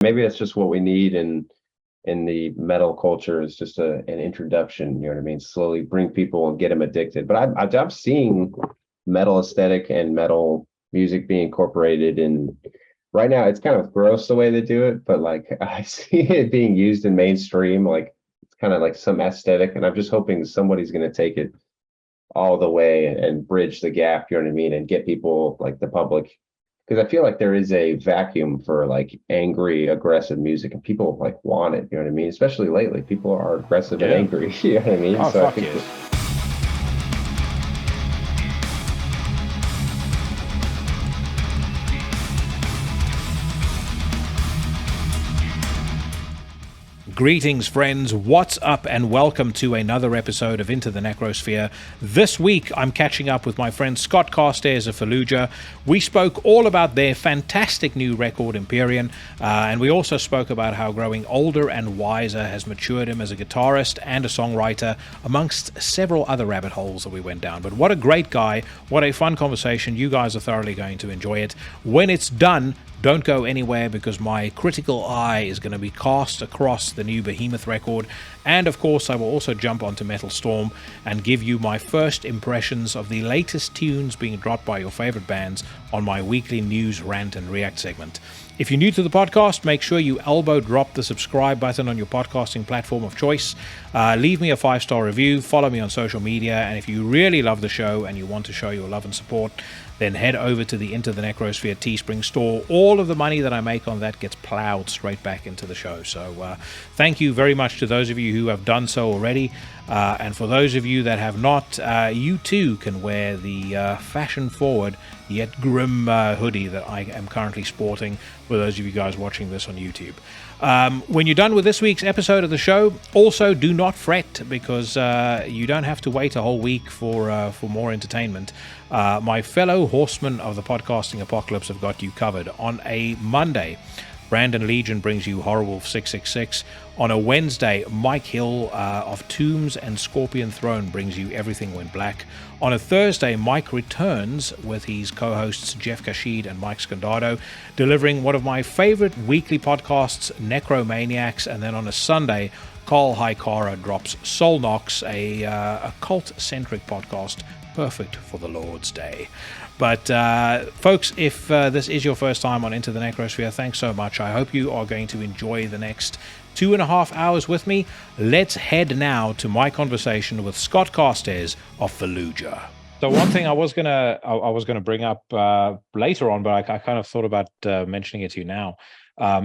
maybe that's just what we need in the metal culture, is just an introduction, you know what I mean? Slowly bring people and get them addicted. But I'm seeing metal aesthetic and metal music being incorporated in, right now it's kind of gross the way they do it, but like I see it being used in mainstream, like it's kind of like some aesthetic, and I'm just hoping somebody's going to take it all the way and bridge the gap, you know what I mean, and get people, like the public, because I feel like there is a vacuum for like angry, aggressive music, and people like want it, you know what I mean? Especially lately, people are aggressive and angry, you know what I mean? Oh, So I fuck think yes. Greetings, friends. What's up, and welcome to another episode of Into the Necrosphere. This week, I'm catching up with my friend Scott Carstairs of Fallujah. We spoke all about their fantastic new record, Empyrean, and we also spoke about how growing older and wiser has matured him as a guitarist and a songwriter, amongst several other rabbit holes that we went down. But what a great guy. What a fun conversation. You guys are thoroughly going to enjoy it. When it's done, don't go anywhere, because my critical eye is going to be cast across the new Behemoth record, and of course I will also jump onto Metal Storm and give you my first impressions of the latest tunes being dropped by your favorite bands on my weekly news, rant and react segment. If you're new to the podcast, make sure you elbow drop the subscribe button on your podcasting platform of choice. Leave me a 5-star review, follow me on social media, and if you really love the show and you want to show your love and support, then head over to the Into the Necrosphere Teespring store. All of the money that I make on that gets plowed straight back into the show. So thank you very much to those of you who have done so already. And for those of you that have not, you too can wear the fashion-forward yet grim hoodie that I am currently sporting, for those of you guys watching this on YouTube. When you're done with this week's episode of the show, also do not fret, because you don't have to wait a whole week for more entertainment. My fellow horsemen of the podcasting apocalypse have got you covered. On a Monday, Brandon Legion brings you Horrorwolf 666. On a Wednesday, Mike Hill of Tombs and Scorpion Throne brings you Everything Went Black. On a Thursday, Mike returns with his co-hosts Jeff Kashid and Mike Scandardo, delivering one of my favorite weekly podcasts, Necromaniacs. And then on a Sunday, Carl Hykara drops Soul Knox, a cult-centric podcast, perfect for the Lord's Day. But folks, if this is your first time on Into the Necrosphere, thanks so much. I hope you are going to enjoy the next 2.5 hours with me. Let's head now to my conversation with Scott Carstairs of Fallujah. So one thing I was gonna bring up later on, but I kind of thought about mentioning it to you now.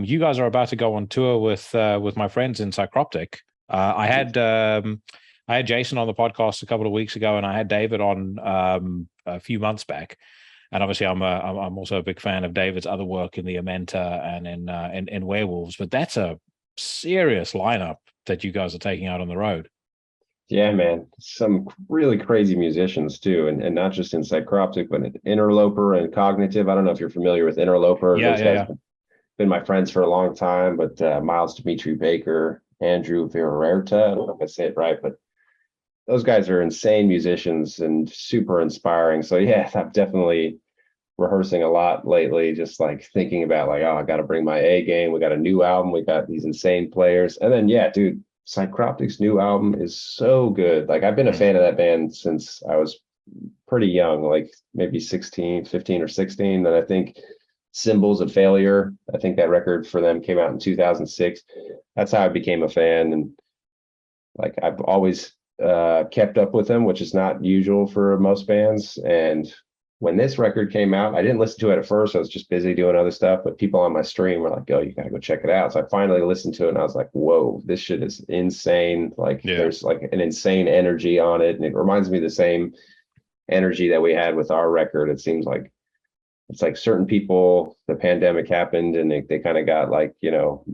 You guys are about to go on tour with my friends in Psychroptic. I had Jason on the podcast a couple of weeks ago, and I had David on a few months back. And obviously, I'm also a big fan of David's other work in the Amenta and in Werewolves. But that's a serious lineup that you guys are taking out on the road. Yeah, man, some really crazy musicians too, and not just in Psychroptic, but in Interloper and Cognitive. I don't know if you're familiar with Interloper. Those guys have been my friends for a long time, but Miles Dimitri Baker, Andrew Vererta, I don't know if I say it right, but those guys are insane musicians and super inspiring. So yeah, I'm definitely rehearsing a lot lately, just like thinking about like, oh, I got to bring my A game. We got a new album. We got these insane players. And then, yeah, dude, Psychroptic's new album is so good. Like I've been a fan of that band since I was pretty young, like maybe 15 or 16. And I think Symbols of Failure, I think that record for them came out in 2006. That's how I became a fan. And like I've always kept up with them, which is not usual for most bands. And when this record came out, I didn't listen to it at first. I was just busy doing other stuff, but people on my stream were like, "Oh, you gotta go check it out." So I finally listened to it, and I was like, "Whoa, this shit is insane!" Like, there's like an insane energy on it, and it reminds me of the same energy that we had with our record. It seems like it's like certain people, the pandemic happened, and they kind of got like, you know,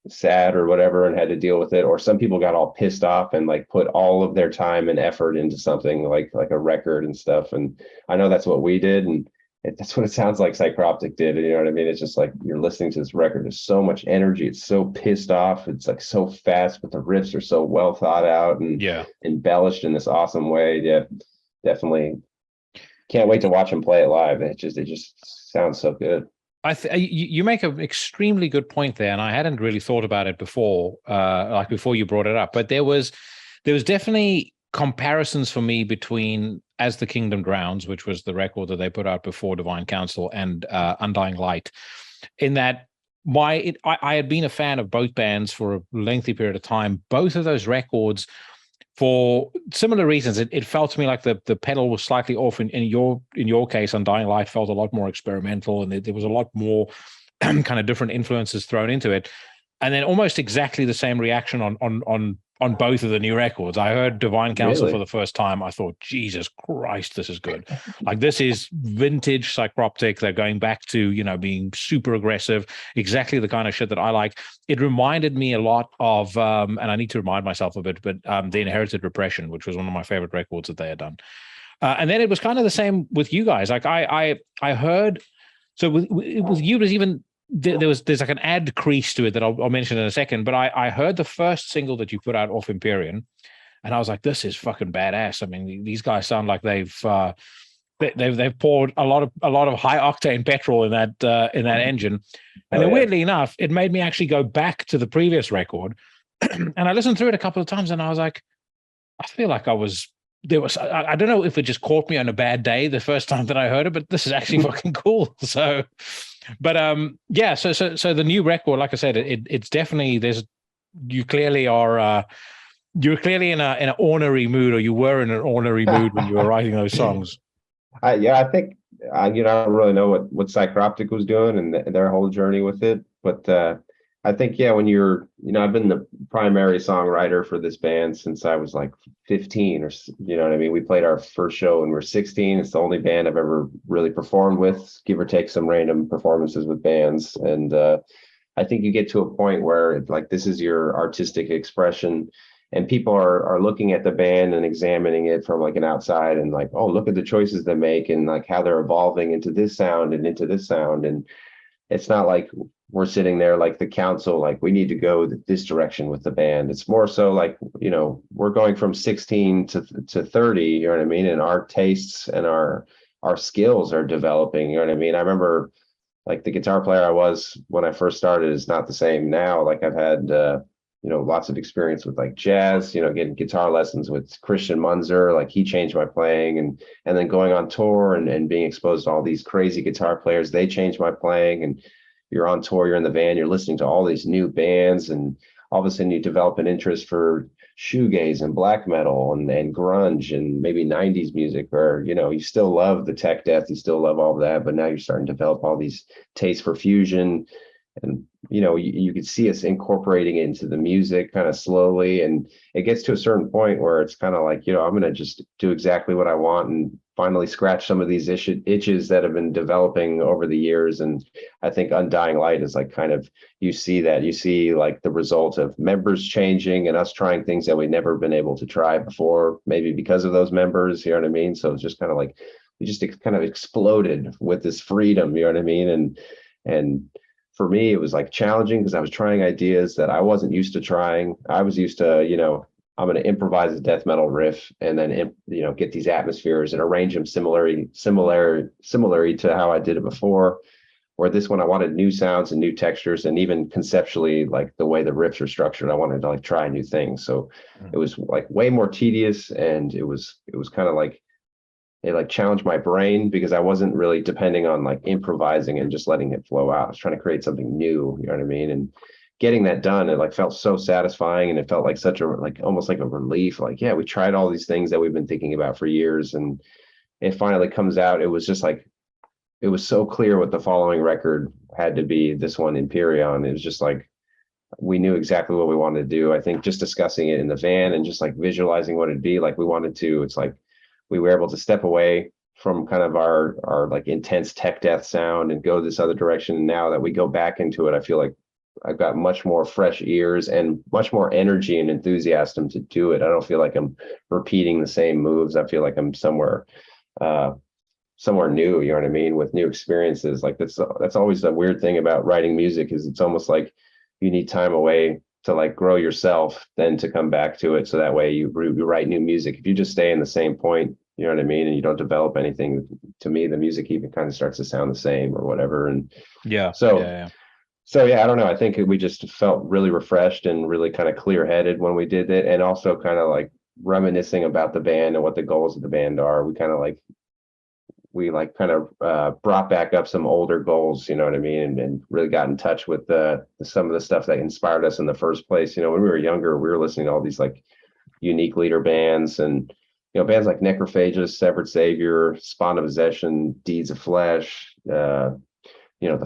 sad or whatever and had to deal with it, or some people got all pissed off and like put all of their time and effort into something like a record and stuff. And I know that's what we did, and that's what it sounds like Psychroptic did. And you know what I mean? It's just like you're listening to this record, there's so much energy, it's so pissed off, it's like so fast, but the riffs are so well thought out and embellished in this awesome way. Yeah, definitely can't wait to watch them play it live. It just sounds so good. You make an extremely good point there, and I hadn't really thought about it before, like before you brought it up. But there was definitely comparisons for me between As the Kingdom Drowns, which was the record that they put out before Divine Council, and Undying Light, in that I had been a fan of both bands for a lengthy period of time. Both of those records, for similar reasons, it felt to me like the pedal was slightly off. In your case, Undying Light felt a lot more experimental, and there was a lot more kind of different influences thrown into it. And then almost exactly the same reaction on both of the new records. I heard Divine Council for the first time. I thought, Jesus Christ, this is good. Like, this is vintage Psychroptic. They're going back to, being super aggressive, exactly the kind of shit that I like. It reminded me a lot of, and I need to remind myself of it, but The Inherited Repression, which was one of my favorite records that they had done. And then it was kind of the same with you guys. Like, I heard, so with you, it was even, there's like an ad crease to it that I'll mention in a second, but I heard the first single that you put out off Empyrean, and I was like, this is fucking badass. I mean, these guys sound like they've poured a lot of high octane petrol in that engine. And then weirdly enough, it made me actually go back to the previous record, and I listened through it a couple of times, and I was like, I feel like I don't know if it just caught me on a bad day the first time that I heard it, but this is actually fucking cool. So, but so the new record, like I said, it's definitely, you clearly are you're clearly in an ornery mood, or you were in an ornery mood when you were writing those songs. I think I don't really know what Psychroptic was doing and their whole journey with it, but I think, when you're, I've been the primary songwriter for this band since I was like 15, or, you know what I mean? We played our first show when we were 16. It's the only band I've ever really performed with, give or take some random performances with bands. And I think you get to a point where it's like, this is your artistic expression, and people are looking at the band and examining it from like an outside, and like, oh, look at the choices they make, and like how they're evolving into this sound and into this sound. And it's not like we're sitting there like the council, like we need to go this direction with the band. It's more so like, we're going from 16 to 30, you know what I mean? And our tastes and our skills are developing, you know what I mean? I remember like the guitar player I was when I first started is not the same now. Like I've had, lots of experience with like jazz, getting guitar lessons with Christian Munzer, like he changed my playing, and then going on tour and being exposed to all these crazy guitar players, they changed my playing. And you're on tour, you're in the van, you're listening to all these new bands, and all of a sudden you develop an interest for shoegaze and black metal and grunge and maybe 90s music, where, you still love the tech death, you still love all of that, but now you're starting to develop all these tastes for fusion. And, you could see us incorporating it into the music kind of slowly. And it gets to a certain point where it's kind of like, I'm going to just do exactly what I want and finally scratch some of these itches that have been developing over the years. And I think Undying Light is like kind of, you see like the result of members changing and us trying things that we'd never been able to try before, maybe because of those members, you know what I mean? So it's just kind of like, we just kind of exploded with this freedom, you know what I mean? And for me, it was like challenging because I was trying ideas that I wasn't used to trying. I was used to, I'm going to improvise a death metal riff and then, get these atmospheres and arrange them similarly to how I did it before. Or this one, I wanted new sounds and new textures, and even conceptually, like the way the riffs are structured, I wanted to like try new things. So it was like way more tedious, and it was kind of like, it like challenged my brain because I wasn't really depending on like improvising and just letting it flow out. I was trying to create something new, you know what I mean? And getting that done, it like felt so satisfying, and it felt like such a, like almost like a relief. Like, yeah, we tried all these things that we've been thinking about for years, and it finally comes out. It was just like, it was so clear what the following record had to be, this one, Empyrean. It was just like, we knew exactly what we wanted to do. I think just discussing it in the van and just like visualizing what it'd be like, we wanted to, it's like, we were able to step away from kind of our like intense tech death sound and go this other direction. And now that we go back into it, I feel like I've got much more fresh ears and much more energy and enthusiasm to do it. I don't feel like I'm repeating the same moves. I feel like I'm somewhere new, you know what I mean, with new experiences. Like that's always the weird thing about writing music, is it's almost like you need time away to like grow yourself, then to come back to it. So that way you write new music. If you just stay in the same point, you know what I mean? And you don't develop anything. To me, the music even kind of starts to sound the same or whatever. And so yeah, I don't know. I think we just felt really refreshed and really kind of clear-headed when we did it, and also kind of like reminiscing about the band and what the goals of the band are. Brought back up some older goals, you know what I mean, and really got in touch with some of the stuff that inspired us in the first place. You know, when we were younger, we were listening to all these like unique leader bands, and bands like Necrosphere, Severed Savior, Spawn of Possession, Deeds of Flesh, the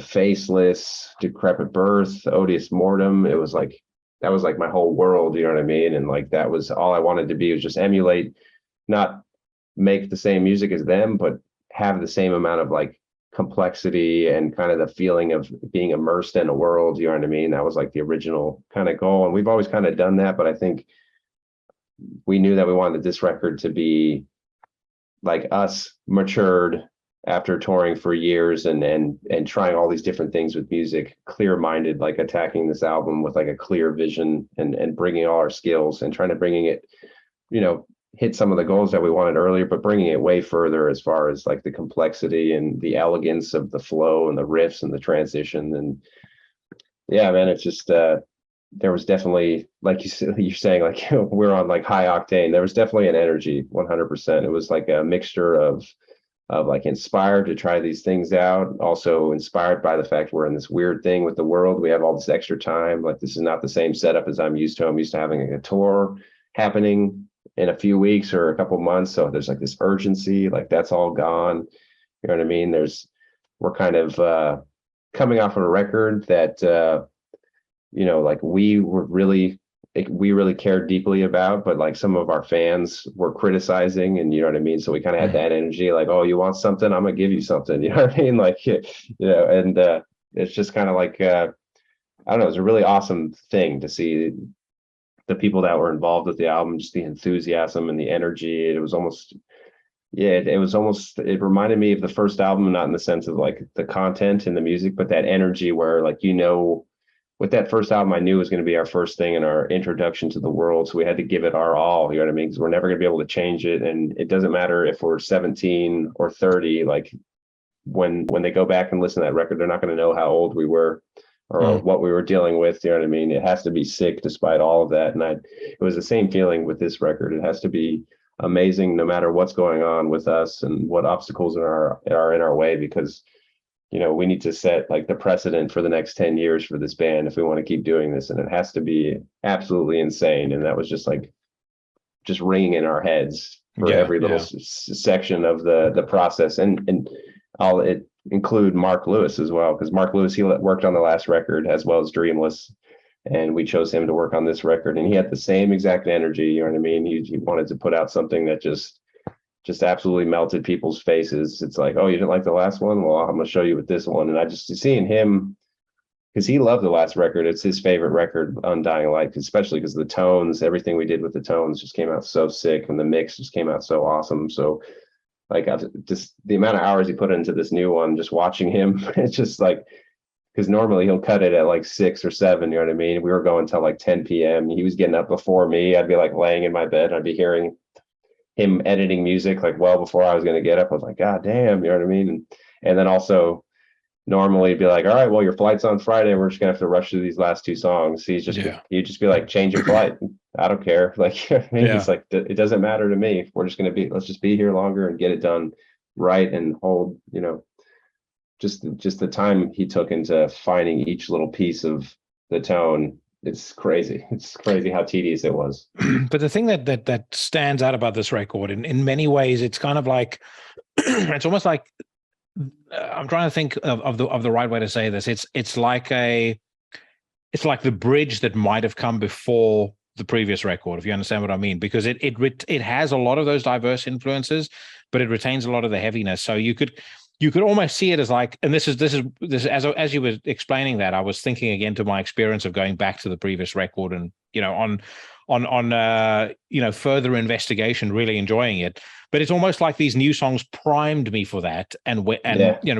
Faceless, Decrepit Birth, Odious Mortem. It was like, that was like my whole world, you know what I mean? And like, that was all I wanted to be, was just emulate, not make the same music as them, but have the same amount of like complexity and kind of the feeling of being immersed in a world, you know what I mean? That was like the original kind of goal. And we've always kind of done that, but I think we knew that we wanted this record to be like us matured after touring for years and trying all these different things with music, clear-minded, like attacking this album with like a clear vision and bringing all our skills and trying to bringing it, hit some of the goals that we wanted earlier, but bringing it way further as far as like the complexity and the elegance of the flow and the riffs and the transition. And yeah, man, it's just, there was definitely, like you're saying, like we're on like high octane. There was definitely an energy, 100%. It was like a mixture of like inspired to try these things out, also inspired by the fact we're in this weird thing with the world. We have all this extra time. Like, this is not the same setup as I'm used to. I'm used to having a tour happening in a few weeks or a couple months. So there's like this urgency, like that's all gone. You know what I mean? We're kind of coming off of a record that, like we really cared deeply about, but like some of our fans were criticizing, and you know what I mean? So we kind of had that energy, like, oh, you want something? I'm gonna give you something. You know what I mean? Like, and it's just kind of like, I don't know, it's a really awesome thing to see the people that were involved with the album, just the enthusiasm and the energy. It was almost, it reminded me of the first album, not in the sense of like the content and the music, but that energy where like, with that first album, I knew it was going to be our first thing and our introduction to the world. So we had to give it our all, you know what I mean? Because we're never going to be able to change it. And it doesn't matter if we're 17 or 30, like when they go back and listen to that record, they're not going to know how old we were or what we were dealing with, you know what I mean? It has to be sick despite all of that. And it was the same feeling with this record. It has to be amazing no matter what's going on with us and what obstacles are in our way, because we need to set like the precedent for the next 10 years for this band if we want to keep doing this. And it has to be absolutely insane. And that was just ringing in our heads for every little section of the process. And I'll include Mark Lewis as well, because Mark Lewis, he worked on the last record as well as Dreamless. And we chose him to work on this record. And he had the same exact energy, you know what I mean? He wanted to put out something that just absolutely melted people's faces. It's like, oh, you didn't like the last one? Well, I'm going to show you with this one. And I just seeing him, because he loved the last record. It's his favorite record, Undying Light, especially because the tones, everything we did with the tones just came out so sick, and the mix just came out so awesome. So like, just the amount of hours he put into this new one, just watching him, it's just like, because normally he'll cut it at like 6 or 7, you know what I mean? We were going till like 10 p.m. He was getting up before me. I'd be like laying in my bed. I'd be hearing him editing music like well before I was going to get up. I was like, God damn, you know what I mean? And then also normally be like, all right, well, your flight's on Friday. We're just gonna have to rush through these last 2 songs. He'd just be like, change your flight. I don't care. Like, I mean, it's like, it doesn't matter to me. We're just let's just be here longer and get it done right and hold, just the time he took into finding each little piece of the tone. It's crazy. It's crazy how tedious it was. But the thing that stands out about this record, in many ways, it's kind of like, it's almost like, I'm trying to think of the right way to say this. It's like the bridge that might have come before the previous record, if you understand what I mean, because it has a lot of those diverse influences, but it retains a lot of the heaviness. So you could almost see it as like, and this is as you were explaining that, I was thinking again to my experience of going back to the previous record and on further investigation, really enjoying it. But it's almost like these new songs primed me for that, and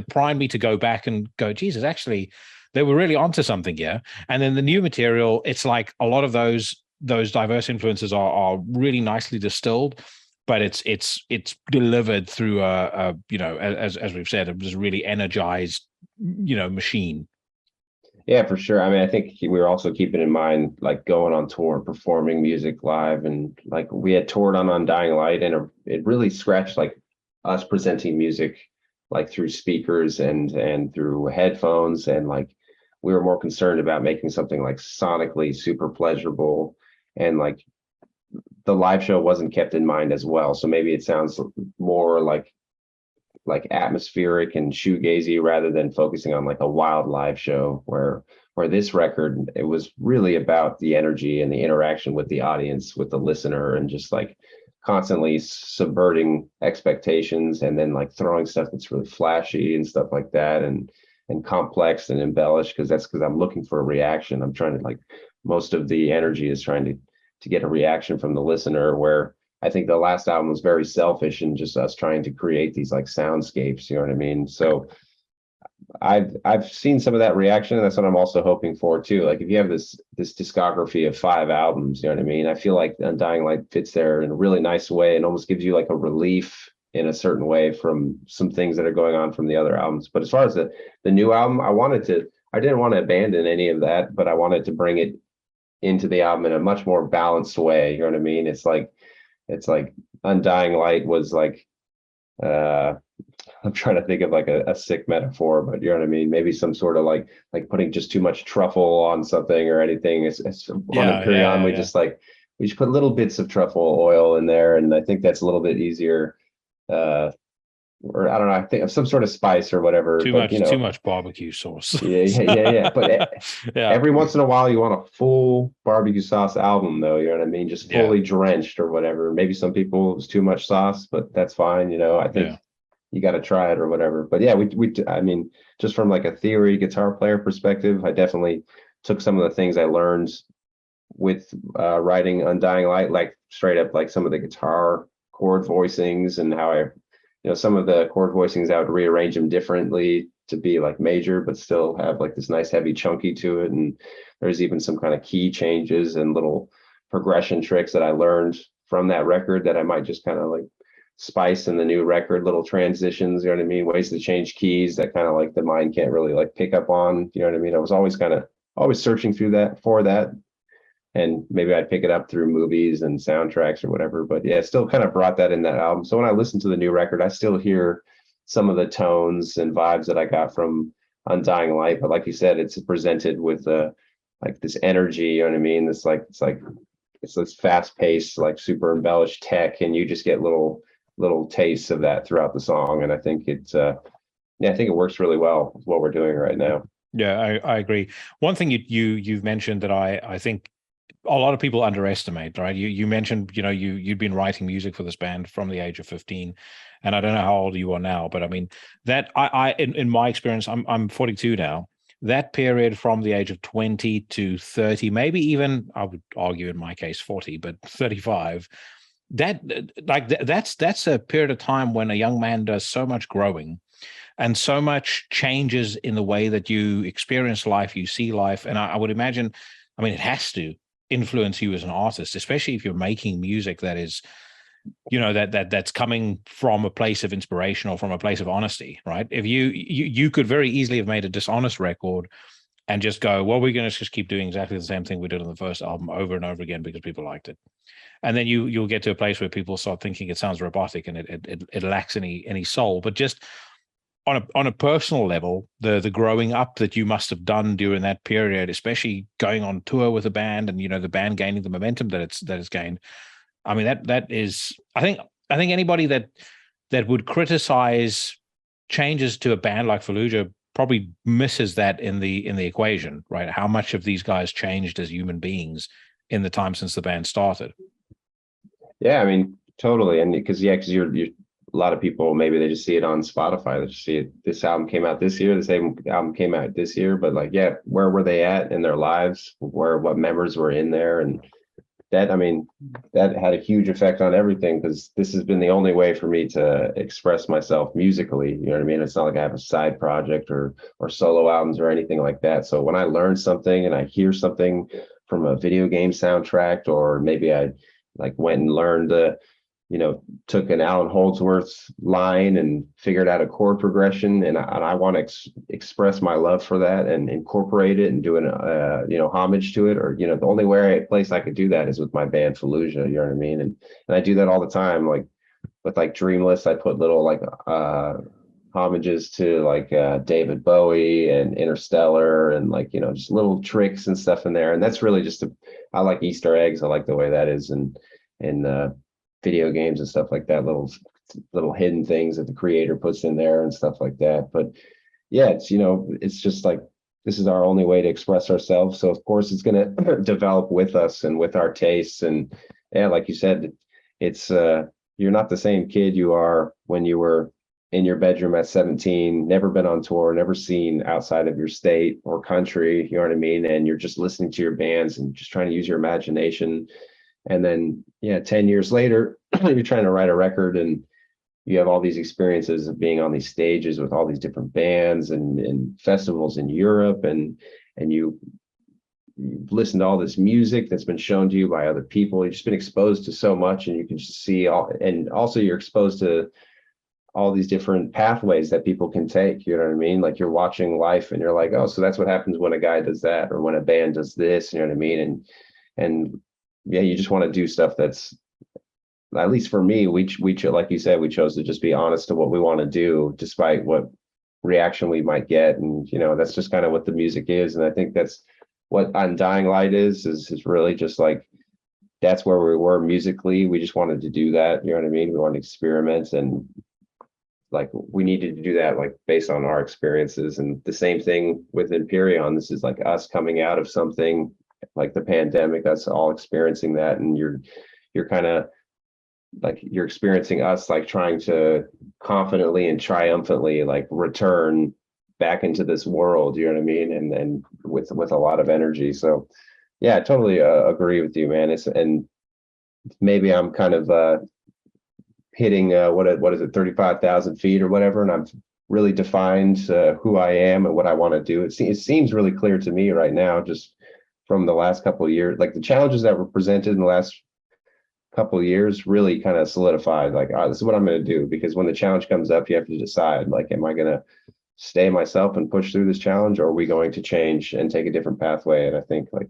primed me to go back and go, Jesus, actually, they were really onto something here. And then the new material, it's like a lot of those diverse influences are really nicely distilled. but it's delivered through a as we've said, it was a really energized machine. Yeah, for sure. I mean, I think we were also keeping in mind like going on tour, performing music live, and like we had toured on Undying Light, and it really scratched like us presenting music like through speakers and through headphones, and like we were more concerned about making something like sonically super pleasurable, and like the live show wasn't kept in mind as well. So maybe it sounds more like atmospheric and shoegazy rather than focusing on like a wild live show where this record, it was really about the energy and the interaction with the audience, with the listener, and just like constantly subverting expectations, and then like throwing stuff that's really flashy and stuff like that, and complex and embellished, because I'm looking for a reaction. I'm trying to like, most of the energy is trying to get a reaction from the listener, where I think the last album was very selfish and just us trying to create these like soundscapes, you know what I mean? So I've seen some of that reaction, and that's what I'm also hoping for too. Like if you have this discography of 5 albums, you know what I mean? I feel like Undying Light fits there in a really nice way, and almost gives you like a relief in a certain way from some things that are going on from the other albums. But as far as the new album, I didn't want to abandon any of that, but I wanted to bring it into the album in a much more balanced way. You know what I mean? It's like Undying Light was like, I'm trying to think of like a sick metaphor, but you know what I mean? Maybe some sort of like putting just too much truffle on something or anything. It's on Empyrean, we just put little bits of truffle oil in there, and I think that's a little bit easier. Or I don't know, I think of some sort of spice or whatever. Too much barbecue sauce. Yeah. But every once in a while, you want a full barbecue sauce album, though. You know what I mean? Just fully drenched or whatever. Maybe some people it was too much sauce, but that's fine. I think you got to try it or whatever. But yeah, I mean, just from like a theory guitar player perspective, I definitely took some of the things I learned with writing Undying Light, like straight up like some of the guitar chord voicings, and how some of the chord voicings, I would rearrange them differently to be like major, but still have like this nice heavy chunky to it. And there's even some kind of key changes and little progression tricks that I learned from that record that I might just kind of like spice in the new record, little transitions, you know what I mean? Ways to change keys that kind of like the mind can't really like pick up on, you know what I mean? I was always searching through that for that. And maybe I'd pick it up through movies and soundtracks or whatever. But yeah, it still kind of brought that in that album. So when I listen to the new record, I still hear some of the tones and vibes that I got from Undying Light. But like you said, it's presented with like this energy, you know what I mean? It's this fast paced, like super embellished tech, and you just get little tastes of that throughout the song. And I think I think it works really well with what we're doing right now. Yeah, I agree. One thing you've mentioned that I think a lot of people underestimate, right? You mentioned, you'd been writing music for this band from the age of 15, and I don't know how old you are now, but I mean that in my experience, I'm 42 now. That period from the age of 20 to 30, maybe even I would argue in my case 40, but 35, that's a period of time when a young man does so much growing and so much changes in the way that you experience life, you see life. And I would imagine, I mean, it has to influence you as an artist, especially if you're making music that is, that's coming from a place of inspiration or from a place of honesty, right? If you could very easily have made a dishonest record and just go, well, we're going to just keep doing exactly the same thing we did on the first album over and over again because people liked it. And then you'll get to a place where people start thinking it sounds robotic and it lacks any soul. But just on a personal level, the growing up that you must have done during that period, especially going on tour with a band and the band gaining the momentum that it's gained. I mean, that is, I think anybody that would criticize changes to a band like Fallujah probably misses that in the equation, right? How much of these guys changed as human beings in the time since the band started. Yeah, I mean, totally. And because you're a lot of people, maybe they just see it on Spotify. They just see it. This album came out this year. The same album came out this year. But like, yeah, where were they at in their lives? What members were in there? And that had a huge effect on everything, because this has been the only way for me to express myself musically. You know what I mean? It's not like I have a side project or solo albums or anything like that. So when I learn something and I hear something from a video game soundtrack, or maybe I like went and learned took an Alan Holdsworth line and figured out a chord progression, and I want to express my love for that and incorporate it and do an homage to it. Or the only place I could do that is with my band Fallujah. You know what I mean? And I do that all the time. Like with like Dreamless, I put little like homages to like David Bowie and Interstellar, and like just little tricks and stuff in there. And that's really I like Easter eggs. I like the way that is, and video games and stuff like that, little hidden things that the creator puts in there and stuff like that. But yeah, it's just like, this is our only way to express ourselves. So of course it's going to develop with us and with our tastes. And yeah, like you said, it's you're not the same kid you are when you were in your bedroom at 17, never been on tour, never seen outside of your state or country, you know what I mean? And you're just listening to your bands and just trying to use your imagination. And then, 10 years later, you're trying to write a record, and you have all these experiences of being on these stages with all these different bands and festivals in Europe, and you've listened to all this music that's been shown to you by other people. You've just been exposed to so much, and you can just see and also you're exposed to all these different pathways that people can take. You know what I mean? Like you're watching life, and you're like, oh, so that's what happens when a guy does that, or when a band does this. You know what I mean? And yeah, you just want to do stuff that's, at least for me, we like you said, we chose to just be honest to what we want to do, despite what reaction we might get. And that's just kind of what the music is. And I think that's what Undying Light is really just like, that's where we were musically. We just wanted to do that. You know what I mean? We wanted to experiment, and like we needed to do that like based on our experiences. And the same thing with Empyrean. This is like us coming out of something like the pandemic, us all experiencing that. And you're kind of like, you're experiencing us like trying to confidently and triumphantly like return back into this world, you know what I mean? And then with a lot of energy. So yeah, I totally agree with you, man. And maybe I'm kind of hitting what is it, 35,000 feet or whatever, and I've really defined who I am and what I want to do. It seems really clear to me right now, just from the last couple of years. Like the challenges that were presented in the last couple of years really kind of solidified, like, this is what I'm going to do. Because when the challenge comes up, you have to decide, like, am I going to stay myself and push through this challenge, or are we going to change and take a different pathway? And I think, like,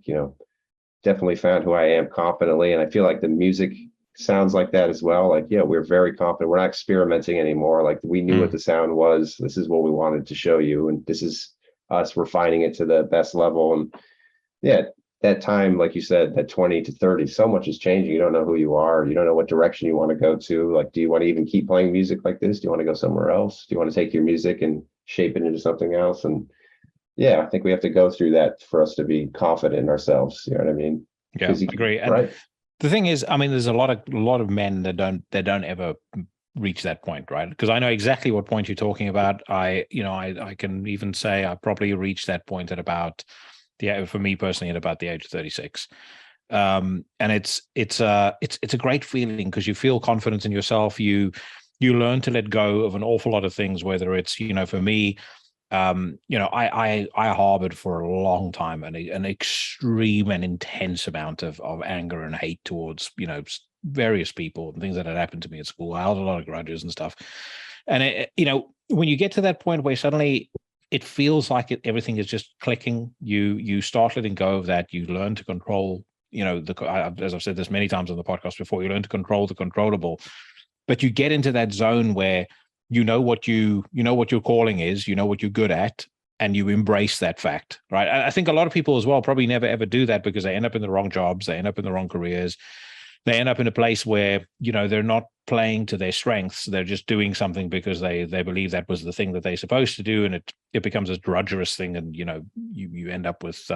definitely found who I am confidently. And I feel like the music sounds like that as well. Like, yeah, we're very confident. We're not experimenting anymore. Like, we knew what the sound was. This is what we wanted to show you. And this is us refining it to the best level. And yeah, that time, like you said, that 20 to 30, so much is changing. You don't know who you are. You don't know what direction you want to go to. Like, do you want to even keep playing music like this? Do you want to go somewhere else? Do you want to take your music and shape it into something else? And yeah, I think we have to go through that for us to be confident in ourselves. You know what I mean? Yeah, I agree. And right. The thing is, I mean, there's a lot of men that don't ever reach that point, right? Because I know exactly what point you're talking about. I can even say I probably reached that point at about, for me personally, at about the age of 36. And it's a great feeling, because you feel confidence in yourself. You learn to let go of an awful lot of things, whether it's, for me, I harbored for a long time an extreme and intense amount of anger and hate towards, various people and things that had happened to me at school. I held a lot of grudges and stuff. And when you get to that point where suddenly it feels like everything is just clicking, you start letting go of that. You learn to control, as I've said this many times on the podcast before, you learn to control the controllable. But you get into that zone where you know what your calling is, you know what you're good at, and you embrace that fact, right? I think a lot of people as well probably never ever do that, because they end up in the wrong jobs, they end up in the wrong careers, they end up in a place where they're not playing to their strengths. They're just doing something because they believe that was the thing that they're supposed to do, and it becomes a drudgerous thing, and you end up with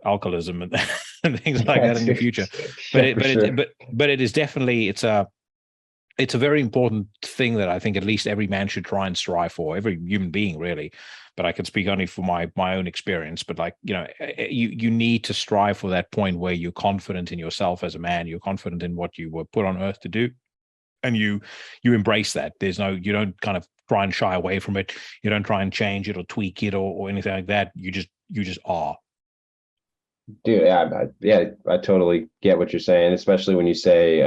alcoholism and, and things like that in the future. But it is definitely, it's a very important thing that I think at least every man should try and strive for, every human being really. But I can speak only for my own experience. But like, you need to strive for that point where you're confident in yourself as a man, you're confident in what you were put on earth to do, and you embrace that. You don't kind of try and shy away from it. You don't try and change it or tweak it or anything like that. You just are. Dude, I totally get what you're saying, especially when you say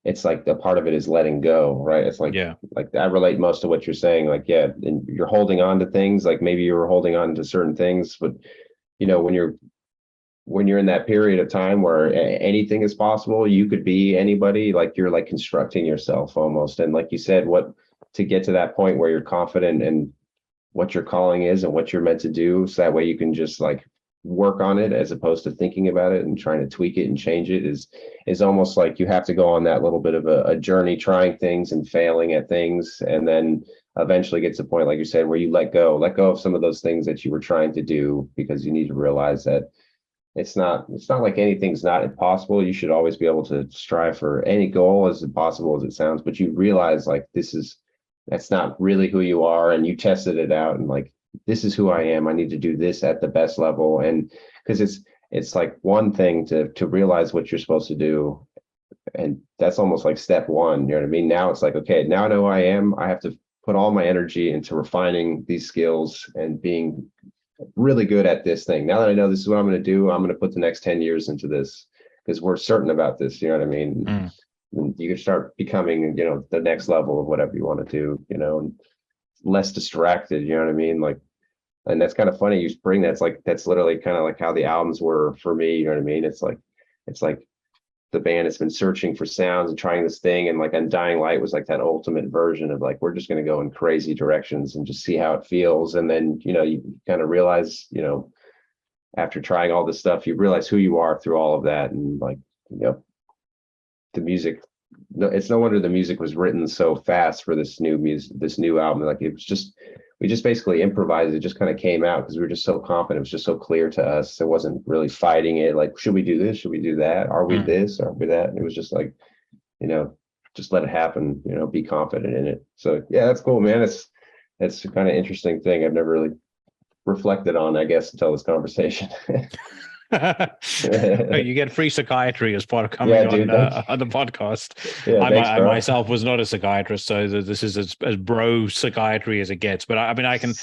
it's like the part of it is letting go, right? It's like, I relate most to what you're saying. Like, yeah, and you're holding on to things, like maybe you were holding on to certain things, but when you're in that period of time where anything is possible, you could be anybody, like you're like constructing yourself almost. And like you said, to get to that point where you're confident in what your calling is and what you're meant to do, so that way you can just like work on it as opposed to thinking about it and trying to tweak it and change it, is almost like you have to go on that little bit of a journey, trying things and failing at things, and then eventually get to the point, like you said, where you let go of some of those things that you were trying to do, because you need to realize that it's not like anything's not impossible. You should always be able to strive for any goal, as impossible as it sounds, but you realize like that's not really who you are, and you tested it out, and like, this is who I am. I need to do this at the best level. And because it's like one thing to realize what you're supposed to do, and that's almost like step one, you know what I mean? Now it's like, okay, now I know who I am. I have to put all my energy into refining these skills and being really good at this thing. Now that I know this is what I'm going to do, I'm going to put the next 10 years into this, because we're certain about this, you know what I mean? And you can start becoming, the next level of whatever you want to do, and less distracted, you know what I mean? Like, and that's kind of funny you bring that. It's like, that's literally kind of like how the albums were for me, you know what I mean? It's like the band has been searching for sounds and trying this thing, and like Undying Light was like that ultimate version of like, we're just going to go in crazy directions and just see how it feels. And then you kind of realize, after trying all this stuff, you realize who you are through all of that. And like, the music, it's no wonder the music was written so fast for this new album. Like, it was just, we just basically improvised. It just kind of came out because we were just so confident. It was just so clear to us. It wasn't really fighting it. Like, should we do this? Should we do that? Are we this? Are we that? It was just like, just let it happen, be confident in it. So yeah, that's cool, man. It's a kind of interesting thing I've never really reflected on, I guess, until this conversation. You get free psychiatry as part of coming on the podcast. Yeah, I myself was not a psychiatrist, so this is as bro psychiatry as it gets. But I mean, I can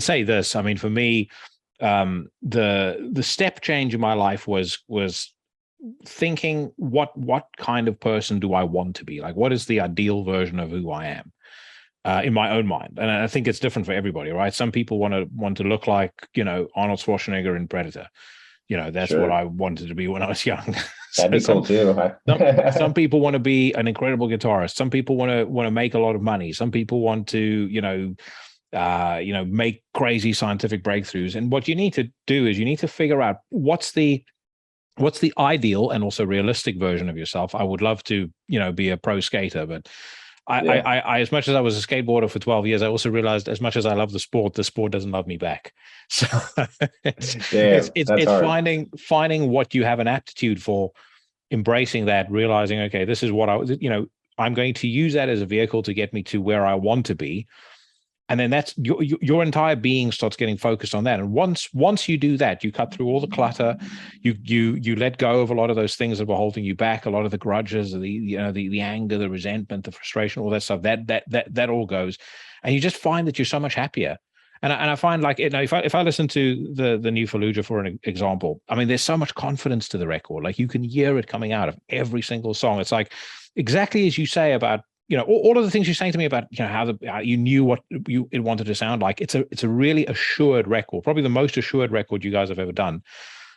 say this. I mean, for me, the step change in my life was thinking, what kind of person do I want to be? Like, what is the ideal version of who I am? In my own mind, and I think it's different for everybody, right? Some people want to look like Arnold Schwarzenegger in Predator. That's what I wanted to be when I was young. That'd be cool too. Some people want to be an incredible guitarist. Some people want to make a lot of money. Some people want to, make crazy scientific breakthroughs. And what you need to do is you need to figure out what's the ideal and also realistic version of yourself. I would love to, be a pro skater, but I as much as I was a skateboarder for 12 years, I also realized as much as I love the sport doesn't love me back. So it's finding what you have an aptitude for, embracing that, realizing, okay, this is what I'm going to use that as a vehicle to get me to where I want to be. And then that's your entire being starts getting focused on that. And once you do that, you cut through all the clutter, you let go of a lot of those things that were holding you back, a lot of the grudges, the anger, the resentment, the frustration, all that stuff. That all goes, and you just find that you're so much happier. And I find, like, if I listen to the new Fallujah for an example, I mean, there's so much confidence to the record. Like, you can hear it coming out of every single song. It's like exactly as you say about, all of the things you're saying to me about, how you knew what it wanted to sound like. It's a really assured record, probably the most assured record you guys have ever done.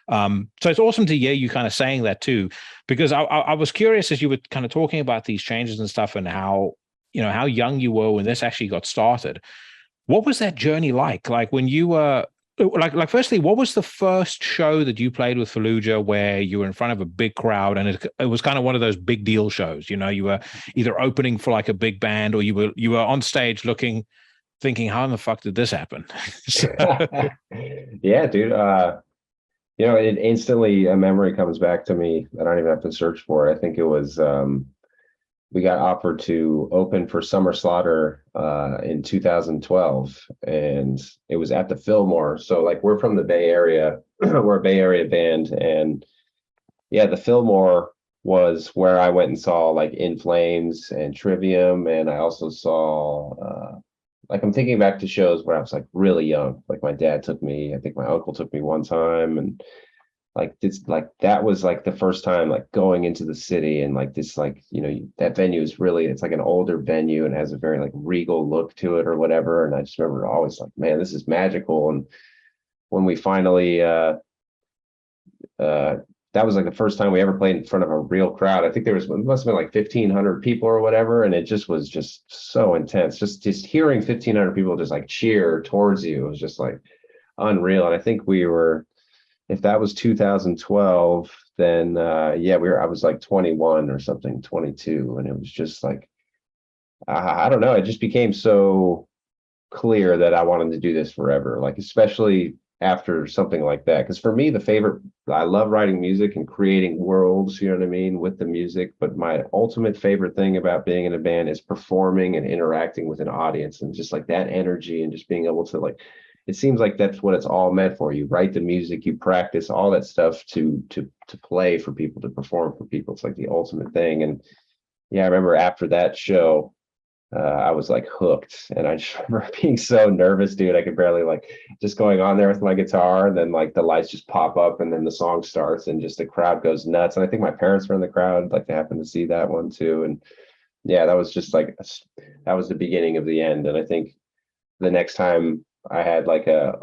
So it's awesome to hear you kind of saying that too, because I was curious as you were kind of talking about these changes and stuff, and how young you were when this actually got started. What was that journey like? Like, when you were like firstly, what was the first show that you played with Fallujah where you were in front of a big crowd, and it was kind of one of those big deal shows? You were either opening for like a big band, or you were on stage thinking, how in the fuck did this happen? Yeah, dude. It instantly, a memory comes back to me. I don't even have to search for it. I think it was we got offered to open for Summer Slaughter in 2012, and it was at the Fillmore. So like, we're from the Bay Area, we're a Bay Area band, and yeah, the Fillmore was where I went and saw like In Flames and Trivium, and I also saw like, I'm thinking back to shows where I was like really young. Like, my dad took me, I think my uncle took me one time, and like this, like that was like the first time like going into the city, and like this, like, that venue is really, it's like an older venue and has a very like regal look to it or whatever. And I just remember always like, man, this is magical. And when we finally that was like the first time we ever played in front of a real crowd. I think it must have been like 1,500 people or whatever, and it just was just so intense. Just hearing 1,500 people just like cheer towards you was just like unreal. And I think we were, if that was 2012, then I was like 21 or something, 22, and it was just like, I don't know, it just became so clear that I wanted to do this forever, like especially after something like that. Because for me, I love writing music and creating worlds, you know what I mean, with the music. But my ultimate favorite thing about being in a band is performing and interacting with an audience, and just like that energy and just being able to like, it seems like that's what it's all meant for. You write the music, you practice all that stuff to play for people, to perform for people. It's like the ultimate thing. And yeah, I remember after that show, I was like hooked, and I just remember being so nervous, dude. I could barely, like, just going on there with my guitar, and then like the lights just pop up, and then the song starts, and just the crowd goes nuts. And I think my parents were in the crowd, like they happened to see that one too. And yeah, that was just like, that was the beginning of the end. And I think the next time I had like a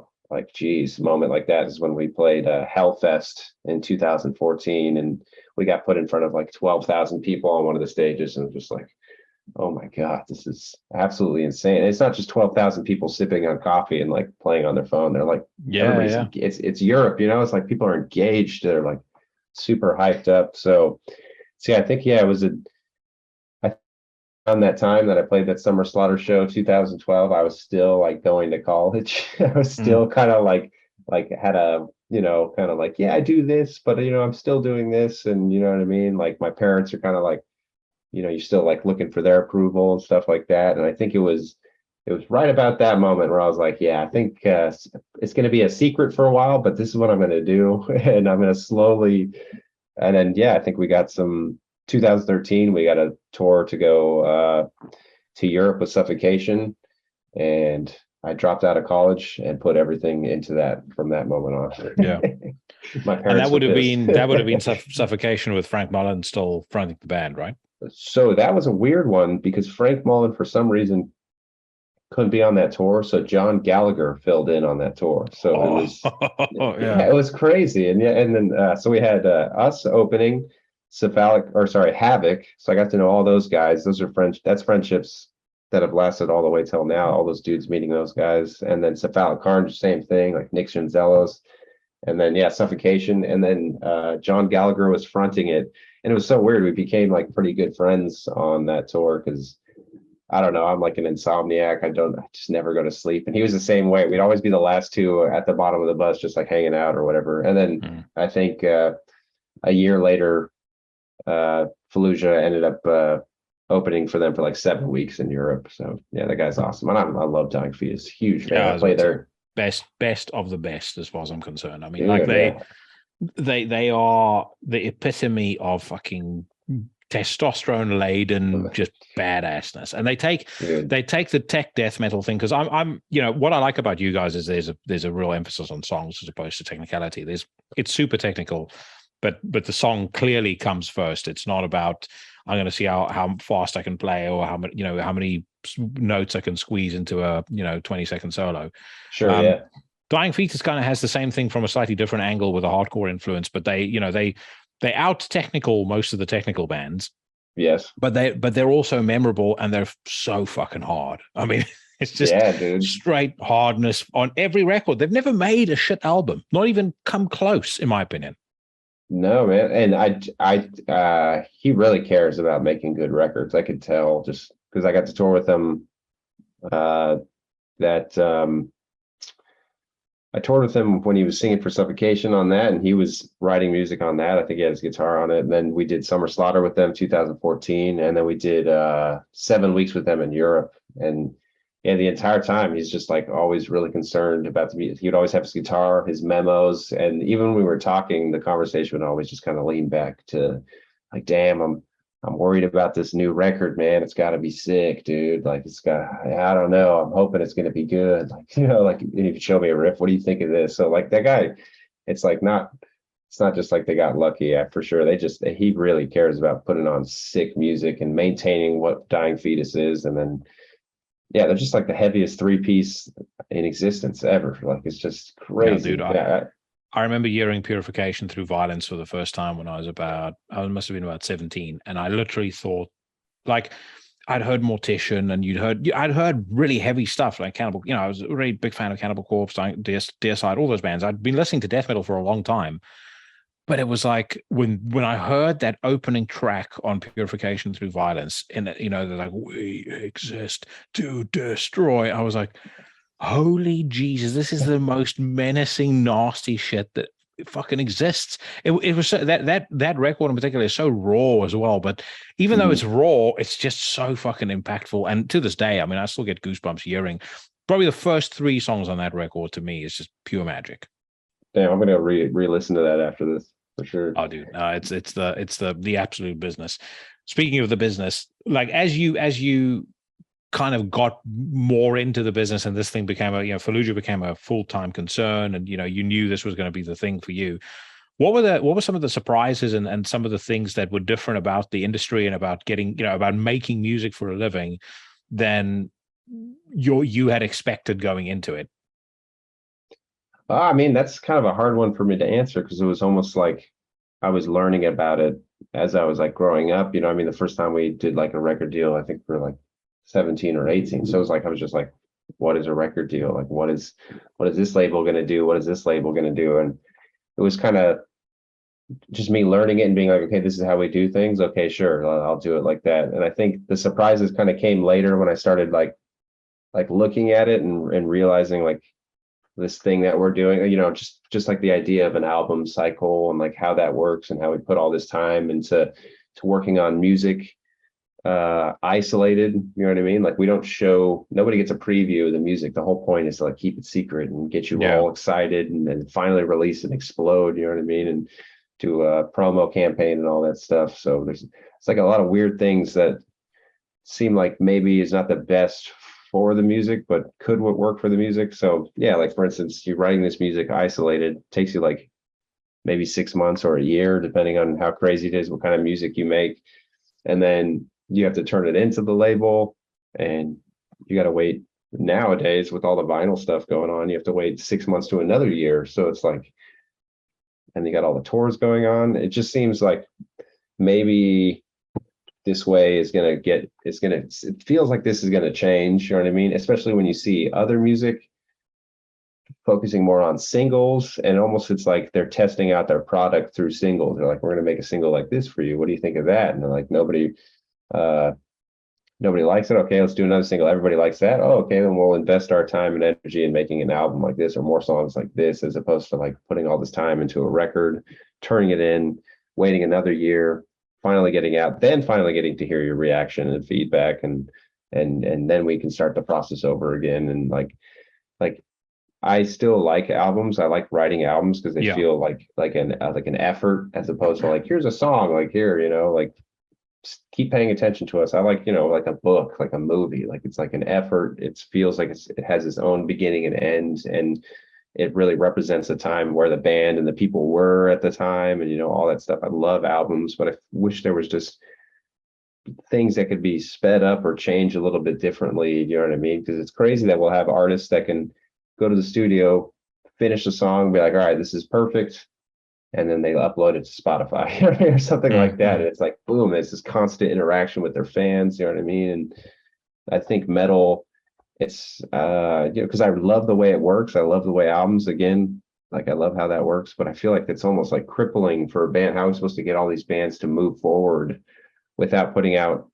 geez moment like that is when we played Hellfest in 2014, and we got put in front of like 12,000 people on one of the stages, and just like, oh my God, this is absolutely insane. And it's not just 12,000 people sipping on coffee and like playing on their phone. They're like, it's Europe, it's like people are engaged. They're like super hyped up. So see, I think, yeah, around that time that I played that Summer Slaughter show, 2012, I was still like going to college. I was still kind of like had a, kind of like, yeah, I do this, but I'm still doing this. And you know what I mean? Like my parents are kind of like, you're still like looking for their approval and stuff like that. And I think it was right about that moment where I was like, yeah, I think it's going to be a secret for a while, but this is what I'm going to do. And I'm going to slowly, and then, yeah, I think we got 2013, we got a tour to go to Europe with Suffocation. And I dropped out of college and put everything into that from that moment on. Yeah. My parents, and that would have been Suffocation with Frank Mullen still fronting the band, right? So that was a weird one because Frank Mullen, for some reason, couldn't be on that tour. So John Gallagher filled in on that tour. So it was, it was crazy. And yeah, and then so we had us opening, Havoc. So I got to know all those guys. Those are that's friendships that have lasted all the way till now. All those dudes, meeting those guys, and then Cephalic Carnage, same thing, like Nick Shanzelos. And then, yeah, Suffocation. And then John Gallagher was fronting it. And it was so weird. We became like pretty good friends on that tour because, I don't know, I'm like an insomniac. I just never go to sleep. And he was the same way. We'd always be the last two at the bottom of the bus, just like hanging out or whatever. And then I think a year later, Fallujah ended up opening for them for like 7 weeks in Europe. So yeah, that guy's awesome. And I love Dying Feet. He's a huge fan. Yeah, I play there. Best of the best as far as I'm concerned. I mean, they are the epitome of fucking testosterone laden just badassness, and they take the tech death metal thing, because I'm what I like about you guys is there's a real emphasis on songs as opposed to technicality. It's super technical, but the song clearly comes first. It's not about I'm going to see how fast I can play or how many notes I can squeeze into a 20-second solo. Sure, yeah. Dying Fetus kind of has the same thing from a slightly different angle with a hardcore influence, but they out technical most of the technical bands. Yes, but they're also memorable, and they're so fucking hard. I mean, it's just straight hardness on every record. They've never made a shit album, not even come close, in my opinion. No, man. And he really cares about making good records. I could tell just because I got to tour with him. I toured with him when he was singing for Suffocation on that, and he was writing music on that. I think he had his guitar on it. And then we did Summer Slaughter with them 2014, and then we did 7 weeks with them in Europe. And yeah, the entire time he's just like always really concerned about the music. He would always have his guitar, his memos, and even when we were talking, the conversation would always just kind of lean back to like, damn, I'm worried about this new record, man. It's got to be sick, dude. Like I don't know. I'm hoping it's going to be good. Like, like if you show me a riff, what do you think of this? So like that guy, it's like not it's not just like they got lucky. Yeah, for sure. He really cares about putting on sick music and maintaining what Dying Fetus is. And then, yeah, they're just like the heaviest 3-piece in existence ever. Like, it's just crazy. Dude, I remember hearing Purification Through Violence for the first time when I must have been about 17. And I literally thought, like, I'd heard Mortician, and I'd heard really heavy stuff like Cannibal. I was a really big fan of Cannibal Corpse, Deicide, all those bands. I'd been listening to death metal for a long time. But it was like when I heard that opening track on Purification Through Violence, and they're like, "We exist to destroy." I was like, "Holy Jesus, this is the most menacing, nasty shit that fucking exists." It was that record in particular is so raw as well. But even though it's raw, it's just so fucking impactful. And to this day, I mean, I still get goosebumps hearing probably the first 3 songs on that record. To me, is just pure magic. Damn, I'm gonna re-listen to that after this. For sure. Oh, dude, it's the absolute business. Speaking of the business, like as you kind of got more into the business and this thing became Fallujah became a full-time concern, and you knew this was going to be the thing for you. What were some of the surprises and some of the things that were different about the industry and about getting about making music for a living than you had expected going into it? I mean, that's kind of a hard one for me to answer because it was almost like I was learning about it as I was like growing up. I mean, the first time we did like a record deal, I think we were like 17 or 18. So it was like, I was just like, what is a record deal? Like, what is this label going to do? What is this label going to do? And it was kind of just me learning it and being like, okay, this is how we do things. Okay, sure. I'll do it like that. And I think the surprises kind of came later when I started like looking at it and realizing like, this thing that we're doing, just like the idea of an album cycle and like how that works and how we put all this time into working on music isolated, you know what I mean? Like nobody gets a preview of the music. The whole point is to like keep it secret and get you all excited and then finally release and explode, you know what I mean? And do a promo campaign and all that stuff. So it's like a lot of weird things that seem like maybe is not the best for the music, but could work for the music. So yeah, like for instance, you're writing this music isolated, takes you like maybe 6 months or a year, depending on how crazy it is, what kind of music you make. And then you have to turn it into the label, and you got to wait. Nowadays with all the vinyl stuff going on, you have to wait 6 months to another year. So it's like, and you got all the tours going on. It just seems like maybe this way it feels like this is going to change, you know what I mean? Especially when you see other music focusing more on singles, and almost it's like they're testing out their product through singles. They're like, we're going to make a single like this for you. What do you think of that? And they're like, nobody likes it. Okay, let's do another single. Everybody likes that. Oh, okay, then we'll invest our time and energy in making an album like this or more songs like this, as opposed to like putting all this time into a record, turning it in, waiting another year, finally getting out, then finally getting to hear your reaction and feedback, and then we can start the process over again. And like I still like albums. I like writing albums because they feel like an effort, as opposed to like, here's a song, like here, like just keep paying attention to us. I like, like a book, like a movie, like it's like an effort. It feels like it has its own beginning and end, and it really represents the time where the band and the people were at the time, and all that stuff. I love albums, but I wish there was just things that could be sped up or changed a little bit differently. You know what I mean? Because it's crazy that we'll have artists that can go to the studio, finish a song, be like, all right, this is perfect, and then they upload it to Spotify or something like that. And it's like, boom, it's this constant interaction with their fans. You know what I mean? And I think metal, it's because I love the way it works. I love the way albums, again, like I love how that works, but I feel like it's almost like crippling for a band. How are we supposed to get all these bands to move forward without putting out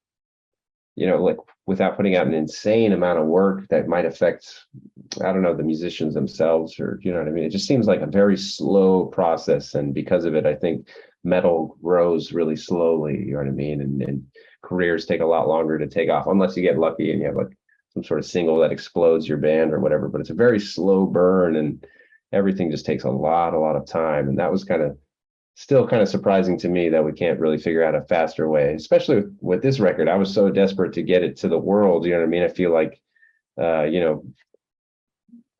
an insane amount of work that might affect, I don't know, the musicians themselves, or you know what I mean? It just seems like a very slow process, and because of it, I think metal grows really slowly. You know what I mean? And careers take a lot longer to take off, unless you get lucky and you have like some sort of single that explodes your band or whatever. But it's a very slow burn, and everything just takes a lot of time. And that was still kind of surprising to me that we can't really figure out a faster way, especially with this record. I was so desperate to get it to the world. You know what I mean? I feel like,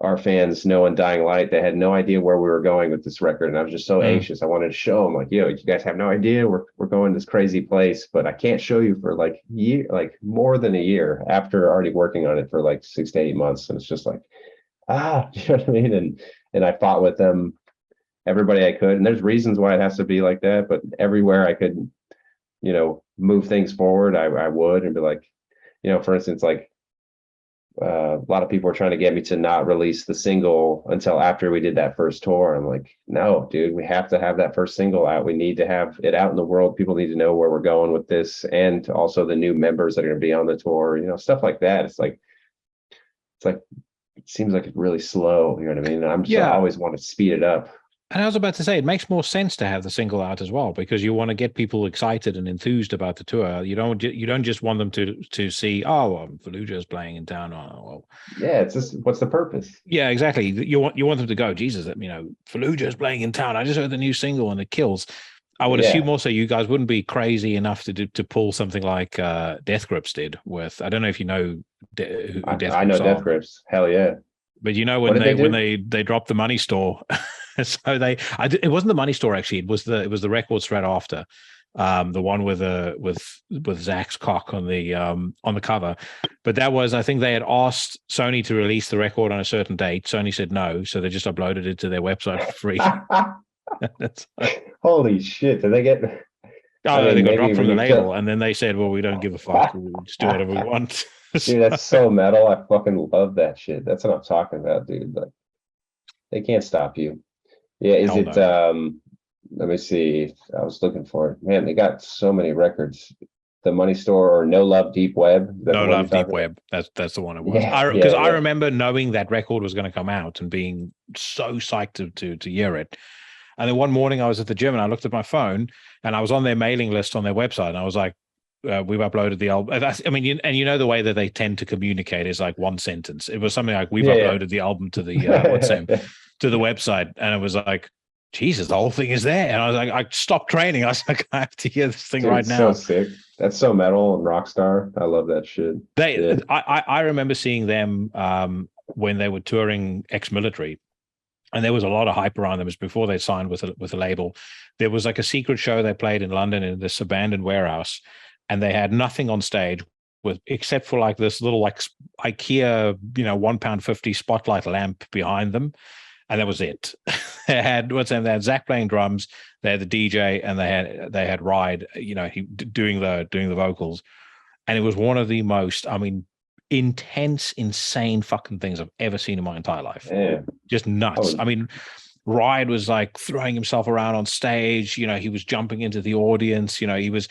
our fans know Undying Light. They had no idea where we were going with this record, and I was just so anxious. I wanted to show them, like, yo, you guys have no idea we're going this crazy place, but I can't show you for like more than a year after already working on it for like 6 to 8 months. And it's just like, you know what I mean? And I fought with them, everybody I could, and there's reasons why it has to be like that, but everywhere I could, move things forward, I would, and be like, for instance, like, a lot of people were trying to get me to not release the single until after we did that first tour. I'm like, no, dude, we have to have that first single out. We need to have it out in the world. People need to know where we're going with this, and also the new members that are going to be on the tour, stuff like that. It's like it seems like it's really slow. You know what I mean? And I always want to speed it up. And I was about to say, it makes more sense to have the single out as well, because you want to get people excited and enthused about the tour. You don't just want them to see, Fallujah is playing in town. Oh, well. Yeah, it's just, what's the purpose? Yeah, exactly. You want them to go, Jesus, Fallujah is playing in town. I just heard the new single and it kills. I would assume also you guys wouldn't be crazy enough to pull something like Death Grips did with. I don't know if you know who Death Grips I know Death Grips. Hell yeah. But when they dropped the Money Store, so it wasn't the Money Store actually. It was the record straight after, the one with Zach's cock on the cover. But that was, I think they had asked Sony to release the record on a certain date. Sony said no, so they just uploaded it to their website for free. Holy shit! Did they get? They got dropped from the label, and then they said, "Well, we don't give a fuck. We'll just do whatever we want." Dude, that's so metal. I fucking love that shit. That's what I'm talking about, dude. Like, they can't stop you. Yeah, is it? Let me see. I was looking for it. Man, they got so many records. The Money Store or No Love Deep Web. No Love Deep Web. That's the one it was. Because I remember knowing that record was going to come out and being so psyched to hear it. And then one morning I was at the gym and I looked at my phone and I was on their mailing list on their website and I was like, we've uploaded the album. And the way that they tend to communicate is like one sentence. It was something like, we've uploaded the album to the to the website, and it was like, Jesus, the whole thing is there. And I was like, I stopped training. I was like, I have to hear this thing right now. So sick. That's so metal and rock star. I love that shit. I remember seeing them when they were touring ex-military. And there was a lot of hype around them. It was before they signed with a label. There was like a secret show they played in London in this abandoned warehouse, and they had nothing on stage except for like this little like IKEA, £1.50 spotlight lamp behind them, and that was it. They had They had Zach playing drums, they had the DJ, and they had Ride, he doing the vocals, and it was one of the most, intense, insane fucking things I've ever seen in my entire life. Yeah. Just nuts. Ride was like throwing himself around on stage. He was jumping into the audience. He was.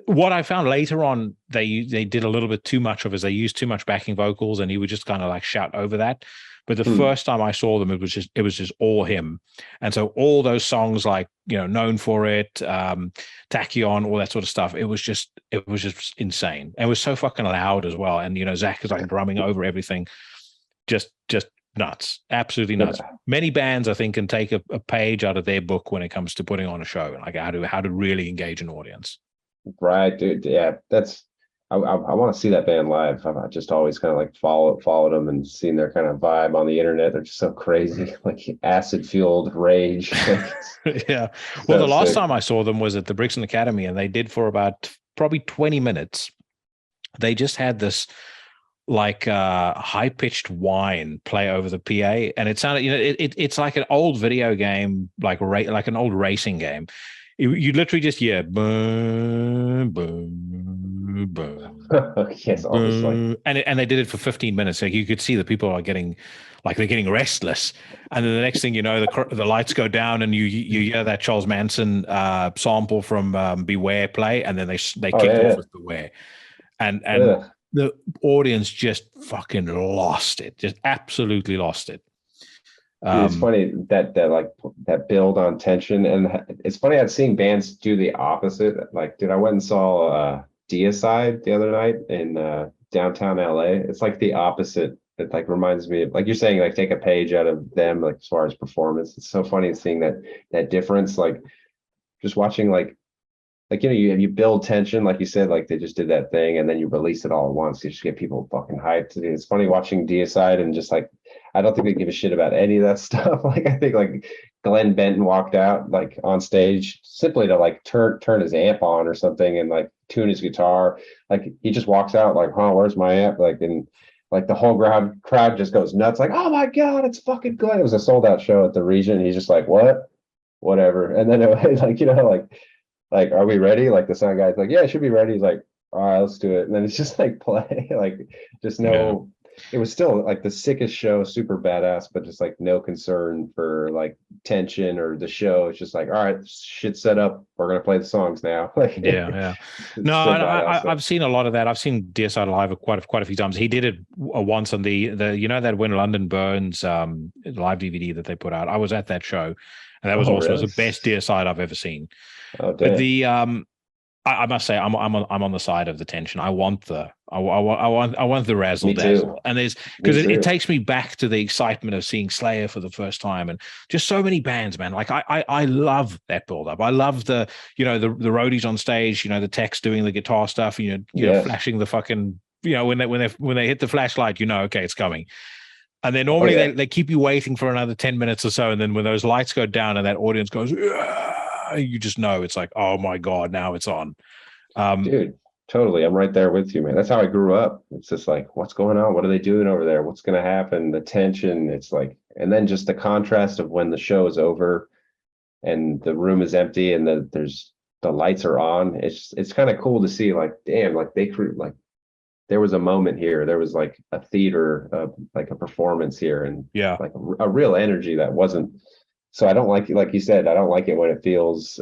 What I found later on, they did a little bit too much of is they used too much backing vocals, and he would just kind of like shout over that. But the first time I saw them, it was just all him. And so all those songs like, Known for It, Tachyon, all that sort of stuff, it was just insane. And it was so fucking loud as well. And, Zach is like drumming over everything. Just nuts. Absolutely nuts. Yeah. Many bands, I think, can take a page out of their book when it comes to putting on a show, like how to really engage an audience. Right, dude. Yeah, I want to see that band live. I've just always kind of like followed them and seen their kind of vibe on the internet. They're just so crazy, like acid-fueled rage. Yeah. Well, the last time I saw them was at the Brixton Academy, and they did for about probably 20 minutes. They just had this like high-pitched whine play over the PA, and it sounded, it's like an old video game, like an old racing game. You literally just hear boom, boom, boom. Yes, boom, and they did it for 15 minutes. So you could see the people are getting restless, and then the next thing you know, the lights go down, and you hear that Charles Manson sample from Beware play, and then they kicked off with Beware, and the audience just fucking lost it, just absolutely lost it. It's funny that build on tension, and it's funny I've seen bands do the opposite. Like, dude, I went and saw Deicide the other night in downtown LA. It's like the opposite. It like reminds me of, like you're saying, like take a page out of them, like as far as performance. It's so funny seeing that difference. Like just watching like like, you build tension, like you said, like they just did that thing, and then you release it all at once. You just get people fucking hyped. It's funny watching Deicide, and just like, I don't think they give a shit about any of that stuff. Like, I think like Glenn Benton walked out like on stage simply to like turn his amp on or something and like tune his guitar. Like he just walks out like, huh, where's my amp? Like, and like the whole crowd just goes nuts, like, oh my god, it's fucking Glenn. It was a sold out show at the Region. He's just like, what? Whatever. And then it, like, like, are we ready? Like the sound guy's like, yeah, it should be ready. He's like, all right, let's do it. And then it's just like play, like just no, it was still like the sickest show, super badass, but just like no concern for like tension or the show. It's just like, all right, shit set up. We're going to play the songs now. Like, yeah. No, I've seen a lot of that. I've seen Deicide live quite a few times. He did it once on the that When London Burns live DVD that they put out. I was at that show, and that was also the best Deicide I've ever seen. Oh, damn. But the I must say I'm on the side of the tension. I want the razzle dazzle, and because it takes me back to the excitement of seeing Slayer for the first time, and just so many bands, man. Like I love that build up. I love the the roadies on stage, the techs doing the guitar stuff, you know flashing the fucking when they hit the flashlight, okay, it's coming. And then normally they keep you waiting for another 10 minutes or so, and then when those lights go down and that audience goes, you just know it's like, oh my god, now it's on. Dude, totally, I'm right there with you, man. That's how I grew up. It's just like, what's going on? What are they doing over there? What's going to happen? The tension. It's like, and then just the contrast of when the show is over and the room is empty and the lights are on. It's kind of cool to see, like, damn, like like there was a moment here. There was like a theater, like a performance here, and like a real energy that wasn't. So I don't like you said, I don't like it when it feels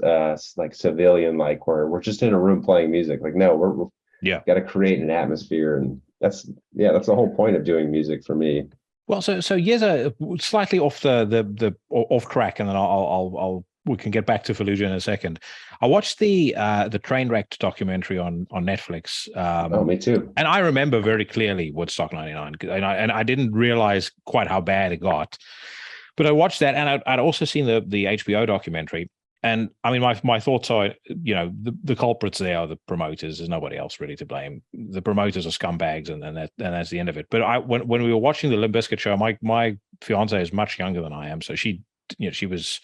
like civilian, like we're just in a room playing music. Like, no, we're got to create an atmosphere, and that's the whole point of doing music for me. Well, so here's a slightly off the off track, and then we can get back to Fallujah in a second. I watched the Trainwrecked documentary on Netflix. Me too. And I remember very clearly Woodstock '99, and I didn't realize quite how bad it got. But I watched that, and I'd also seen the HBO documentary. And I mean, my thoughts are, the culprits there are the promoters. There's nobody else really to blame. The promoters are scumbags, and that's the end of it. But when we were watching the Limp Bizkit show, my fiance is much younger than I am, so she was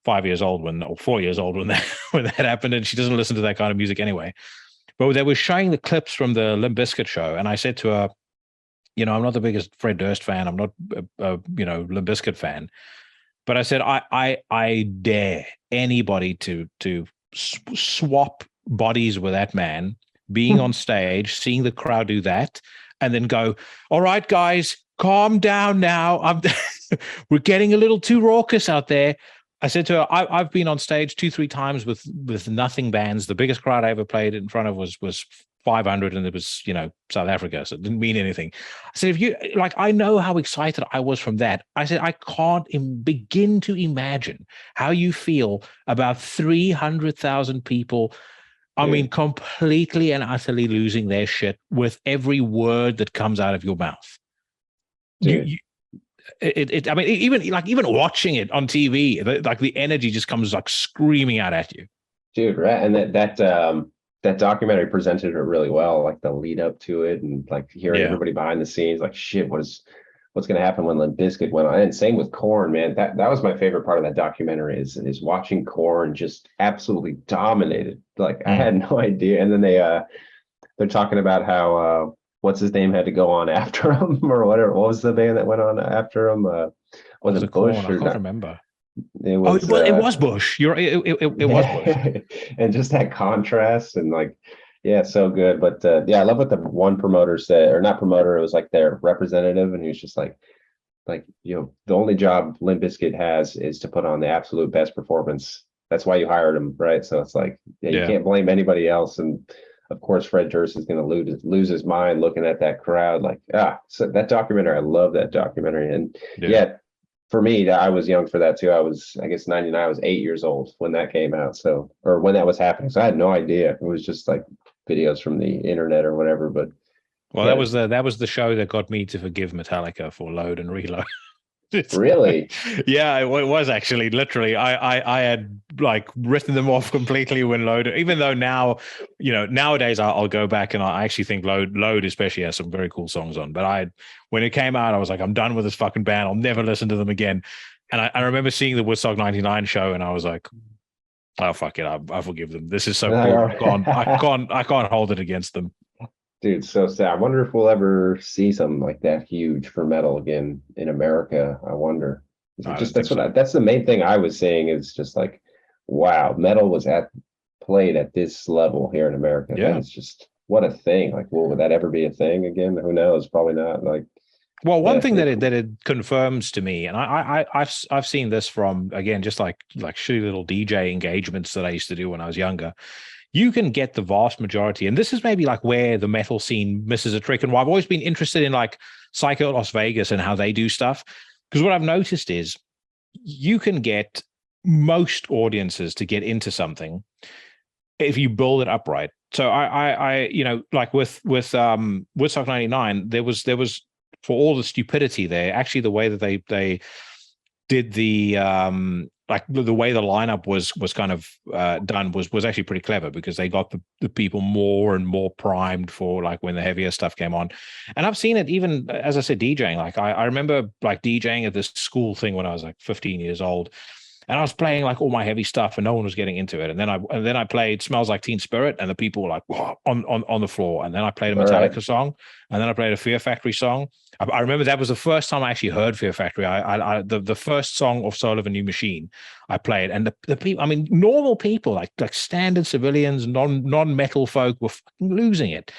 5 years old or 4 years old when that happened, and she doesn't listen to that kind of music anyway. But they were showing the clips from the Limp Bizkit show, and I said to her, I'm not the biggest Fred Durst fan. I'm not a Limp Bizkit fan. But I said, I dare anybody to swap bodies with that man, being on stage, seeing the crowd do that, and then go, all right, guys, calm down now. We're getting a little too raucous out there. I said to her, I've been on stage 2-3 times with nothing bands. The biggest crowd I ever played in front of was 500, and it was South Africa, so it didn't mean anything. I said, if you like, I know how excited I was from that. I said, I can't begin to imagine how you feel about 300,000 people. I mean, completely and utterly losing their shit with every word that comes out of your mouth. I mean, even watching it on TV, like the energy just comes like screaming out at you, dude. Right, and that documentary presented it really well, like the lead up to it, and like hearing everybody behind the scenes, like, shit, what's going to happen when Limp Bizkit went on. And same with Korn, man. That was my favorite part of that documentary is watching Korn just absolutely dominated. Like, I had no idea. And then they're talking about how what's his name had to go on after him or whatever. What was the band that went on after him? Was it Bush? I can't remember. It was, it was Bush. It was Bush. And just that contrast, and like, so good. But I love what the one promoter said, or not promoter, it was like their representative, and he was just like the only job Limp Bizkit has is to put on the absolute best performance. That's why you hired him, right? So it's like, you can't blame anybody else. And of course, Fred Durst is going to lose his mind looking at that crowd. Like, so that documentary, I love that documentary. And for me, I was young for that too. I guess 99, I was 8 years old when that came out. So, or when that was happening. So I had no idea. It was just like videos from the internet or whatever. But that was the show that got me to forgive Metallica for Load and Reload. Really? Yeah, it was actually literally. I had like written them off completely when Load. Even though now, nowadays I'll go back and I actually think Load especially has some very cool songs on. But when it came out, I was like, I'm done with this fucking band. I'll never listen to them again. And I remember seeing the Woodstock '99 show, and I was like, oh fuck it, I forgive them. This is so cool. I can't hold it against them. Dude, so sad. I wonder if we'll ever see something like that huge for metal again in America. I wonder. That's the main thing I was saying is just like, wow, metal was played at this level here in America. Yeah. That is just what a thing. Like, will that ever be a thing again? Who knows? Probably not. Like, well, one thing that it confirms to me, and I've seen this from, again, just like shitty little DJ engagements that I used to do when I was younger. You can get the vast majority, and this is maybe like where the metal scene misses a trick, and why I've always been interested in like Psycho Las Vegas and how they do stuff. Because what I've noticed is you can get most audiences to get into something if you build it up right. So I like with Woodstock '99, there was for all the stupidity there, actually the way that they did the like the way the lineup was kind of done was actually pretty clever, because they got the people more and more primed for like when the heavier stuff came on. And I've seen it even, as I said, DJing. Like I remember like DJing at this school thing when I was like 15 years old, and I was playing like all my heavy stuff and no one was getting into it. And then I played Smells Like Teen Spirit, and the people were like, whoa, on the floor. And then I played a Metallica song, and then I played a Fear Factory song. I remember that was the first time I actually heard Fear Factory. The first song of Soul of a New Machine I played, and the people, I mean, normal people, like standard civilians, non-metal folk, were fucking losing it.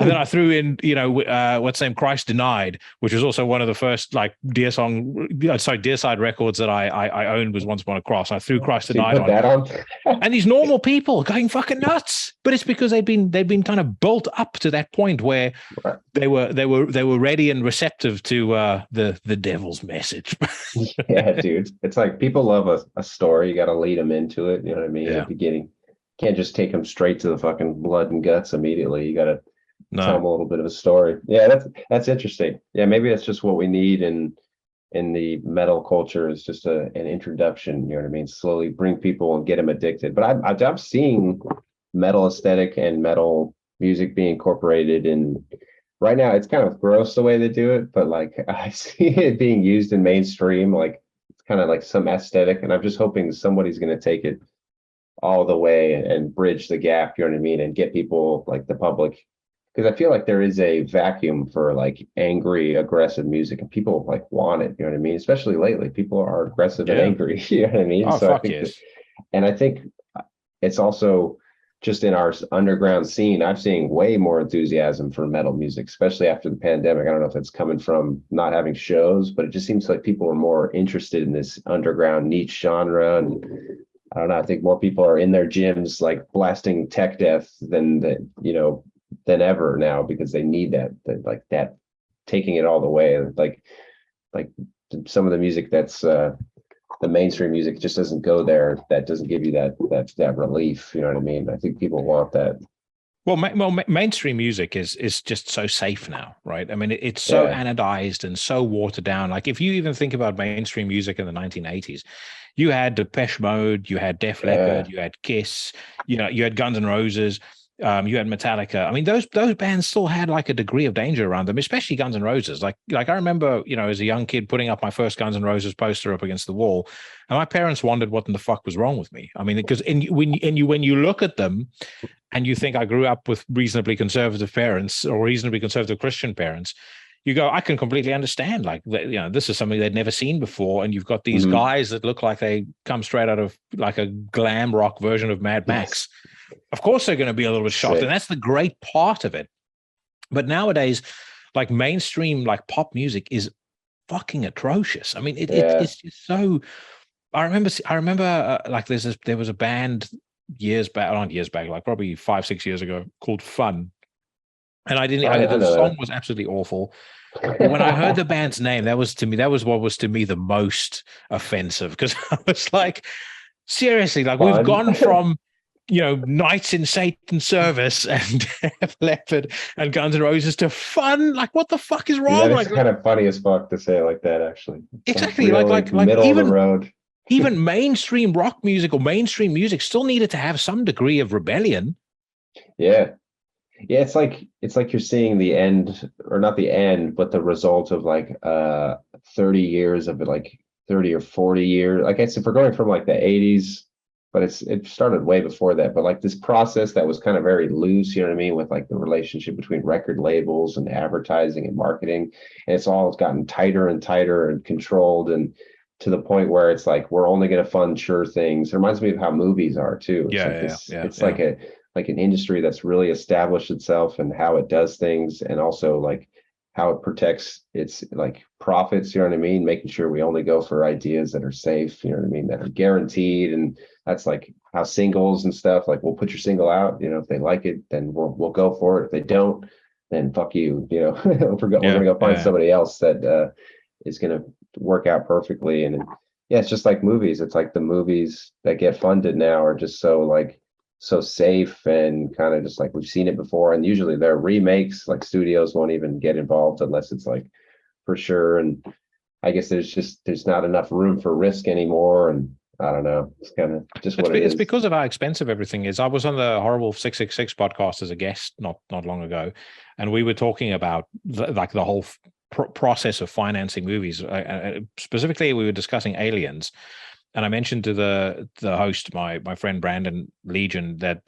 And then I threw in, what's the name, Christ Denied, which was also one of the first like Deicide records that I owned, was Once Upon a Cross. I threw Christ Denied on. And these normal people going fucking nuts. But it's because they've been kind of built up to that point where they were ready and receptive to the devil's message. Yeah, dude. It's like people love a story. You got to lead them into it. You know what I mean? Yeah. At the beginning, can't just take them straight to the fucking blood and guts immediately. You got to tell them a little bit of a story. Yeah, that's interesting. Yeah, maybe that's just what we need in the metal culture, is just an introduction. You know what I mean? Slowly bring people and get them addicted. But I'm seeing metal aesthetic and metal music being incorporated in. Right now, it's kind of gross the way they do it, but like I see it being used in mainstream. Like it's kind of like some aesthetic, and I'm just hoping somebody's going to take it all the way and bridge the gap. You know what I mean? And get people, like the public. Because I feel like there is a vacuum for like angry, aggressive music, and people like want it. You know what I mean? Especially lately, people are aggressive and angry. You know what I mean? Oh, so fuck yes. And I think it's also just in our underground scene, I'm seeing way more enthusiasm for metal music, especially after the pandemic. I don't know if it's coming from not having shows, but it just seems like people are more interested in this underground niche genre. And I don't know, I think more people are in their gyms like blasting tech death than ever now, because they need that taking it all the way. Like some of the music that's the mainstream music just doesn't go there. That doesn't give you that relief. You know what I mean? I think people want that. Well, mainstream music is just so safe now, right? I mean, it's so anodized and so watered down. Like if you even think about mainstream music in the 1980s, you had Depeche Mode, you had Def Leppard, you had Kiss, you had Guns N' Roses. You had Metallica. I mean, those bands still had like a degree of danger around them, especially Guns N' Roses. Like I remember, as a young kid putting up my first Guns N' Roses poster up against the wall, and my parents wondered what in the fuck was wrong with me. I mean, because when you look at them, and you think I grew up with reasonably conservative parents or reasonably conservative Christian parents, you go, I can completely understand. Like, this is something they'd never seen before, and you've got these guys that look like they come straight out of like a glam rock version of Mad Max. Yes. Of course they're going to be a little bit shocked, and that's the great part of it. But nowadays, like mainstream, like pop music is fucking atrocious. I mean, it's just so. I remember, like there was a band not years back, like probably 5-6 years ago, called Fun, and the song was absolutely awful. But when I heard the band's name, that was what was to me the most offensive, because I was like, seriously, like Fun. We've gone from Knights in Satan's Service and Def Leppard and Guns N' Roses to fun. Like, what the fuck is wrong? That is like, kind of funny as fuck to say it like that, actually. Exactly. Like middle even of the road. even mainstream rock music or mainstream music still needed to have some degree of rebellion. Yeah. Yeah, it's like you're seeing the end, or not the end, but the result of like 30 years of it, like 30 or 40 years. Like, I guess if we're going from like the 80s, but it started way before that. But like this process that was kind of very loose, you know what I mean, with like the relationship between record labels and advertising and marketing, and it's gotten tighter and tighter and controlled, and to the point where it's like we're only going to fund sure things. It reminds me of how movies are too. It's like an industry that's really established itself and how it does things, and also like how it protects its like profits, you know what I mean? Making sure we only go for ideas that are safe, you know what I mean, that are guaranteed. And that's like how singles and stuff, like we'll put your single out, if they like it, then we'll go for it. If they don't, then fuck you, we're gonna go find somebody else that is gonna work out perfectly. And yeah, it's just like movies. It's like the movies that get funded now are just so safe and kind of just like we've seen it before, and usually they're remakes. Like studios won't even get involved unless it's like for sure. And I guess there's not enough room for risk anymore, and I don't know, it's kind of just what it is. It's because of how expensive everything is. I was on the Horrible 666 podcast as a guest not long ago, and we were talking about the whole process of financing movies. Specifically, we were discussing Aliens. And I mentioned to the host, my friend Brandon Legion, that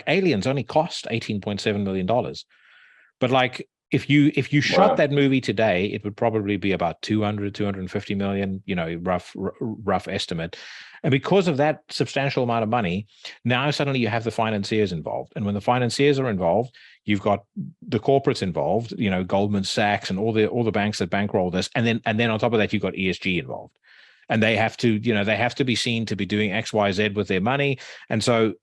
Aliens only cost $18.7 million. But like if you shot that movie today, it would probably be about 250 million, rough estimate. And because of that substantial amount of money, now suddenly you have the financiers involved. And when the financiers are involved, you've got the corporates involved, Goldman Sachs and all the banks that bankroll this. And then on top of that, you've got ESG involved. And they have to be seen to be doing X, Y, Z with their money. And so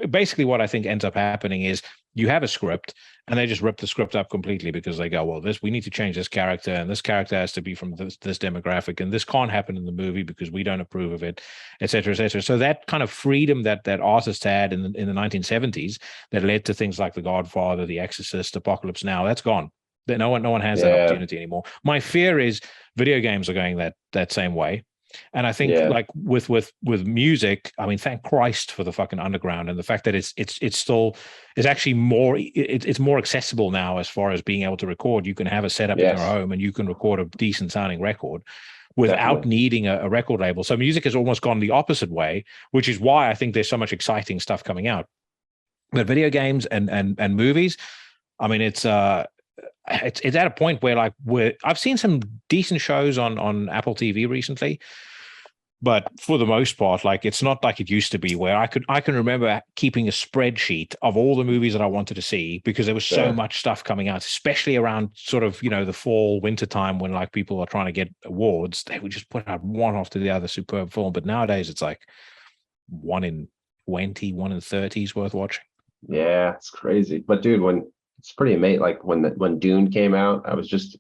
basically what I think ends up happening is you have a script and they just rip the script up completely because they go, well, we need to change this character, and this character has to be from this demographic, and this can't happen in the movie because we don't approve of it, et cetera, et cetera. So that kind of freedom that artists had in the 1970s that led to things like The Godfather, The Exorcist, Apocalypse Now, that's gone. No one has that opportunity anymore. My fear is video games are going that same way. And I think like with music, I mean, thank Christ for the fucking underground and the fact that it's actually more accessible now as far as being able to record. You can have a setup in your home and you can record a decent sounding record without needing a record label. So music has almost gone the opposite way, which is why I think there's so much exciting stuff coming out. But video games and movies, I mean, it's at a point where I've seen some decent shows on Apple TV recently, but for the most part, it's not like it used to be where I can remember keeping a spreadsheet of all the movies that I wanted to see because there was so much stuff coming out, especially around sort of the fall winter time when people are trying to get awards. They would just put out one after the other superb film. But nowadays it's like 1 in 20, 1 in 30 is worth watching. Yeah, it's crazy. But dude, it's pretty amazing. Like when Dune came out, I was just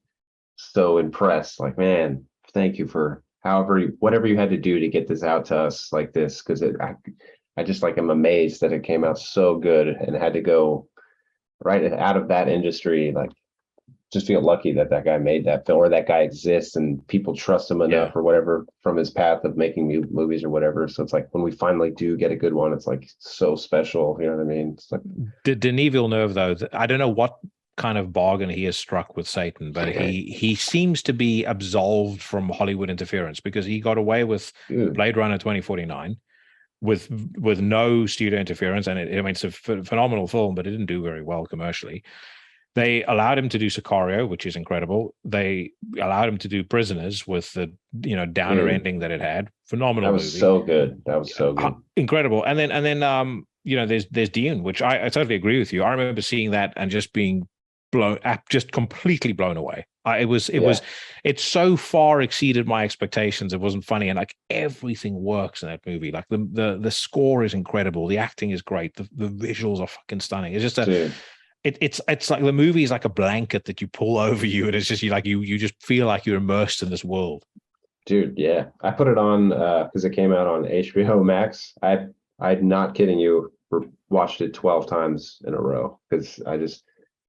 so impressed. Like, man, thank you for whatever you had to do to get this out to us like this, because I just am amazed that it came out so good and had to go right out of that industry. Like, just feel lucky that guy made that film, or that guy exists and people trust him enough or whatever from his path of making movies or whatever. So it's like when we finally do get a good one, it's like so special. You know what I mean? It's like Denis Villeneuve, though, I don't know what kind of bargain he has struck with Satan, but he seems to be absolved from Hollywood interference because he got away with Blade Runner 2049 with no studio interference. And it's a phenomenal film, but it didn't do very well commercially. They allowed him to do Sicario, which is incredible. They allowed him to do Prisoners with the downer ending that it had. Phenomenal movie. So good. That was so good. Incredible. And then there's Dune, which I totally agree with you. I remember seeing that and just being just completely blown away. It so far exceeded my expectations. It wasn't funny, and everything works in that movie. The score is incredible, the acting is great, the visuals are fucking stunning. It's just it's like the movie is like a blanket that you pull over you, and it's just you just feel like you're immersed in this world. Dude, yeah, I put it on because it came out on HBO Max. I'm not kidding you. watched it 12 times in a row because I just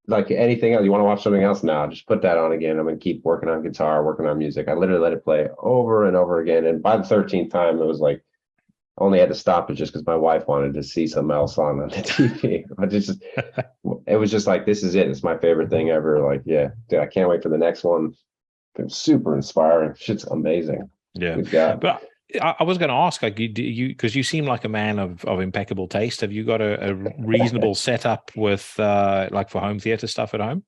like anything else. You want to watch something else now? Just put that on again. I'm gonna keep working on guitar, working on music. I literally let it play over and over again. And by the 13th time, it was like I only had to stop it just because my wife wanted to see something else on the TV. It was just like, this is it. It's my favorite thing ever. Like, yeah, dude, I can't wait for the next one. It's super inspiring. Shit's amazing. Yeah, Good God. but I was going to ask, like, you because you seem like a man of impeccable taste. Have you got a reasonable setup with like for home theater stuff at home?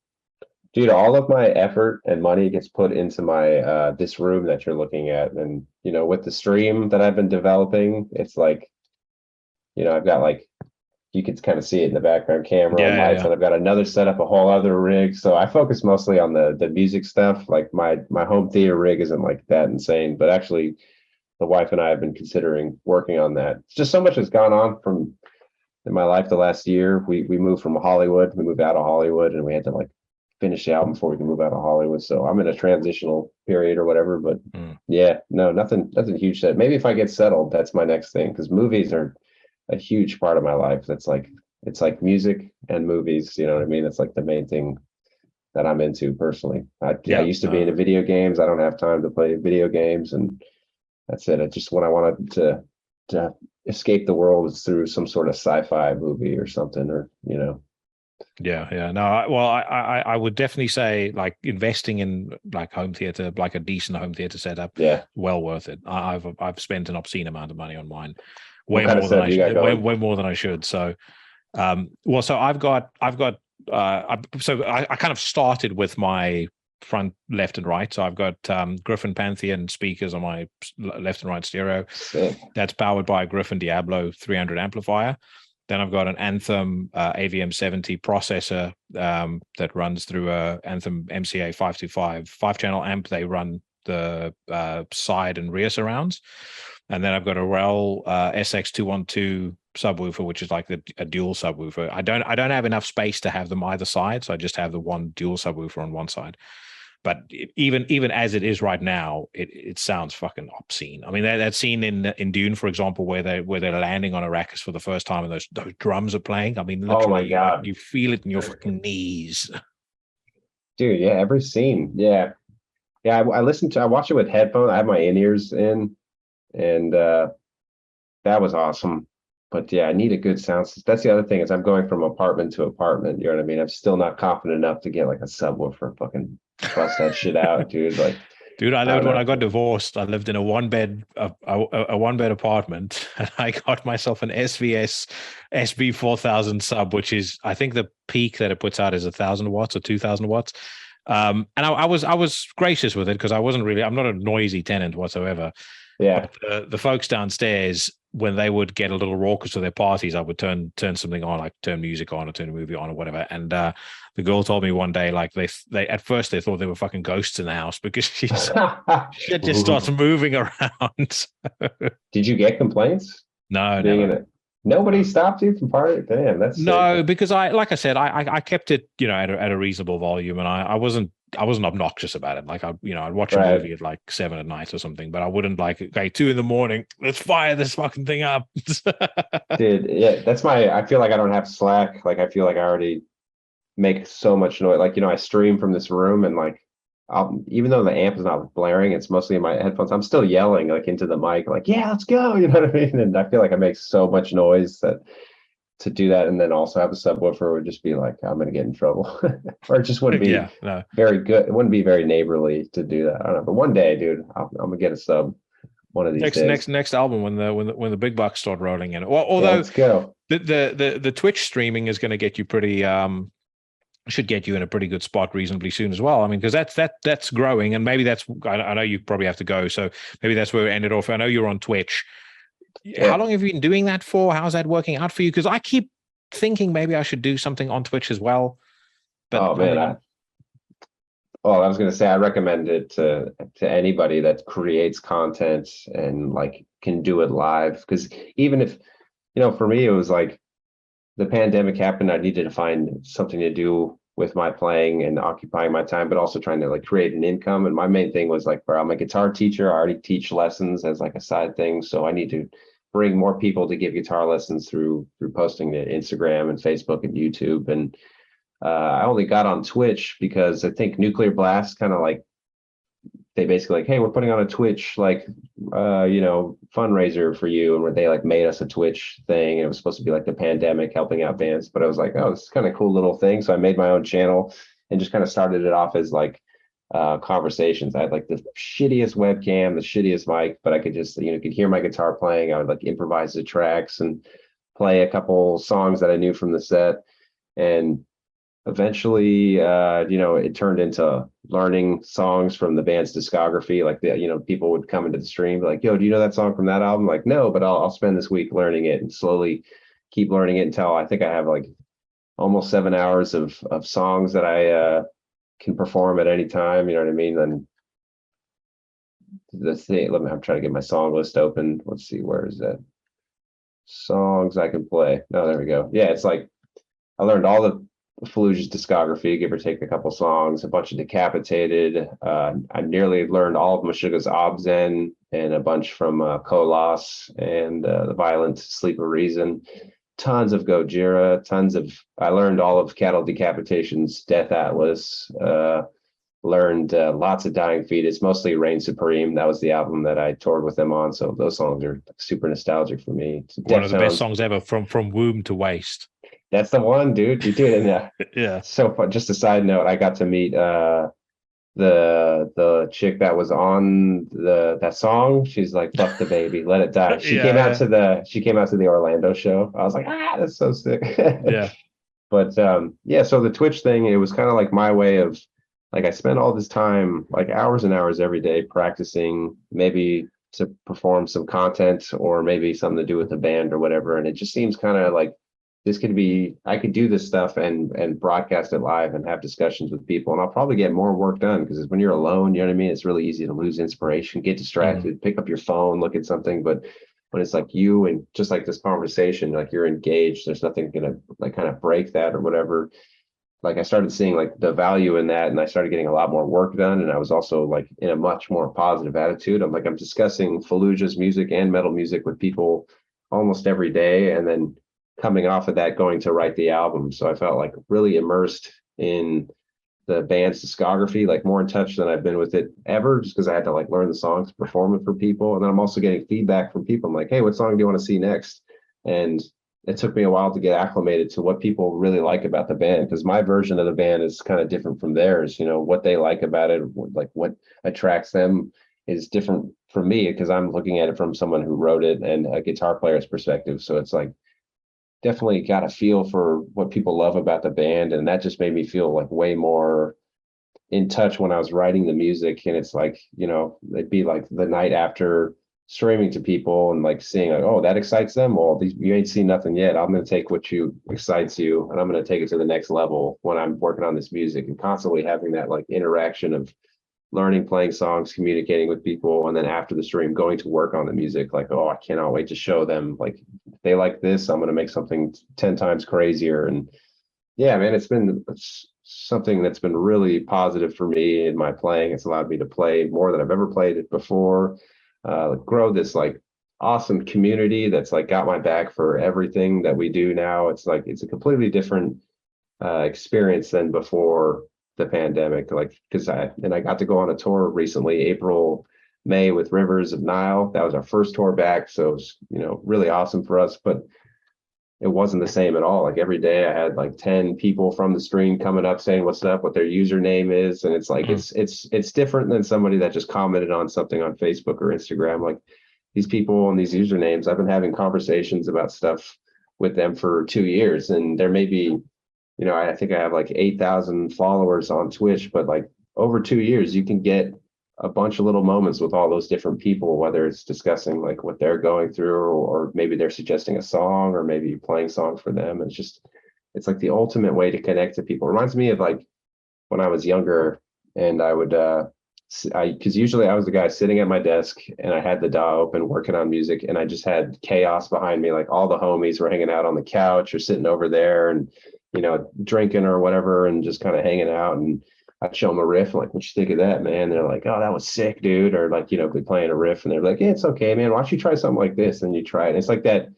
Dude, all of my effort and money gets put into my this room that you're looking at, and with the stream that I've been developing, it's like, I've got like, you can kind of see it in the background camera and lights, and I've got another setup, a whole other rig. So I focus mostly on the music stuff. Like my home theater rig isn't like that insane, but actually the wife and I have been considering working on that. It's just so much has gone on in my life the last year. We moved from Hollywood. We moved out of Hollywood, and we had to like finish the album before we can move out of Hollywood. So I'm in a transitional period or whatever. But yeah, no, nothing huge. Maybe if I get settled, that's my next thing, because movies are a huge part of my life. It's like music and movies. You know what I mean? It's like the main thing that I'm into personally. I used to be into video games. I don't have time to play video games, and that's it. It's just when I wanted to escape the world is through some sort of sci-fi movie or something, or Yeah. No, I would definitely say like investing in like home theater, like a decent home theater setup. Yeah, well worth it. I've spent an obscene amount of money on mine, way more than I should. So, so I've got I kind of started with my front, left, and right. So I've got Griffin Pantheon speakers on my left and right stereo. Sick. That's powered by a Griffin Diablo 300 amplifier. Then I've got an Anthem AVM70 processor that runs through a Anthem MCA 525 5-channel amp. They run the side and rear surrounds. And then I've got a Rel SX212 subwoofer, which is like a dual subwoofer. I don't have enough space to have them either side, so I just have the one dual subwoofer on one side. But even as it is right now, it sounds fucking obscene. I mean, that scene in Dune, for example, where they're landing on Arrakis for the first time and those drums are playing. I mean, literally, oh my God, you feel it in your fucking knees, dude. Yeah, every scene. Yeah. I watch it with headphones. I have my in-ears in, and that was awesome. But yeah, I need a good sound system. That's the other thing, is I'm going from apartment to apartment. You know what I mean? I'm still not confident enough to get like a subwoofer. Fucking bust that shit out, dude. Like, dude, when I got divorced, I lived in a one bed apartment, and I got myself an SVS SB 4000 sub, which is, I think the peak that it puts out is 1,000 watts or 2,000 watts. And I was gracious with it because I'm not a noisy tenant whatsoever. Yeah. But the folks downstairs, when they would get a little raucous for their parties, I would turn something on, like turn music on or turn a movie on or whatever. And the girl told me one day, like they at first they thought there were fucking ghosts in the house because shit just starts moving around. Did you get complaints? No, never. Nobody stopped you from partying? Damn, that's no, sick. because I kept it, at a reasonable volume, and I wasn't obnoxious about it. Like I'd watch a movie at like 7 at night or something, but I wouldn't like, okay, 2 a.m, let's fire this fucking thing up. Dude, yeah, I feel like I don't have slack. Like I feel like I already make so much noise. Like, I stream from this room, and like even though the amp is not blaring, it's mostly in my headphones, I'm still yelling like into the mic, like, yeah, let's go. You know what I mean? And I feel like I make so much noise that to do that and then also have a subwoofer would just be like, I'm gonna get in trouble. Or it just wouldn't be very good. It wouldn't be very neighborly to do that. I don't know. But one day, dude, I'm gonna get a sub one of these days. Next album when the big bucks start rolling in. Well, although let's go. The Twitch streaming is going to get you pretty should get you in a pretty good spot reasonably soon as well. I mean, because that's growing, and maybe that's, I know you probably have to go, so maybe that's where we ended off. I know you're on Twitch. Yeah. How long have you been doing that for? How's that working out for you? Because I keep thinking maybe I should do something on Twitch as well. But oh man, I was going to say, I recommend it to anybody that creates content and like can do it live. Because even if, for me, it was like the pandemic happened, I needed to find something to do with my playing and occupying my time, but also trying to like create an income. And my main thing was like, bro, I'm a guitar teacher. I already teach lessons as like a side thing. So I need to bring more people to give guitar lessons through posting to Instagram and Facebook and YouTube. And I only got on Twitch because I think Nuclear Blast kind of like, they basically like, hey, we're putting on a Twitch like fundraiser for you, and where they like made us a Twitch thing. It was supposed to be like the pandemic helping out bands, but I was like, oh, this is kind of cool little thing. So I made my own channel and just kind of started it off as like conversations. I had like the shittiest webcam, the shittiest mic, but I could just could hear my guitar playing. I would like improvise the tracks and play a couple songs that I knew from the set. And eventually it turned into learning songs from the band's discography. Like people would come into the stream like, yo, do you know that song from that album? Like, no, but I'll spend this week learning it, and slowly keep learning it until I think I have like almost 7 hours of songs that I can perform at any time. You know what I mean? And the thing, I'm trying to get my song list open. Let's see, where is that? Songs I can play. No, there we go. Yeah, it's like I learned all the Fallujah's discography, give or take a couple songs, a bunch of Decapitated. I nearly learned all of Meshuggah's Obzen and a bunch from Kolos and the Violent Sleep of Reason. Tons of Gojira, I learned all of Cattle Decapitation's Death Atlas, learned lots of Dying Fetus, mostly Reign Supreme. That was the album that I toured with them on. So those songs are super nostalgic for me. One of the best songs ever, from womb to waist. That's the one, dude. You did, and yeah. So fun. Just a side note, I got to meet the chick that was on that song. She's like, "Fuck the baby, let it die." She came out to the Orlando show. I was like, that's so sick. Yeah. But so the Twitch thing, it was kind of like my way of like, I spent all this time, like hours and hours every day, practicing, maybe to perform some content or maybe something to do with the band or whatever. And it just seems kind of like I could do this stuff and broadcast it live and have discussions with people, and I'll probably get more work done, because when you're alone, you know what I mean? It's really easy to lose inspiration, get distracted, pick up your phone, look at something. But when it's like you and just like this conversation, like you're engaged, there's nothing gonna like kind of break that or whatever. Like I started seeing like the value in that, and I started getting a lot more work done. And I was also like in a much more positive attitude. I'm discussing Fallujah's music and metal music with people almost every day, and then coming off of that, going to write the album. So I felt like really immersed in the band's discography, like more in touch than I've been with it ever, just because I had to like learn the songs, perform it for people. And then I'm also getting feedback from people. I'm like, hey, what song do you want to see next? And it took me a while to get acclimated to what people really like about the band, because my version of the band is kind of different from theirs. What they like about it, like what attracts them, is different from me, because I'm looking at it from someone who wrote it and a guitar player's perspective. So it's like, definitely got a feel for what people love about the band, and that just made me feel like way more in touch when I was writing the music. And it's like, it'd be like the night after streaming to people and like seeing like, oh, that excites them. Well, you ain't seen nothing yet. I'm going to take what excites you, and I'm going to take it to the next level when I'm working on this music, and constantly having that like interaction of learning, playing songs, communicating with people, and then after the stream going to work on the music. Like, oh, I cannot wait to show them, like, if they like this, I'm going to make something 10 times crazier. And yeah, man, it's been something that's been really positive for me in my playing. It's allowed me to play more than I've ever played it before, grow this like awesome community that's like got my back for everything that we do now. It's like, it's a completely different experience than before the pandemic, like, because I got to go on a tour recently, May with Rivers of Nile. That was our first tour back, so it was really awesome for us, but it wasn't the same at all. Like every day I had like 10 people from the stream coming up saying what's up, what their username is, and it's like it's different than somebody that just commented on something on Facebook or Instagram. Like these people and these usernames, I've been having conversations about stuff with them for 2 years, and there may be, I think I have like 8,000 followers on Twitch, but like over 2 years, you can get a bunch of little moments with all those different people, whether it's discussing like what they're going through, or maybe they're suggesting a song, or maybe playing songs for them. It's like the ultimate way to connect to people. It reminds me of like when I was younger, and I would, because usually I was the guy sitting at my desk and I had the DAW open working on music, and I just had chaos behind me. Like all the homies were hanging out on the couch or sitting over there and, drinking or whatever, and just kind of hanging out. And I'd show them a riff, like, what you think of that, man? They're like, oh, that was sick, dude. Or like, be playing a riff and they're like, yeah, it's okay, man. Why don't you try something like this? And you try it. And it's like that.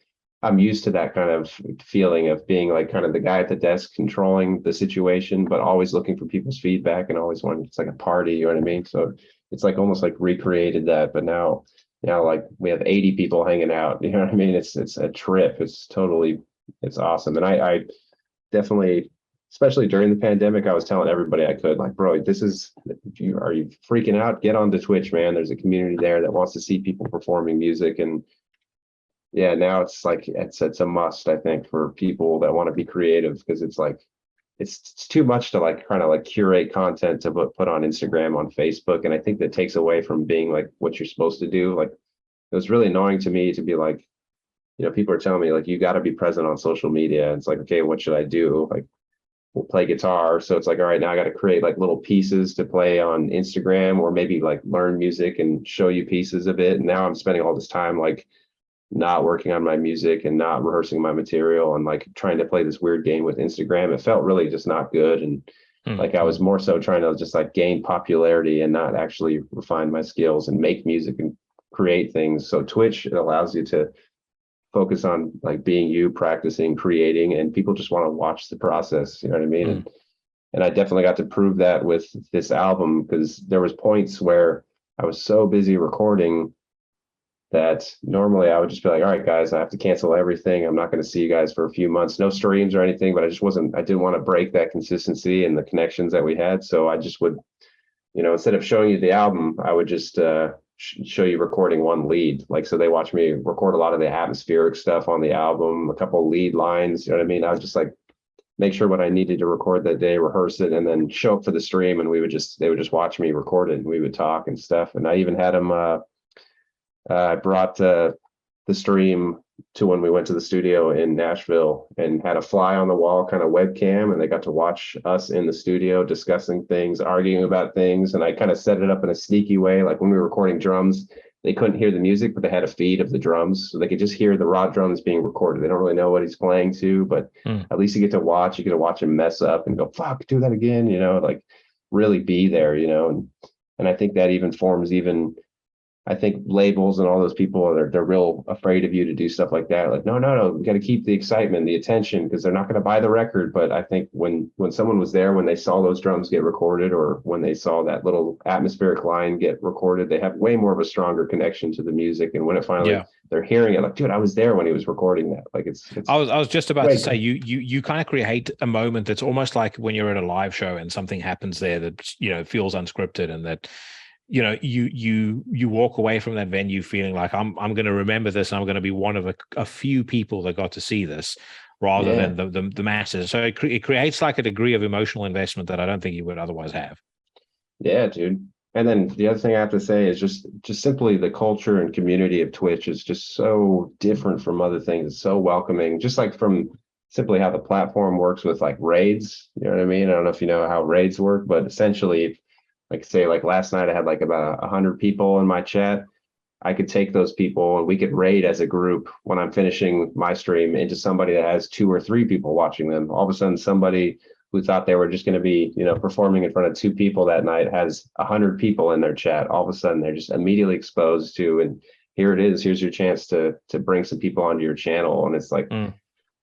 I'm used to that kind of feeling of being like kind of the guy at the desk controlling the situation, but always looking for people's feedback and always wanting, it's like a party, you know what I mean? So it's like almost like recreated that, but now like we have 80 people hanging out, you know what I mean? It's a trip. It's awesome. And I definitely, especially during the pandemic, I was telling everybody I could, like, bro, are you freaking out? Get onto Twitch, man. There's a community there that wants to see people performing music. And yeah, now it's like it's a must, I think, for people that want to be creative, because it's like it's too much to like kind of like curate content to put on Instagram, on Facebook. And I think that takes away from being like what you're supposed to do. Like, it was really annoying to me to be like, people are telling me like, you got to be present on social media. And it's like, okay, what should I do? Like, we'll play guitar. So it's like, all right, now I got to create like little pieces to play on Instagram, or maybe like learn music and show you pieces of it. And now I'm spending all this time like not working on my music and not rehearsing my material and like trying to play this weird game with Instagram. It felt really just not good. And like I was more so trying to just like gain popularity and not actually refine my skills and make music and create things. So Twitch, it allows you to focus on like being you, practicing, creating, and people just want to watch the process. You know what I mean? And I definitely got to prove that with this album, because there was points where I was so busy recording that normally I would just be like, all right, guys, I have to cancel everything. I'm not going to see you guys for a few months, no streams or anything, but I didn't want to break that consistency and the connections that we had. So I just would, instead of showing you the album, I would just show you recording one lead. Like, so they watch me record a lot of the atmospheric stuff on the album, a couple lead lines, you know what I mean? I would just like make sure what I needed to record that day, rehearse it, and then show up for the stream. And they would just watch me record it, and we would talk and stuff. And I even had them, I brought the stream to when we went to the studio in Nashville and had a fly on the wall kind of webcam, and they got to watch us in the studio discussing things, arguing about things. And I kind of set it up in a sneaky way. Like when we were recording drums, they couldn't hear the music, but they had a feed of the drums, so they could just hear the raw drums being recorded. They don't really know what he's playing to, but at least you get to watch him mess up and go, fuck, do that again, like really be there, and I think that even forms I think labels and all those people they're real afraid of you to do stuff like that. Like, no, we got to keep the excitement, the attention, because they're not going to buy the record. But I think when someone was there, when they saw those drums get recorded, or when they saw that little atmospheric line get recorded, they have way more of a stronger connection to the music. And when it finally they're hearing it, like, dude, I was there when he was recording that. Like, it's I was just about to say, you kind of create a moment that's almost like when you're at a live show and something happens there that feels unscripted, and that you walk away from that venue feeling like I'm going to remember this, and I'm going to be one of a few people that got to see this, rather than the masses. So it creates like a degree of emotional investment that I don't think you would otherwise have. Yeah, dude. And then the other thing I have to say is just simply the culture and community of Twitch is just so different from other things. It's so welcoming, just like from simply how the platform works with like raids. You know what I mean? I don't know if you know how raids work, but essentially, like say like last night I had like about 100 people in my chat. I could take those people and we could raid as a group when I'm finishing my stream into somebody that has 2 or 3 people watching them. All of a sudden somebody who thought they were just going to be, performing in front of 2 people that night has 100 people in their chat. All of a sudden they're just immediately exposed to, and here it is, here's your chance to bring some people onto your channel. And it's like,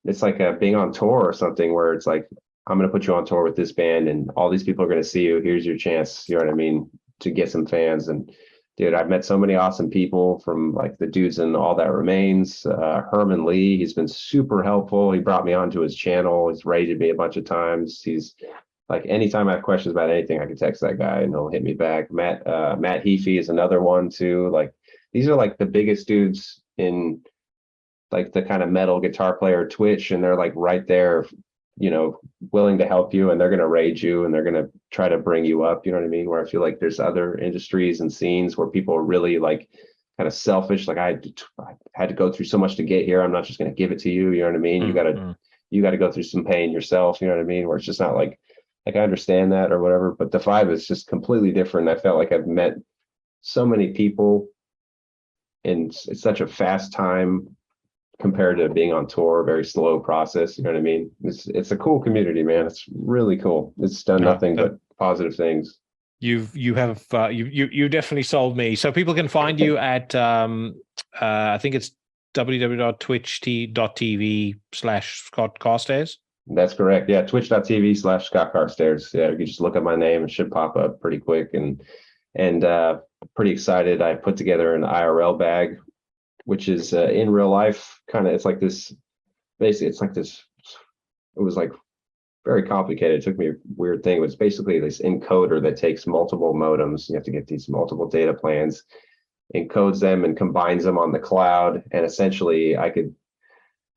it's like being on tour or something, where it's like, I'm going to put you on tour with this band and all these people are going to see you. Here's your chance, you know what I mean, to get some fans. And dude, I've met so many awesome people, from like the dudes in All That Remains, Herman Lee. He's been super helpful. He brought me onto his channel. He's rated me a bunch of times. He's like, anytime I have questions about anything, I can text that guy and he'll hit me back. Matt Heafy is another one too. Like, these are like the biggest dudes in like the kind of metal guitar player Twitch, and they're like right there, willing to help you, and they're going to raid you and they're going to try to bring you up. You know what I mean? Where I feel like there's other industries and scenes where people are really like kind of selfish. Like, I had to go through so much to get here. I'm not just going to give it to you. You know what I mean? You got to go through some pain yourself. You know what I mean? Where it's just not like I understand that or whatever, but the vibe is just completely different. I felt like I've met so many people in such a fast time compared to being on tour, a very slow process. You know what I mean? It's a cool community, man. It's really cool. It's done nothing but positive things. You definitely sold me. So people can find you at I think it's www.twitch.tv/Scott Carstairs. That's correct. Yeah, twitch.tv/Scott Carstairs. Yeah, you can just look at my name. It should pop up pretty quick, and pretty excited. I put together an IRL bag, which is in real life kind of. It's like this. Basically, it's like this. It was like very complicated. It took me a weird thing. It was basically this encoder that takes multiple modems. You have to get these multiple data plans, encodes them and combines them on the cloud. And essentially I could,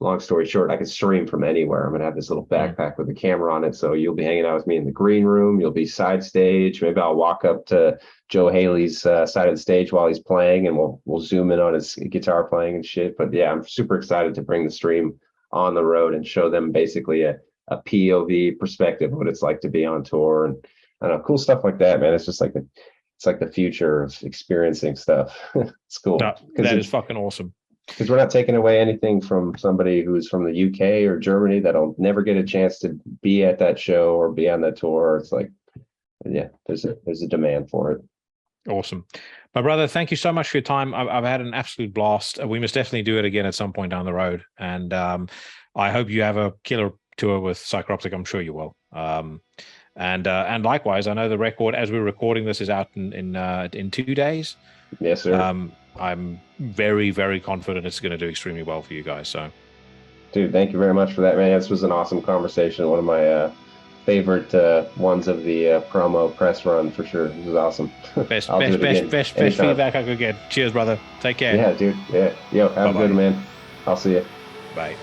long story short, I could stream from anywhere. I'm going to have this little backpack with a camera on it. So you'll be hanging out with me in the green room. You'll be side stage. Maybe I'll walk up to Joe Haley's side of the stage while he's playing, and we'll zoom in on his guitar playing and shit. But yeah, I'm super excited to bring the stream on the road and show them basically a POV perspective of what it's like to be on tour, and I don't know, cool stuff like that, man. It's just like it's like the future of experiencing stuff. It's cool. No, that is fucking awesome. Because we're not taking away anything from somebody who's from the UK or Germany that'll never get a chance to be at that show or be on that tour. It's like, yeah, there's a demand for it. Awesome. My brother, thank you so much for your time. I've had an absolute blast. We must definitely do it again at some point down the road. And I hope you have a killer tour with Psychroptic. I'm sure you will. And likewise, I know the record, as we're recording this, is out in 2 days. Yes, sir. I'm very, very confident it's going to do extremely well for you guys. So, dude, thank you very much for that, man. This was an awesome conversation. One of my favorite ones of the promo press run for sure. This was awesome. Best feedback I could get. Cheers, brother. Take care. Yeah, dude. Yeah. Yo, have a good one, man. I'll see you. Bye.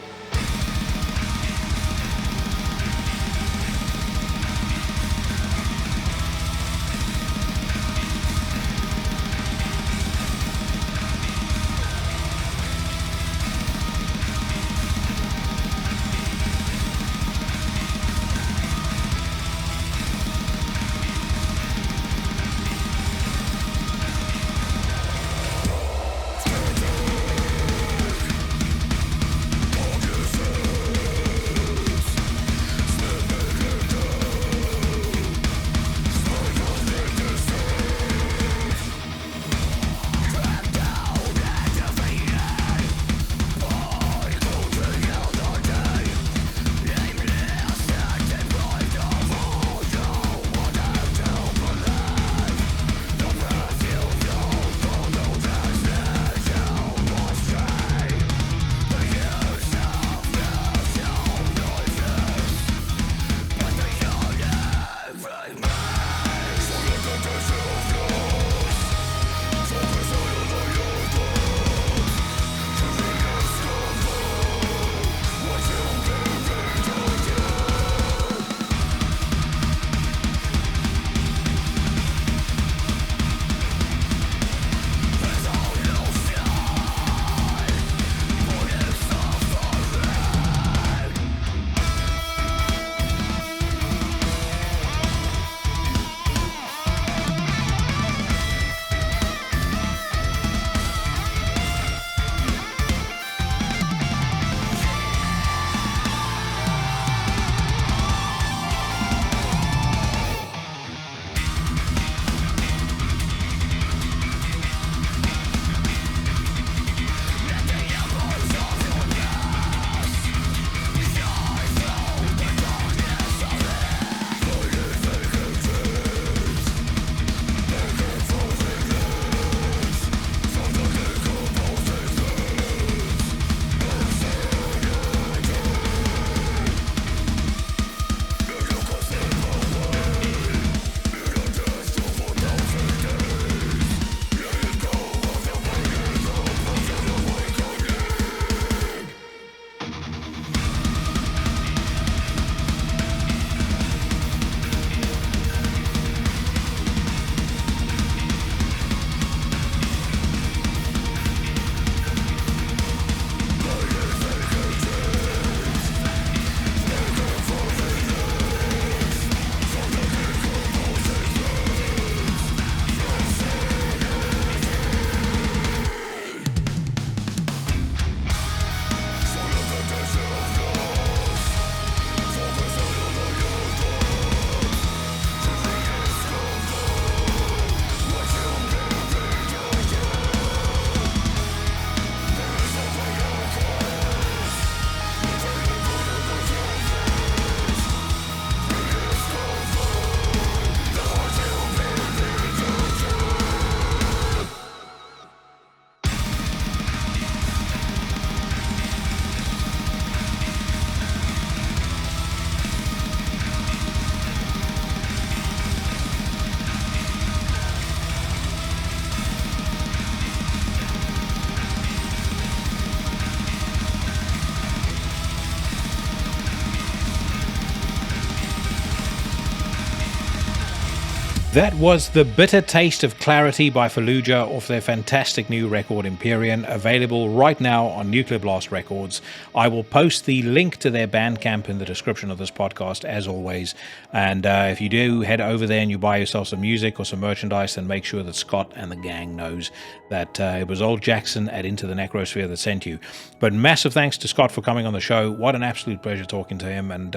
That was The Bitter Taste of Clarity by Fallujah off their fantastic new record Empyrean, available right now on Nuclear Blast Records. I will post the link to their Bandcamp in the description of this podcast, as always. And if you do head over there and you buy yourself some music or some merchandise, then make sure that Scott and the gang knows that it was old Jackson at Into the Necrosphere that sent you. But massive thanks to Scott for coming on the show. What an absolute pleasure talking to him. And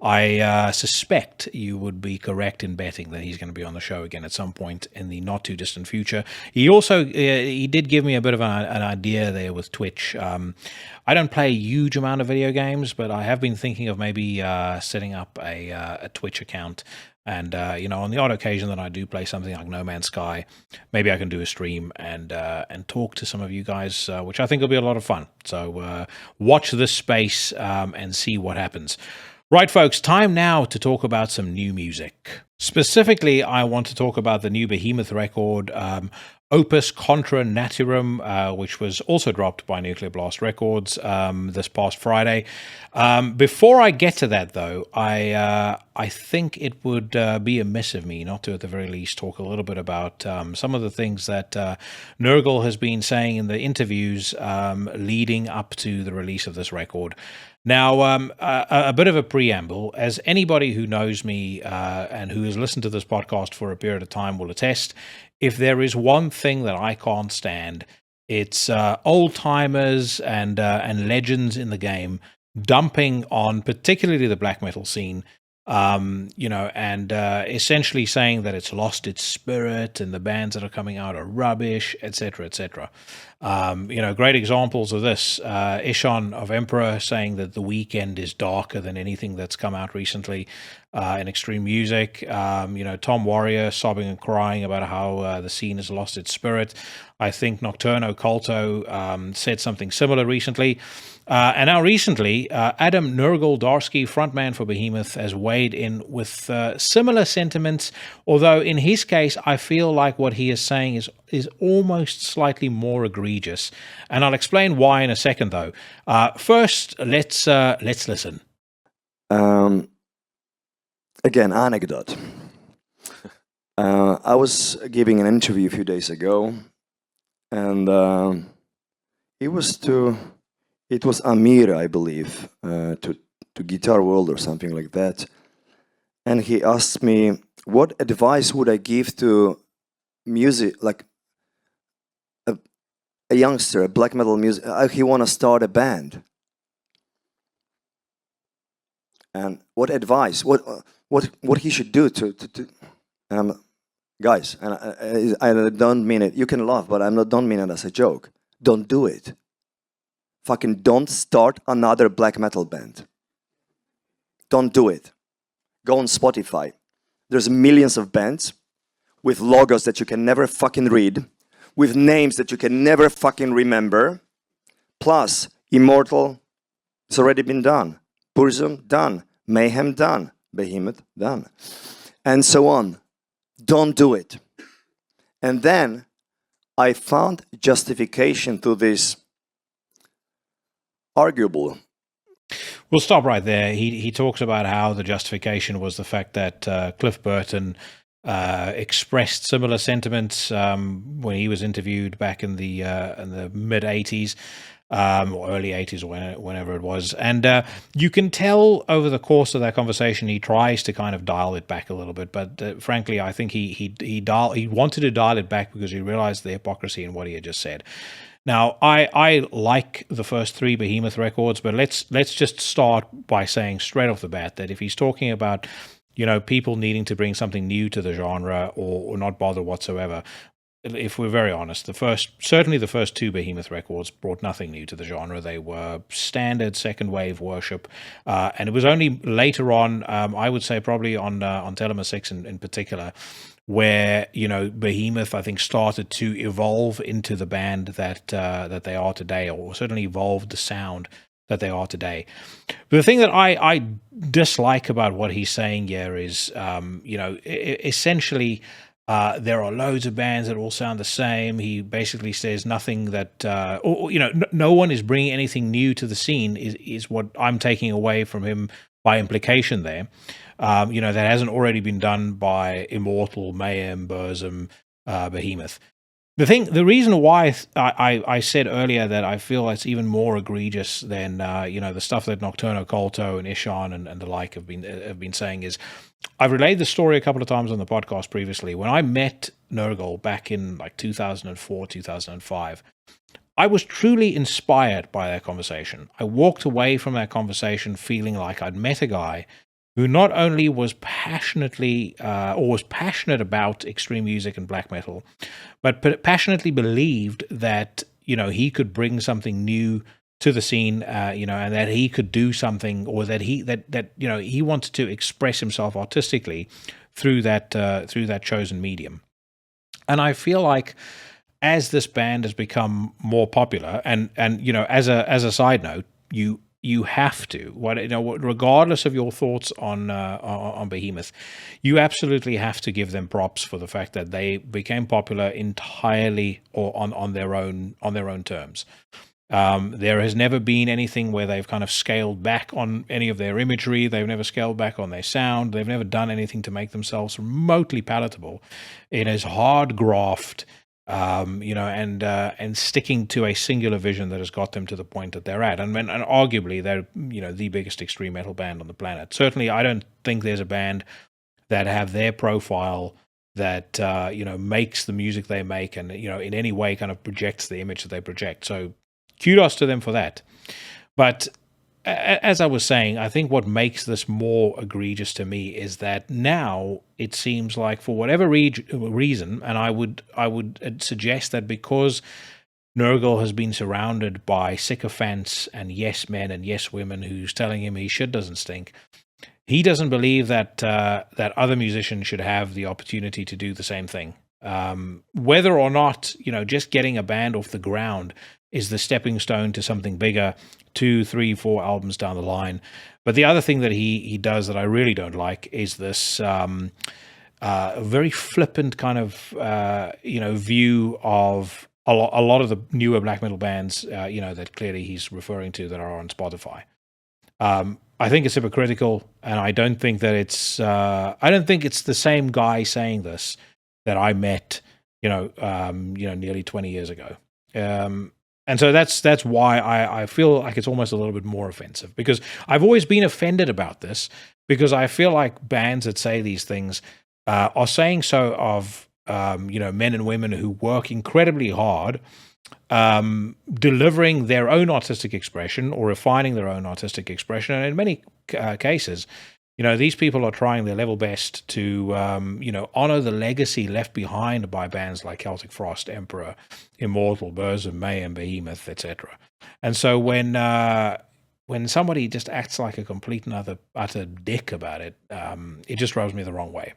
I suspect you would be correct in betting that he's going to be on the show again at some point in the not too distant future. He also he did give me a bit of an idea there with Twitch. I don't play a huge amount of video games, but I have been thinking of maybe setting up a Twitch account. And on the odd occasion that I do play something like No Man's Sky, maybe I can do a stream and talk to some of you guys, which I think will be a lot of fun. So watch this space and see what happens. Right, folks, time now to talk about some new music. Specifically, I want to talk about the new Behemoth record, Opvs Contra Natvram, which was also dropped by Nuclear Blast Records this past Friday. Before I get to that, though, I think it would be amiss of me not to, at the very least, talk a little bit about some of the things that Nurgle has been saying in the interviews leading up to the release of this record. Now, a bit of a preamble, as anybody who knows me and who has listened to this podcast for a period of time will attest, if there is one thing that I can't stand, it's old-timers and legends in the game dumping on particularly the black metal scene, and essentially saying that it's lost its spirit and the bands that are coming out are rubbish, etc., etc. Great examples of this. Ishon of Emperor saying that The Weeknd is darker than anything that's come out recently in extreme music. Tom Warrior sobbing and crying about how the scene has lost its spirit. I think Nocturno Culto said something similar recently. And now recently, Adam Nurgle-Darsky, frontman for Behemoth, has weighed in with similar sentiments, although in his case, I feel like what he is saying is almost slightly more egregious. And I'll explain why in a second, though. First, let's listen. Again, anecdote. I was giving an interview a few days ago, and it was Amir, I believe, to Guitar World or something like that. And he asked me, what advice would I give to music, like a youngster, a black metal music, he want to start a band. And what advice, what he should do to guys, and I don't mean it, you can laugh, but don't mean it as a joke. Don't do it. Fucking don't start another black metal band. Don't do it. Go on Spotify. There's millions of bands with logos that you can never fucking read, with names that you can never fucking remember. Plus, Immortal, it's already been done. Burzum, done. Mayhem, done. Behemoth, done. And so on. Don't do it. And then I found justification to this arguable. We'll stop right there. He talks about how the justification was the fact that Cliff Burton expressed similar sentiments when he was interviewed back in the mid 80s or early 80s or whenever it was, and you can tell over the course of that conversation he tries to kind of dial it back a little bit, but frankly I think he wanted to dial it back because he realized the hypocrisy in what he had just said. Now, I like the first three Behemoth records, but let's just start by saying straight off the bat that if he's talking about, people needing to bring something new to the genre or not bother whatsoever, if we're very honest, certainly the first two Behemoth records brought nothing new to the genre. They were standard second wave worship, and it was only later on, I would say probably on Telema 6 in particular, where Behemoth I think started to evolve into the band that they are today, or certainly evolved the sound that they are today. But the thing that I dislike about what he's saying here is, essentially, there are loads of bands that all sound the same. He basically says nothing that, no one is bringing anything new to the scene is what I'm taking away from him by implication there, that hasn't already been done by Immortal, Mayhem, Burzum, Behemoth. The reason why I said earlier that I feel it's even more egregious than the stuff that Nocturno Culto and Ishan and the like have been saying is, I've relayed the story a couple of times on the podcast previously. When I met Nurgle back in like 2004, 2005, I was truly inspired by that conversation. I walked away from that conversation feeling like I'd met a guy who not only was passionate about extreme music and black metal, but passionately believed that he could bring something new to the scene, and that he could do something, or that he wanted to express himself artistically through that chosen medium. And I feel like as this band has become more popular, and as a side note, you have to, regardless of your thoughts on Behemoth, you absolutely have to give them props for the fact that they became popular entirely or on their own terms. There has never been anything where they've kind of scaled back on any of their imagery. They've never scaled back on their sound. They've never done anything to make themselves remotely palatable. It is hard graft, and sticking to a singular vision that has got them to the point that they're at. And arguably, they're the biggest extreme metal band on the planet. Certainly, I don't think there's a band that have their profile that makes the music they make, and in any way kind of projects the image that they project. So kudos to them for that. But as I was saying, I think what makes this more egregious to me is that now it seems like, for whatever reason, and I would suggest that because Nurgle has been surrounded by sycophants and yes men and yes women who's telling him his shit doesn't stink, he doesn't believe that other musicians should have the opportunity to do the same thing. Whether or not just getting a band off the ground is the stepping stone to something bigger 2, 3, 4 albums down the line. But the other thing that he does that I really don't like is this very flippant kind of view of a lot of the newer black metal bands that clearly he's referring to that are on Spotify. I think it's hypocritical, and I don't think that it's the same guy saying this that I met nearly 20 years ago. And so that's why I feel like it's almost a little bit more offensive, because I've always been offended about this, because I feel like bands that say these things are saying so of men and women who work incredibly hard, delivering their own artistic expression or refining their own artistic expression. And in many cases, these people are trying their level best to, honor the legacy left behind by bands like Celtic Frost, Emperor, Immortal, Burzum, Mayhem, Behemoth, etc. And so when somebody just acts like a complete and utter dick about it, it just rubs me the wrong way.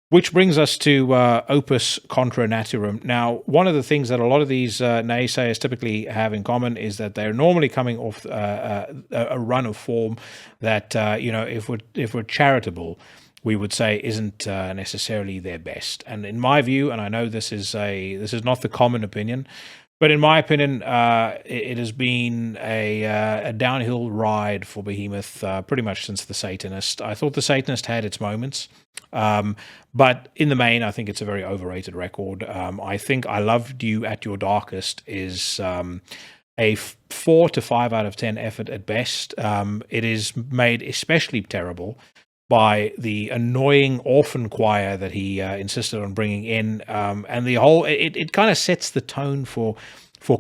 Which brings us to Opvs Contra Natvram. Now, one of the things that a lot of these naysayers typically have in common is that they're normally coming off a run of form that, if we're charitable, we would say isn't necessarily their best. And in my view, and I know this is not the common opinion, but in my opinion, it has been a downhill ride for Behemoth pretty much since The Satanist. I thought The Satanist had its moments, but in the main, I think it's a very overrated record. I think I Loved You at Your Darkest is a 4 to 5 out of 10 effort at best. It is made especially terrible by the annoying orphan choir that he insisted on bringing in, and the whole it kind of sets the tone for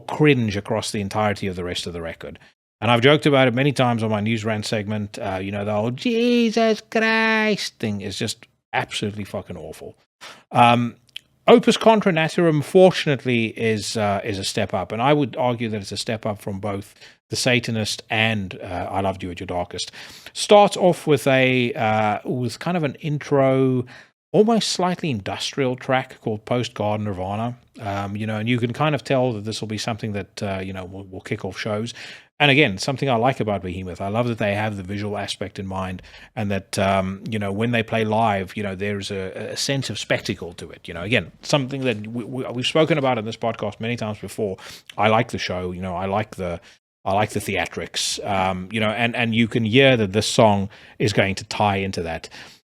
cringe across the entirety of the rest of the record. And I've joked about it many times on my news rant segment. The whole Jesus Christ thing is just absolutely fucking awful. Opvs Contra Natvram, fortunately, is a step up, and I would argue that it's a step up from both The Satanist and I Loved You at Your Darkest. Starts off with with kind of an intro, almost slightly industrial track called Post God Nirvana. And you can kind of tell that this will be something that will kick off shows. And again, something I like about Behemoth, I love that they have the visual aspect in mind, and that when they play live, there's a sense of spectacle to it. Again, something that we've spoken about in this podcast many times before. I like the show. I like the I like the theatrics, and you can hear that this song is going to tie into that.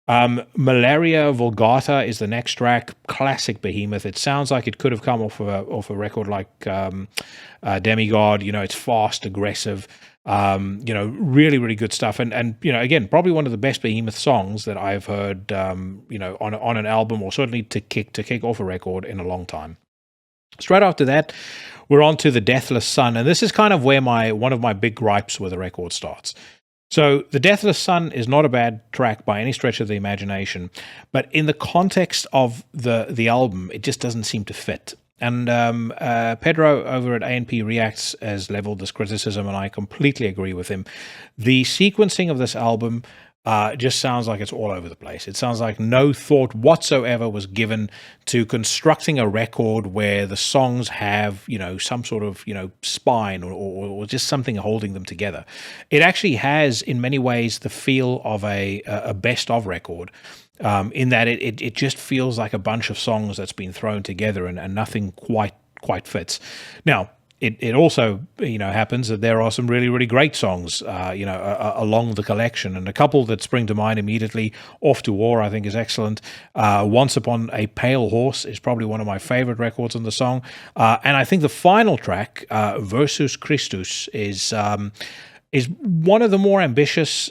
Malaria Vulgata is the next track. Classic Behemoth. It sounds like it could have come off a record like Demigod. It's fast, aggressive. Really, really good stuff. And again, probably one of the best Behemoth songs that I've heard, on an album, or certainly to kick off a record in a long time. Straight after that, we're on to The Deathless Sun, and this is kind of where one of my big gripes with the record starts. So The Deathless Sun is not a bad track by any stretch of the imagination, but in the context of the album, it just doesn't seem to fit. And Pedro over at A&P Reacts has leveled this criticism, and I completely agree with him. The sequencing of this album just sounds like it's all over the place. It sounds like no thought whatsoever was given to constructing a record where the songs have, some sort of, spine or just something holding them together. It actually has, in many ways, the feel of a best of record, in that it just feels like a bunch of songs that's been thrown together and nothing quite fits. Now, it also, happens that there are some really, really great songs, along the collection. And a couple that spring to mind immediately, Off to War, I think, is excellent. Once Upon a Pale Horse is probably one of my favorite records on the song. And I think the final track, Versus Christus, is one of the more ambitious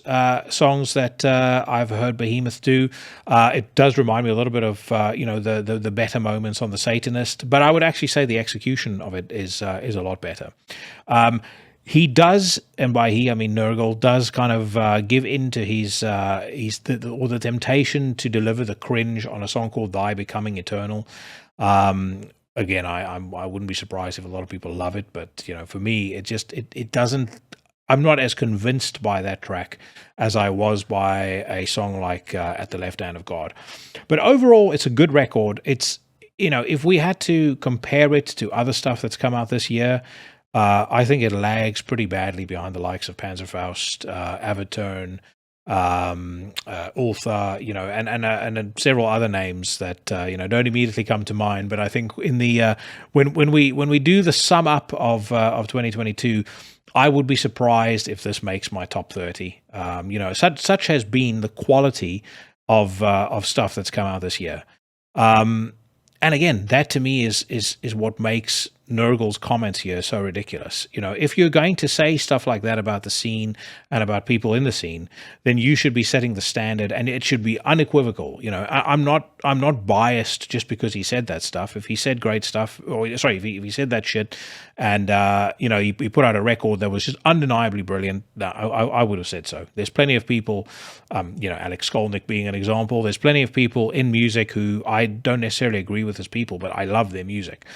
songs that I've heard Behemoth do. It does remind me a little bit of the better moments on the Satanist, but I would actually say the execution of it is a lot better. He does, and by he I mean Nurgle, does kind of give in to the temptation to deliver the cringe on a song called Thy Becoming Eternal. Again, I wouldn't be surprised if a lot of people love it, but for me, it doesn't. I'm not as convinced by that track as I was by a song like At the Left Hand of God. But overall, it's a good record. It's, if we had to compare it to other stuff that's come out this year, I think it lags pretty badly behind the likes of Panzerfaust, Avatern, Ultha, and several other names that don't immediately come to mind. But I think in the when we do the sum up of 2022, I would be surprised if this makes my top 30. Such has been the quality of stuff that's come out this year. And again, that to me is what makes Nurgle's comments here so ridiculous. If you're going to say stuff like that about the scene and about people in the scene, then you should be setting the standard, and it should be unequivocal. I'm not biased just because he said that stuff. If he said great stuff, if he said that shit, and he put out a record that was just undeniably brilliant, I would have said so. There's plenty of people, Alex Skolnick being an example. There's plenty of people in music who I don't necessarily agree with as people, but I love their music.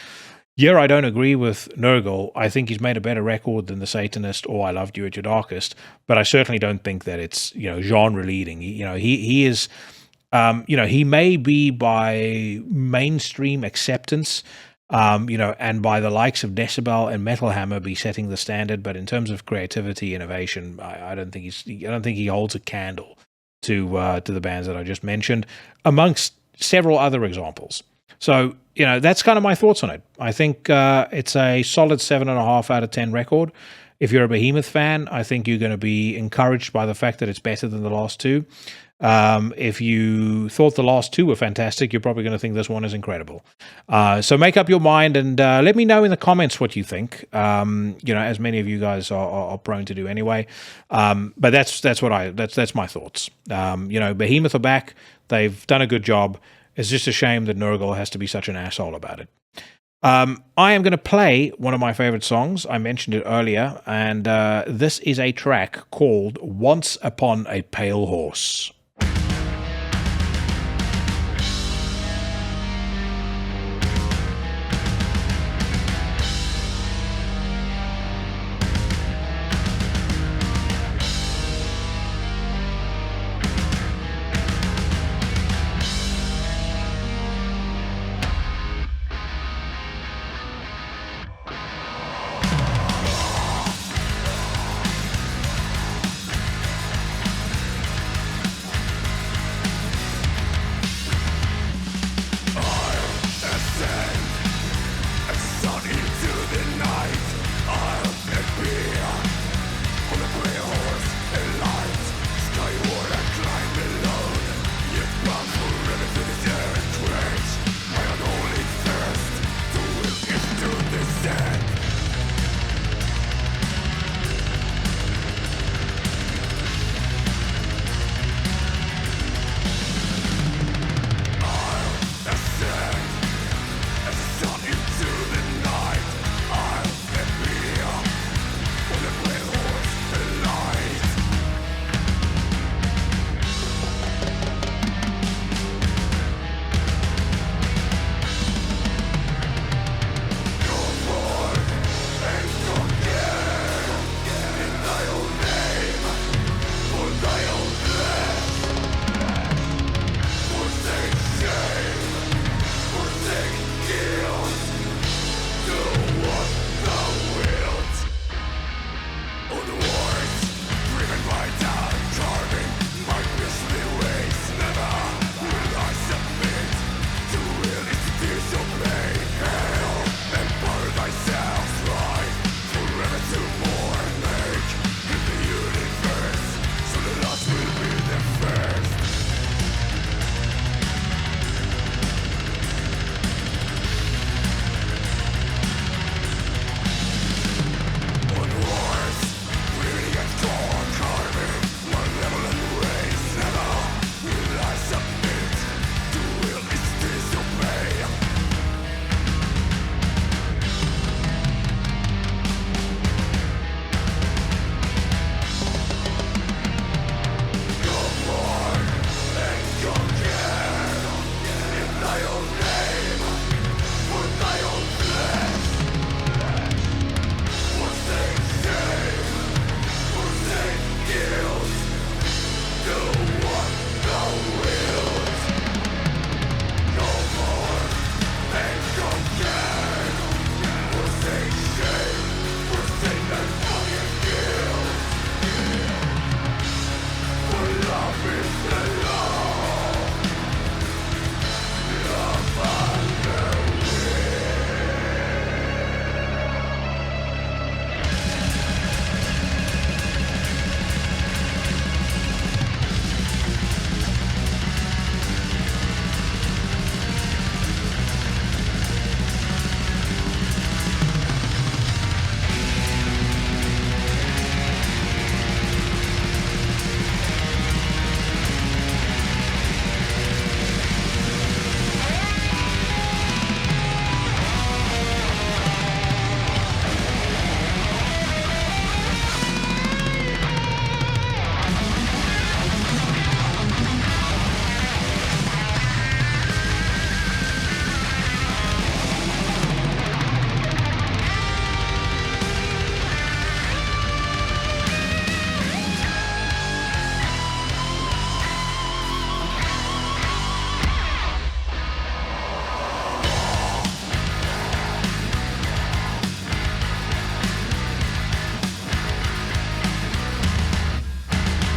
Yeah, I don't agree with Nurgle. I think he's made a better record than The Satanist or I Loved You at Your Darkest, but I certainly don't think that it's, genre leading. He is, he may be by mainstream acceptance, and by the likes of Decibel and Metal Hammer be setting the standard, but in terms of creativity, innovation, I don't think he holds a candle to the bands that I just mentioned, amongst several other examples. So, that's kind of my thoughts on it. I think it's a solid 7.5 out of 10 record. If you're a Behemoth fan, I think you're going to be encouraged by the fact that it's better than the last two. If you thought the last two were fantastic, you're probably going to think this one is incredible. So make up your mind and let me know in the comments what you think. As many of you guys are prone to do anyway. But that's my thoughts. Behemoth are back. They've done a good job. It's just a shame that Nurgle has to be such an asshole about it. I am going to play one of my favorite songs. I mentioned it earlier, and this is a track called Once Upon a Pale Horse.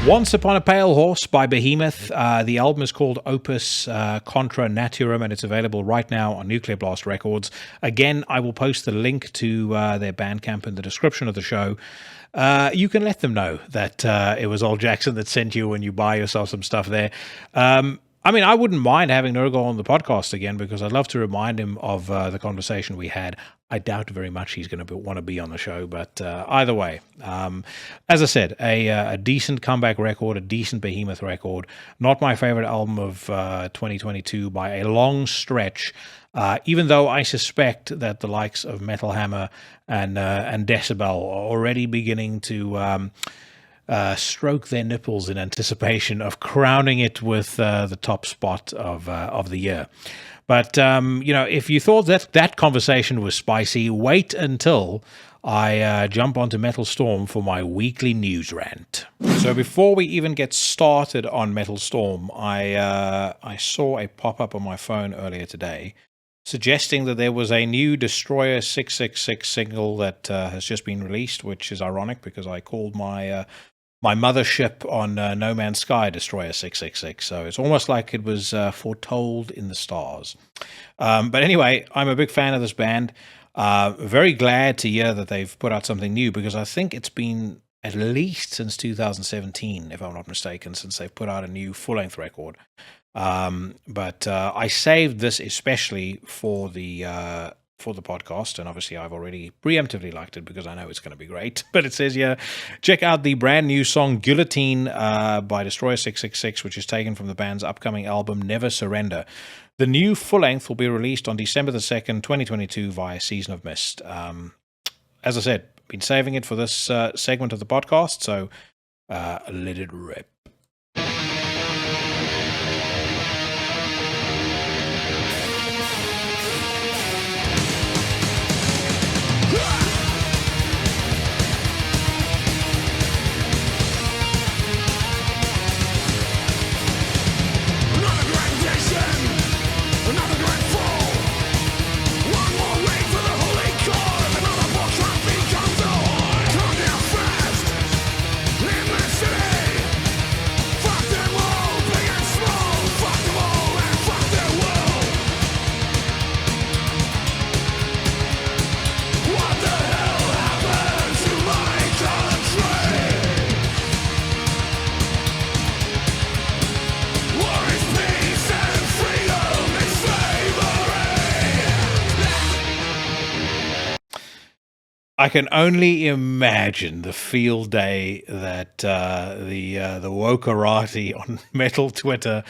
Once Upon a Pale Horse by Behemoth. The album is called Opvs Contra Natvram, and it's available right now on Nuclear Blast Records. Again, I will post the link to their Bandcamp in the description of the show. You can let them know that it was Old Jackson that sent you when you buy yourself some stuff there. I mean, I wouldn't mind having Nurgle on the podcast again because I'd love to remind him of the conversation we had. I doubt very much he's going to want to be on the show, but either way, as I said, a decent comeback record, a decent Behemoth record. Not my favorite album of 2022 by a long stretch, even though I suspect that the likes of Metal Hammer and Decibel are already beginning to stroke their nipples in anticipation of crowning it with the top spot of the year. But, if you thought that conversation was spicy, wait until I jump onto Metal Storm for my weekly news rant. So before we even get started on Metal Storm, I saw a pop-up on my phone earlier today suggesting that there was a new Destroyer 666 single that has just been released, which is ironic because I called my mothership on No Man's Sky Destroyer 666. So it's almost like it was foretold in the stars. But anyway, I'm a big fan of this band. Very glad to hear that they've put out something new because I think it's been at least since 2017, if I'm not mistaken, since they've put out a new full-length record. But I saved this especially for the podcast, and obviously I've already preemptively liked it because I know it's going to be great. But it says here, check out the brand new song Guillotine by Destroyer 666, which is taken from the band's upcoming album Never Surrender. The new full-length will be released on December the 2nd, 2022 via Season of Mist. As I said, been saving it for this segment of the podcast, so let it rip. I can only imagine the field day that the wokerati on Metal Twitter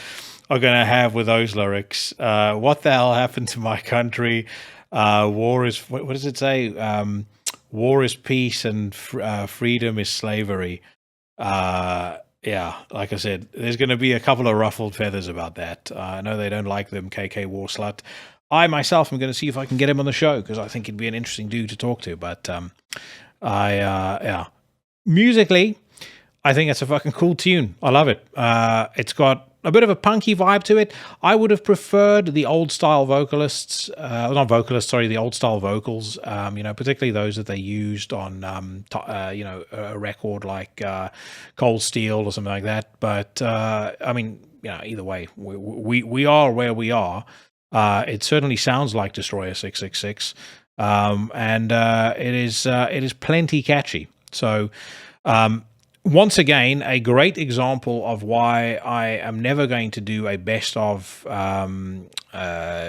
are going to have with those lyrics. What the hell happened to my country? War is, what does it say? War is peace and freedom is slavery. Yeah, like I said, there's going to be a couple of ruffled feathers about that. I know they don't like them, KK War Slut. I myself am going to see if I can get him on the show because I think he'd be an interesting dude to talk to. But musically, I think it's a fucking cool tune. I love it. It's got a bit of a punky vibe to it. I would have preferred the old style vocalists, the old style vocals. Particularly those that they used on, a record like Cold Steel or something like that. But either way, we are where we are. It certainly sounds like Destroyer 666, and it is plenty catchy. So, once again, a great example of why I am never going to do a best of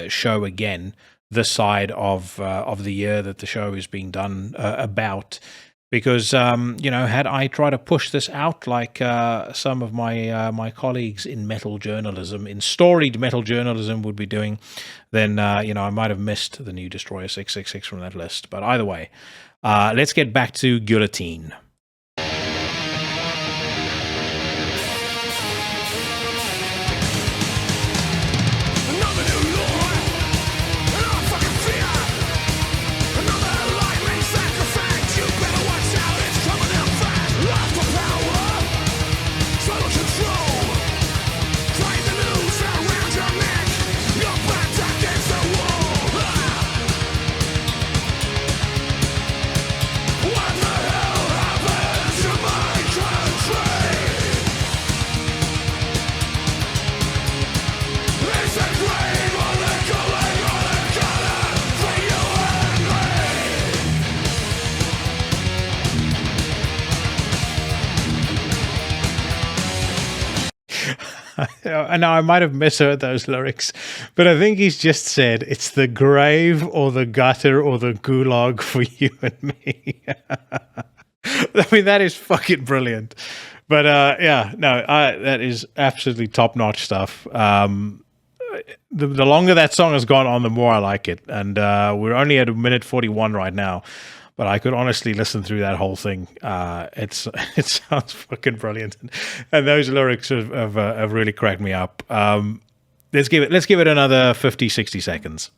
show again this side of the year that the show is being done about. Because, had I tried to push this out like some of my colleagues in metal journalism, in storied metal journalism would be doing, then, I might have missed the new Destroyer 666 from that list. But either way, let's get back to Guillotine. What the hell happened? I know I might have misheard those lyrics, but I think he's just said it's the grave or the gutter or the gulag for you and me. I mean, that is fucking brilliant. But that is absolutely top-notch stuff. The longer that song has gone on, the more I like it. And we're only at 1:41 right now. But I could honestly listen through that whole thing. It sounds fucking brilliant, and those lyrics have really cracked me up. Let's give it another 50, 60 seconds.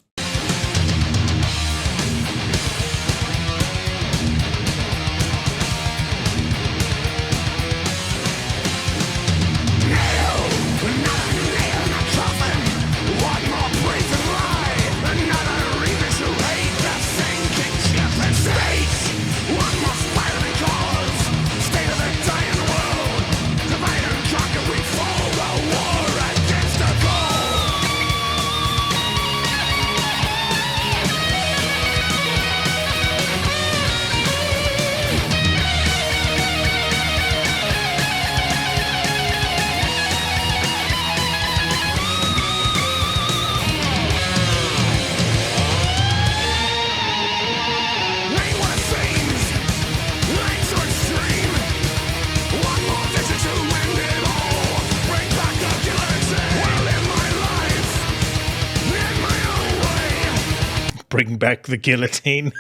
Bring back the guillotine.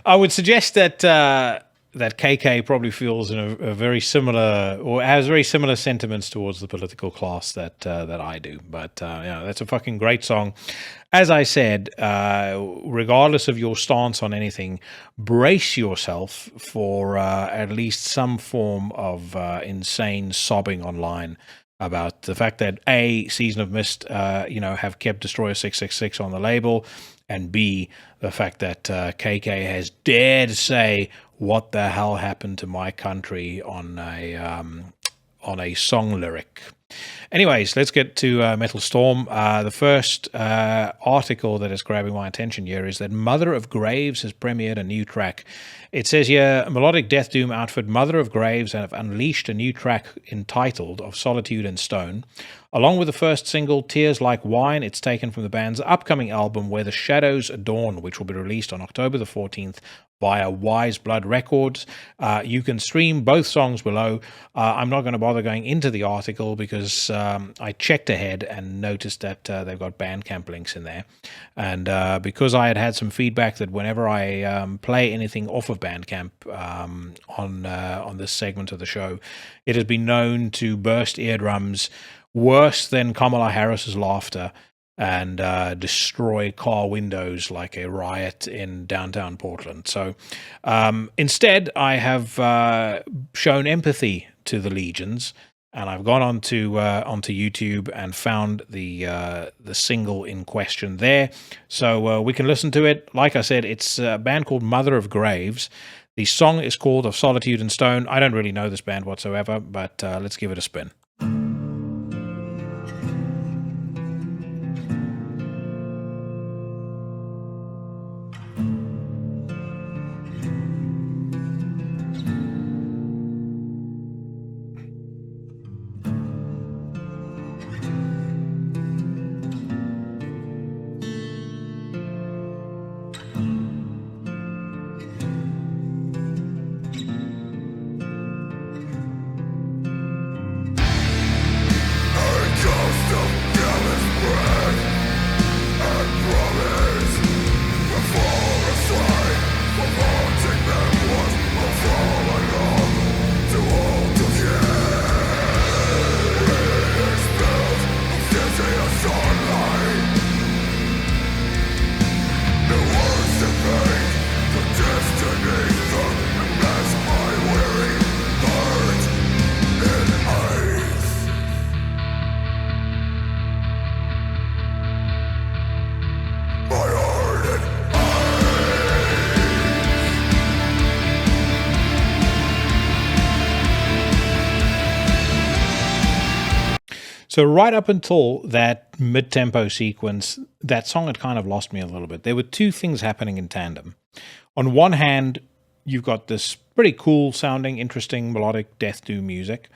I would suggest that that KK probably feels in a very similar, or has very similar sentiments towards the political class that I do. But that's a fucking great song. As I said, regardless of your stance on anything, brace yourself for at least some form of insane sobbing online about the fact that A, Season of Mist, have kept Destroyer 666 on the label, and B, the fact that KK has dared to say what the hell happened to my country on a song lyric. Anyways, let's get to Metal Storm. The first article that is grabbing my attention here is that Mother of Graves has premiered a new track. It says here, melodic death doom outfit Mother of Graves have unleashed a new track entitled Of Solitude and Stone. Along with the first single, Tears Like Wine, it's taken from the band's upcoming album Where the Shadows Adorn, which will be released on October the 14th via Wise Blood Records. You can stream both songs below. I'm not going to bother going into the article because I checked ahead and noticed that they've got Bandcamp links in there. And because I had some feedback that whenever I play anything off of Bandcamp on this segment of the show, it has been known to burst eardrums worse than Kamala Harris's laughter and destroy car windows like a riot in downtown Portland. So instead, I have shown empathy to the legions, and I've gone onto YouTube and found the single in question there. So we can listen to it. Like I said, it's a band called Mother of Graves. The song is called Of Solitude and Stone. I don't really know this band whatsoever, but let's give it a spin. So right up until that mid-tempo sequence, that song had kind of lost me a little bit. There were two things happening in tandem. On one hand, you've got this pretty cool sounding, interesting melodic death doom music.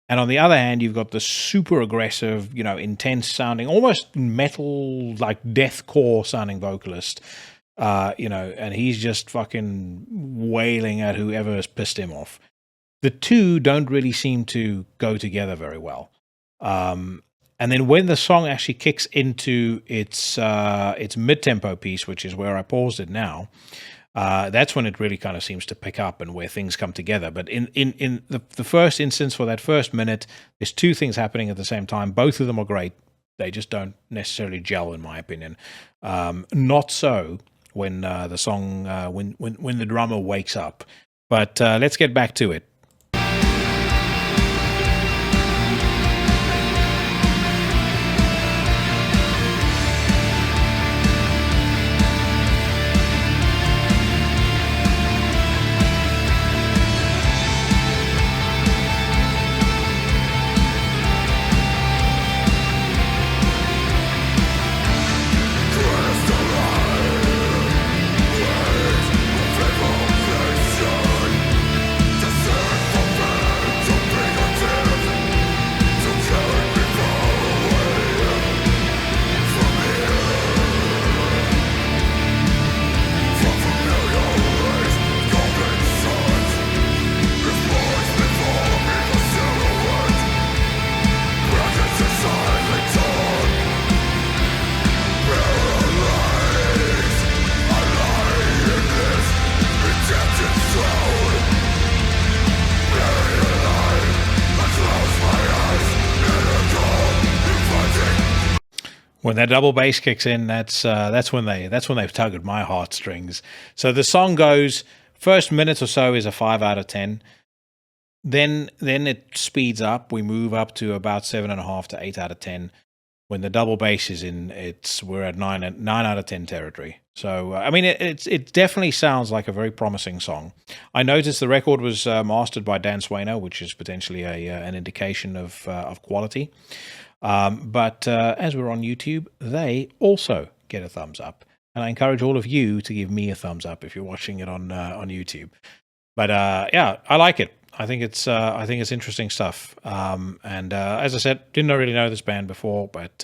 And on the other hand, you've got the super aggressive, intense sounding, almost metal, like deathcore sounding vocalist, and he's just fucking wailing at whoever has pissed him off. The two don't really seem to go together very well. And then when the song actually kicks into its mid-tempo piece, which is where I paused it now, that's when it really kind of seems to pick up and where things come together. But in the first instance, for that first minute, there's two things happening at the same time. Both of them are great. They just don't necessarily gel, in my opinion. Not so when the song, when the drummer wakes up. But let's get back to it. When that double bass kicks in, that's when they've tugged at my heartstrings. So the song goes, first minute or so is a 5 out of 10. Then it speeds up. We move up to about 7.5 to 8 out of 10. When the double bass is in, we're at 9 out of 10 territory. So I mean, it definitely sounds like a very promising song. I noticed the record was mastered by Dan Swaino, which is potentially an indication of quality. But as we're on YouTube, they also get a thumbs up. And I encourage all of you to give me a thumbs up if you're watching it on YouTube. But yeah, I like it. I think it's interesting stuff. And as I said, didn't really know this band before, but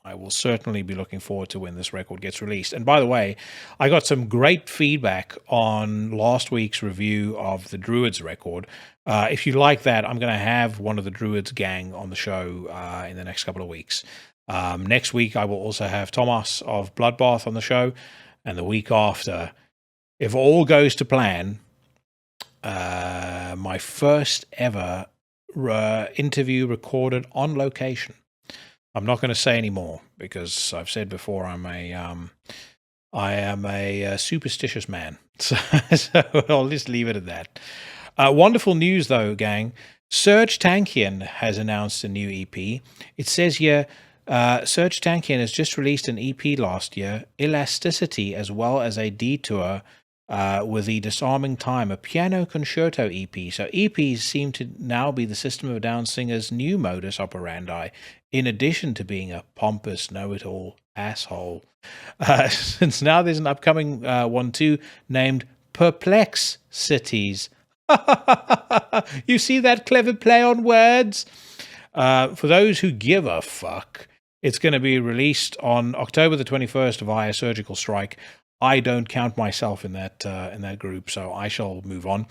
I will certainly be looking forward to when this record gets released. And by the way, I got some great feedback on last week's review of the Druids record. If you like that, I'm going to have one of the Druids gang on the show in the next couple of weeks. Next week, I will also have Thomas of Bloodbath on the show. And the week after, if all goes to plan, my first ever interview recorded on location. I'm not going to say any more because I've said before I am a superstitious man. So I'll just leave it at that. Wonderful news though, gang. Serge Tankian has announced a new EP. It says here, Serge Tankian has just released an EP last year, Elasticity, as well as a detour with the Disarming Time, a piano concerto EP. So EPs seem to now be the System of a Down singer's new modus operandi, in addition to being a pompous, know-it-all asshole. Since now there's an upcoming one too, named Perplex Cities. You see that clever play on words? For those who give a fuck, it's going to be released on October the 21st via Surgical Strike. I don't count myself in that group, so I shall move on.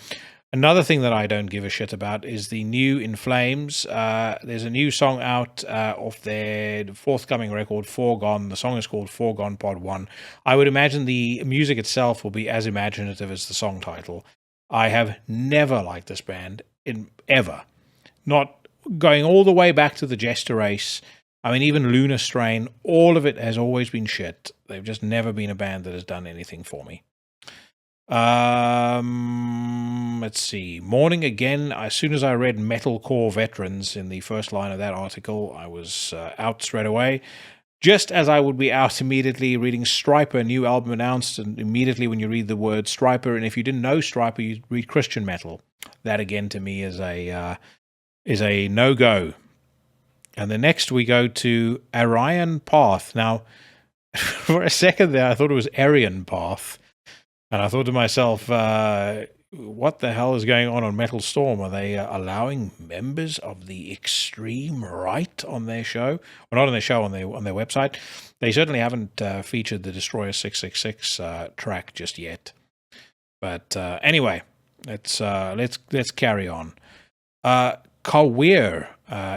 Another thing that I don't give a shit about is the new In Flames. There's a new song out of their forthcoming record, Foregone. The song is called Foregone Pod 1. I would imagine the music itself will be as imaginative as the song title. I have never liked this band, ever. Not going all the way back to the Jester Race. I mean, even Lunar Strain, all of it has always been shit. They've just never been a band that has done anything for me. Let's see. Mourning again. As soon as I read Metalcore Veterans in the first line of that article, I was out straight away. Just as I would be out immediately reading Stryper, new album announced, and immediately when you read the word Stryper, and if you didn't know Stryper, you read Christian metal. That again to me is a no-go. And the next we go to Arian Path. Now, for a second there, I thought it was Aryan Path. And I thought to myself, what the hell is going on Metal Storm? Are they allowing members of the extreme right on their show? Well, not on their show, on their website. They certainly haven't featured the Destroyer 666 track just yet. But anyway, let's carry on. Kawir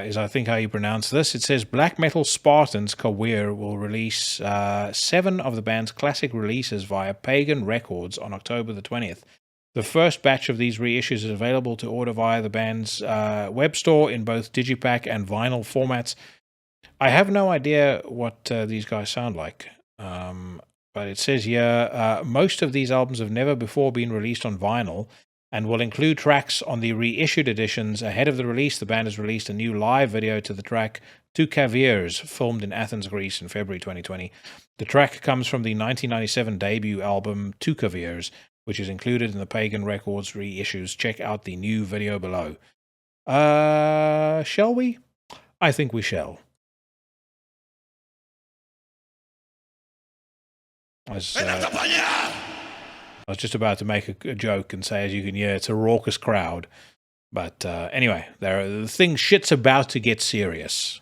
is, I think, how you pronounce this. It says Black Metal Spartans Kawir will release 7 of the band's classic releases via Pagan Records on October the 20th. The first batch of these reissues is available to order via the band's web store in both digipack and vinyl formats. I have no idea what these guys sound like, but it says here, most of these albums have never before been released on vinyl and will include tracks on the reissued editions. Ahead of the release, the band has released a new live video to the track Two Caviers, filmed in Athens, Greece in February 2020. The track comes from the 1997 debut album Two Caviers, which is included in the Pagan Records reissues. Check out the new video below. Shall we? I think we shall. I was just about to make a joke and say, as you can hear, it's a raucous crowd. But anyway, the shit's about to get serious.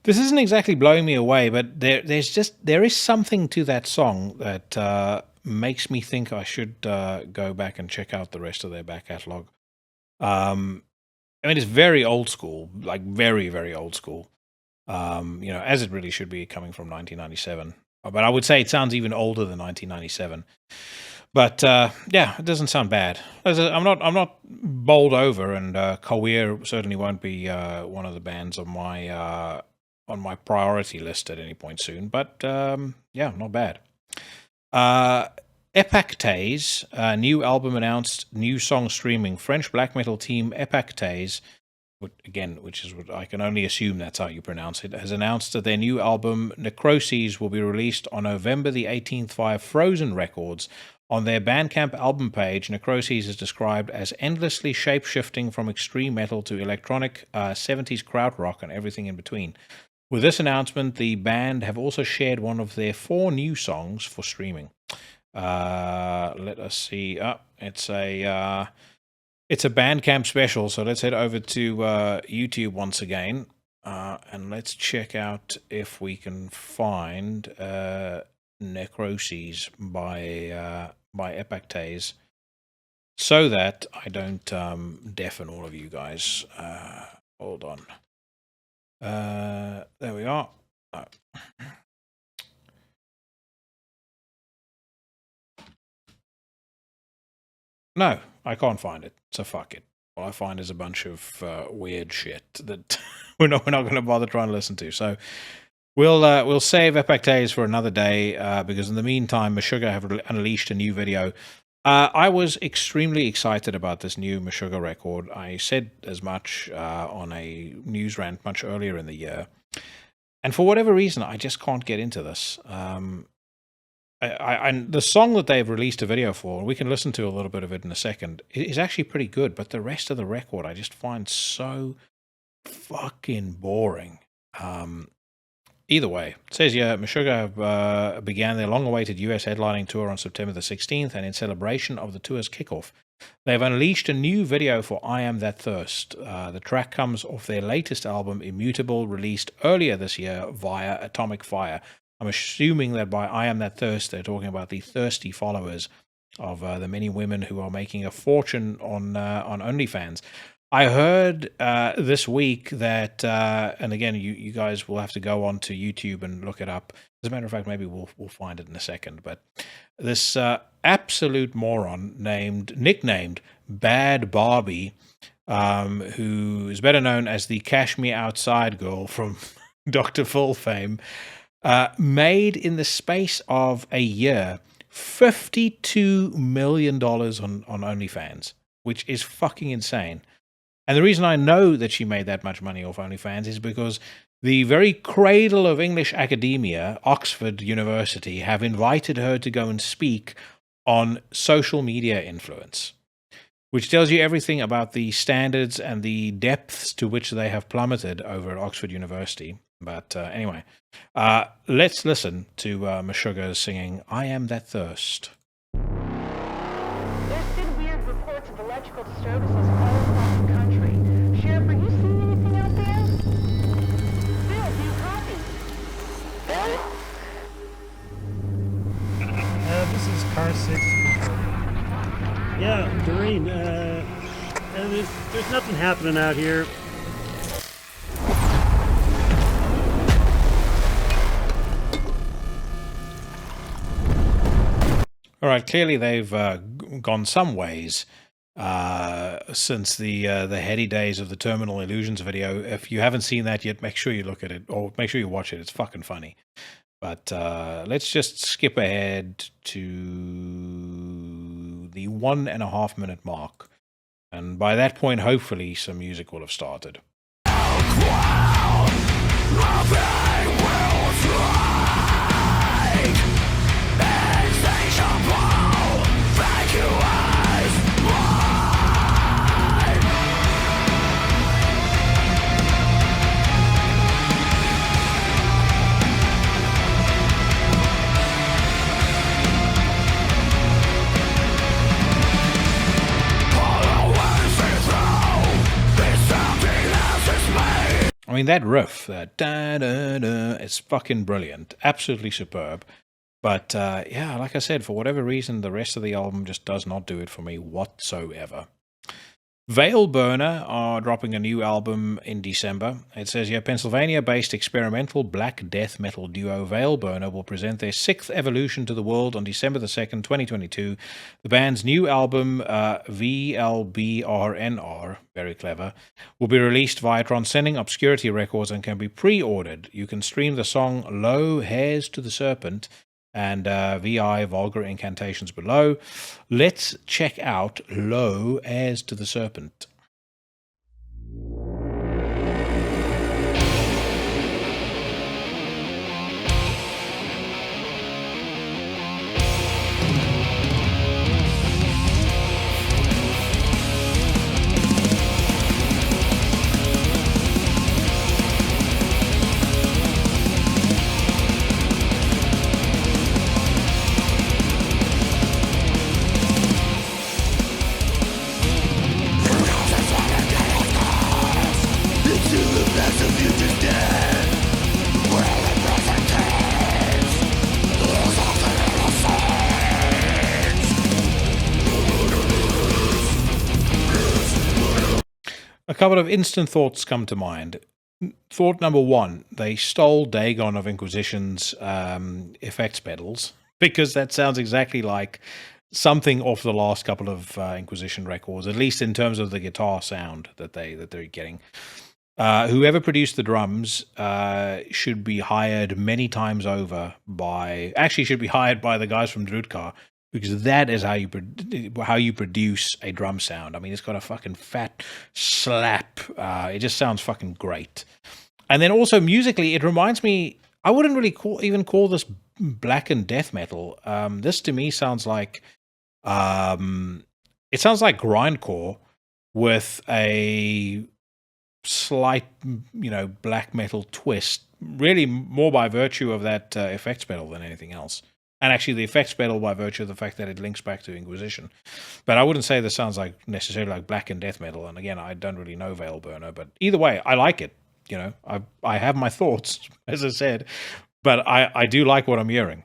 This isn't exactly blowing me away, but there is something to that song that makes me think I should go back and check out the rest of their back catalog. I mean, it's very old school, like very, very old school. As it really should be, coming from 1997. But I would say it sounds even older than 1997. But yeah, it doesn't sound bad. I'm not bowled over, and Kawir certainly won't be one of the bands on my priority list at any point soon. But yeah, not bad. Epactes, new album announced, new song streaming. French black metal team Epactes, which is what I can only assume that's how you pronounce it, has announced that their new album Necrosphere will be released on November the 18th via Frozen Records. On their Bandcamp album page, Necrosphere is described as endlessly shape-shifting from extreme metal to electronic 70s krautrock and everything in between. With this announcement, the band have also shared one of their 4 new songs for streaming. Let us see. It's a Bandcamp special, so let's head over to YouTube once again, and let's check out if we can find Necrosphere by Epactes, so that I don't deafen all of you guys. Hold on. There we are. No, I can't find it, so fuck it. All I find is a bunch of weird shit that we're not going to bother trying to listen to. So we'll save Epactes for another day, because in the meantime, Meshuggah have unleashed a new video. I was extremely excited about this new Meshuggah record. I said as much on a news rant much earlier in the year. And for whatever reason, I just can't get into this. And the song that they've released a video for, we can listen to a little bit of it in a second, it is actually pretty good, but the rest of the record I just find so fucking boring. Either way, it says here, Meshuggah began their long-awaited US headlining tour on September the 16th, and in celebration of the tour's kickoff, they've unleashed a new video for I Am That Thirst. The track comes off their latest album, Immutable, released earlier this year via Atomic Fire. I'm assuming that by I Am That Thirst, they're talking about the thirsty followers of the many women who are making a fortune on OnlyFans. I heard this week that, and again, you guys will have to go on to YouTube and look it up. As a matter of fact, maybe we'll find it in a second. But this absolute moron nicknamed Bad Barbie, who is better known as the Cash Me Outside girl from Dr. Phil fame, made in the space of a year $52 million on OnlyFans, which is fucking insane. And the reason I know that she made that much money off OnlyFans is because the very cradle of English academia, Oxford University, have invited her to go and speak on social media influence, which tells you everything about the standards and the depths to which they have plummeted over at Oxford University. But anyway, let's listen to Meshuggah singing I Am That Thirst. There's been weird reports of electrical disturbances all across the country. Sheriff, are you seeing anything out there? Bill, do you copy? Bill? This is car 6. Yeah, Doreen, there's nothing happening out here. All right, clearly they've gone some ways since the heady days of the Terminal Illusions video. If you haven't seen that yet, make sure you look at it, or make sure you watch it. It's fucking funny. But let's just skip ahead to the 1.5 minute mark. And by that point, hopefully, some music will have started. I mean, that riff, that da-da-da, it's fucking brilliant. Absolutely superb. But, yeah, like I said, for whatever reason, the rest of the album just does not do it for me whatsoever. Veilburner are dropping a new album in December. It says here, Pennsylvania-based experimental black death metal duo Veilburner will present their 6th evolution to the world on December the 2nd, 2022. The band's new album, VLBRNR, very clever, will be released via Transcending Obscurity Records and can be pre-ordered. You can stream the song Lo Hairs to the Serpent and VI Vulgar Incantations below. Let's check out Lo Heirs to the Serpent. A couple of instant thoughts come to mind. Thought number one, they stole Dagon of Inquisition's effects pedals, because that sounds exactly like something off the last couple of Inquisition records, at least in terms of the guitar sound that they're getting. Whoever produced the drums should be hired many times over should be hired by the guys from Drudkar, because that is how you produce a drum sound. I mean, it's got a fucking fat slap. It just sounds fucking great. And then also musically, it reminds me, I wouldn't really even call this blackened death metal. This to me sounds like it sounds like grindcore with a slight, black metal twist. Really, more by virtue of that effects pedal than anything else. And actually, the effects pedal by virtue of the fact that it links back to Inquisition. But I wouldn't say this sounds like necessarily like black and death metal. And again, I don't really know Veilburner, but either way, I like it. I have my thoughts, as I said, but I do like what I'm hearing.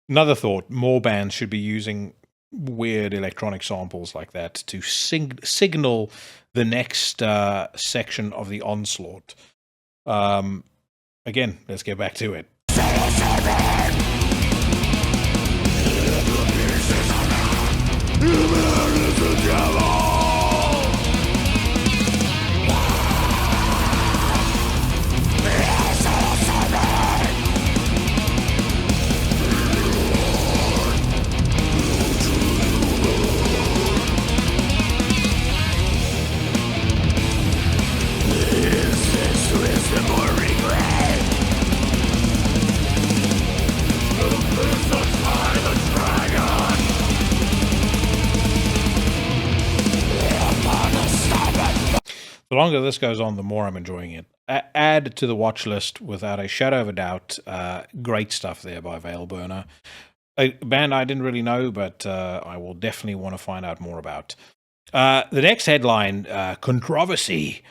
Another thought, more bands should be using weird electronic samples like that to signal the next section of the onslaught. Again, let's get back to it. The longer this goes on, the more I'm enjoying it. Add to the watch list without a shadow of a doubt. Great stuff there by Veilburner. A band I didn't really know, but I will definitely want to find out more about. The next headline, controversy,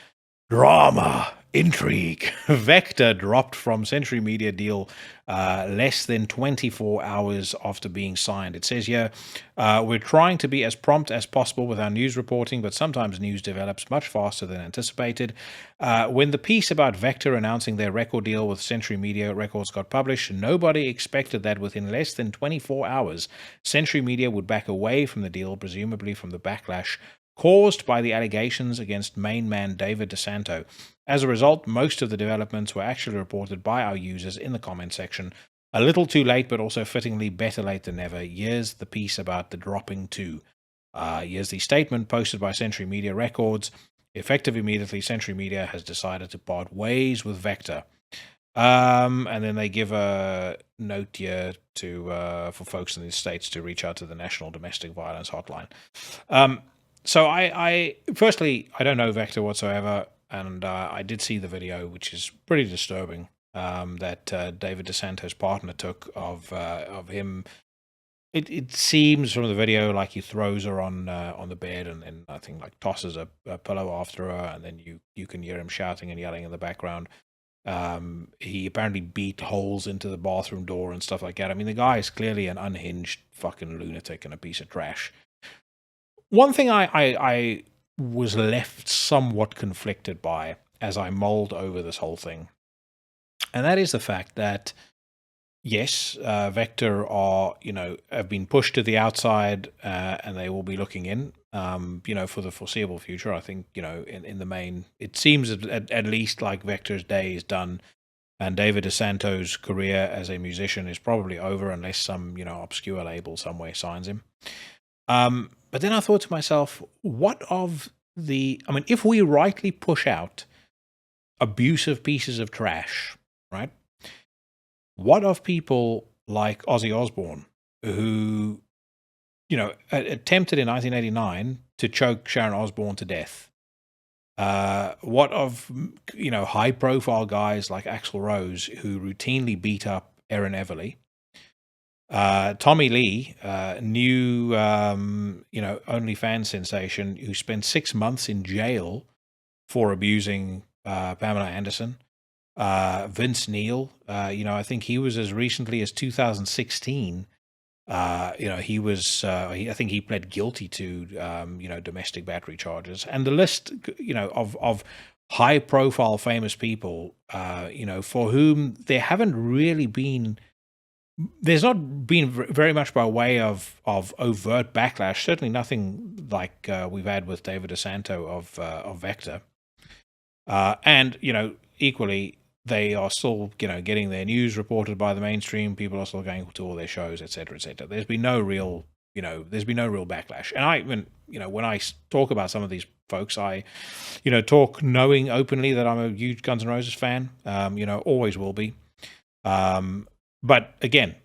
drama, intrigue. Vektor dropped from Century Media deal less than 24 hours after being signed. It says here, we're trying to be as prompt as possible with our news reporting, but sometimes news develops much faster than anticipated. When the piece about Vektor announcing their record deal with Century Media Records got published, nobody expected that within less than 24 hours, Century Media would back away from the deal, presumably from the backlash caused by the allegations against main man David DeSanto. As a result, most of the developments were actually reported by our users in the comment section. A little too late, but also fittingly better late than never. Here's the piece about the dropping too. Here's the statement posted by Century Media Records. Effective immediately, Century Media has decided to part ways with Vektor. And then they give a note here to for folks in the States to reach out to the National Domestic Violence Hotline. So I firstly, I don't know Vektor whatsoever, and I did see the video, which is pretty disturbing, that David DeSanto's partner took of him. It seems from the video like he throws her on the bed and then I think like tosses a pillow after her, and then you can hear him shouting and yelling in the background. He apparently beat holes into the bathroom door and stuff like that. I mean, the guy is clearly an unhinged fucking lunatic and a piece of trash. One thing I was left somewhat conflicted by as I mulled over this whole thing, and that is the fact that, yes, Vektor are, have been pushed to the outside and they will be looking in, for the foreseeable future. I think, in the main, it seems at least like Vektor's day is done, and David DeSanto's career as a musician is probably over unless some, obscure label somewhere signs him. But then I thought to myself, what of if we rightly push out abusive pieces of trash, right? What of people like Ozzy Osbourne, who, attempted in 1989 to choke Sharon Osbourne to death? What of, high-profile guys like Axl Rose, who routinely beat up Erin Everly? Tommy Lee, new, OnlyFans sensation, who spent 6 months in jail for abusing Pamela Anderson. Vince Neil, I think he was as recently as 2016. He was, I think he pled guilty to, domestic battery charges. And the list, of high-profile famous people, for whom there haven't really been there's not been very much by way of overt backlash. Certainly nothing like we've had with David DeSanto of Vektor. And, equally, they are still, getting their news reported by the mainstream. People are still going to all their shows, et cetera, et cetera. There's been no real, backlash. And when I talk about some of these folks, I, talk knowing openly that I'm a huge Guns N' Roses fan. Always will be. But again,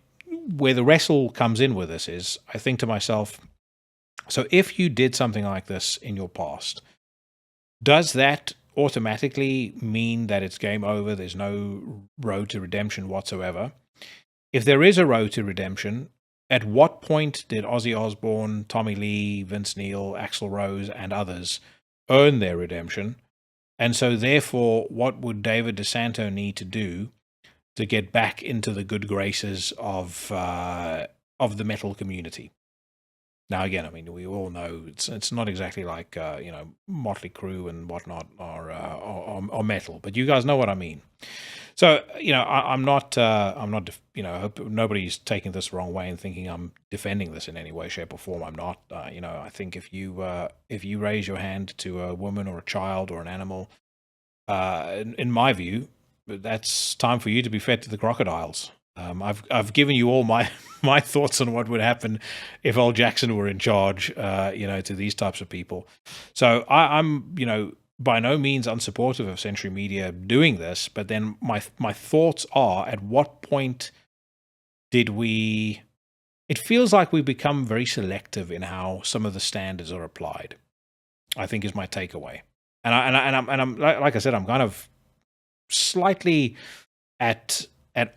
where the wrestle comes in with this is, I think to myself, so if you did something like this in your past, does that automatically mean that it's game over? There's no road to redemption whatsoever. If there is a road to redemption, at what point did Ozzy Osbourne, Tommy Lee, Vince Neil, Axl Rose, and others earn their redemption? And so therefore, what would David DeSanto need to do to get back into the good graces of the metal community? Now, again, I mean, we all know it's not exactly like Motley Crue and whatnot are metal, but you guys know what I mean. So I'm not I hope nobody's taking this the wrong way and thinking I'm defending this in any way, shape, or form. I'm not. I think if you raise your hand to a woman or a child or an animal, in my view, that's time for you to be fed to the crocodiles. I've given you all my thoughts on what would happen if old Jackson were in charge, to these types of people. So I'm by no means unsupportive of Century Media doing this, but then my thoughts are, at what point did we? It feels like we've become very selective in how some of the standards are applied, I think, is my takeaway. And I'm like I said, I'm kind of slightly at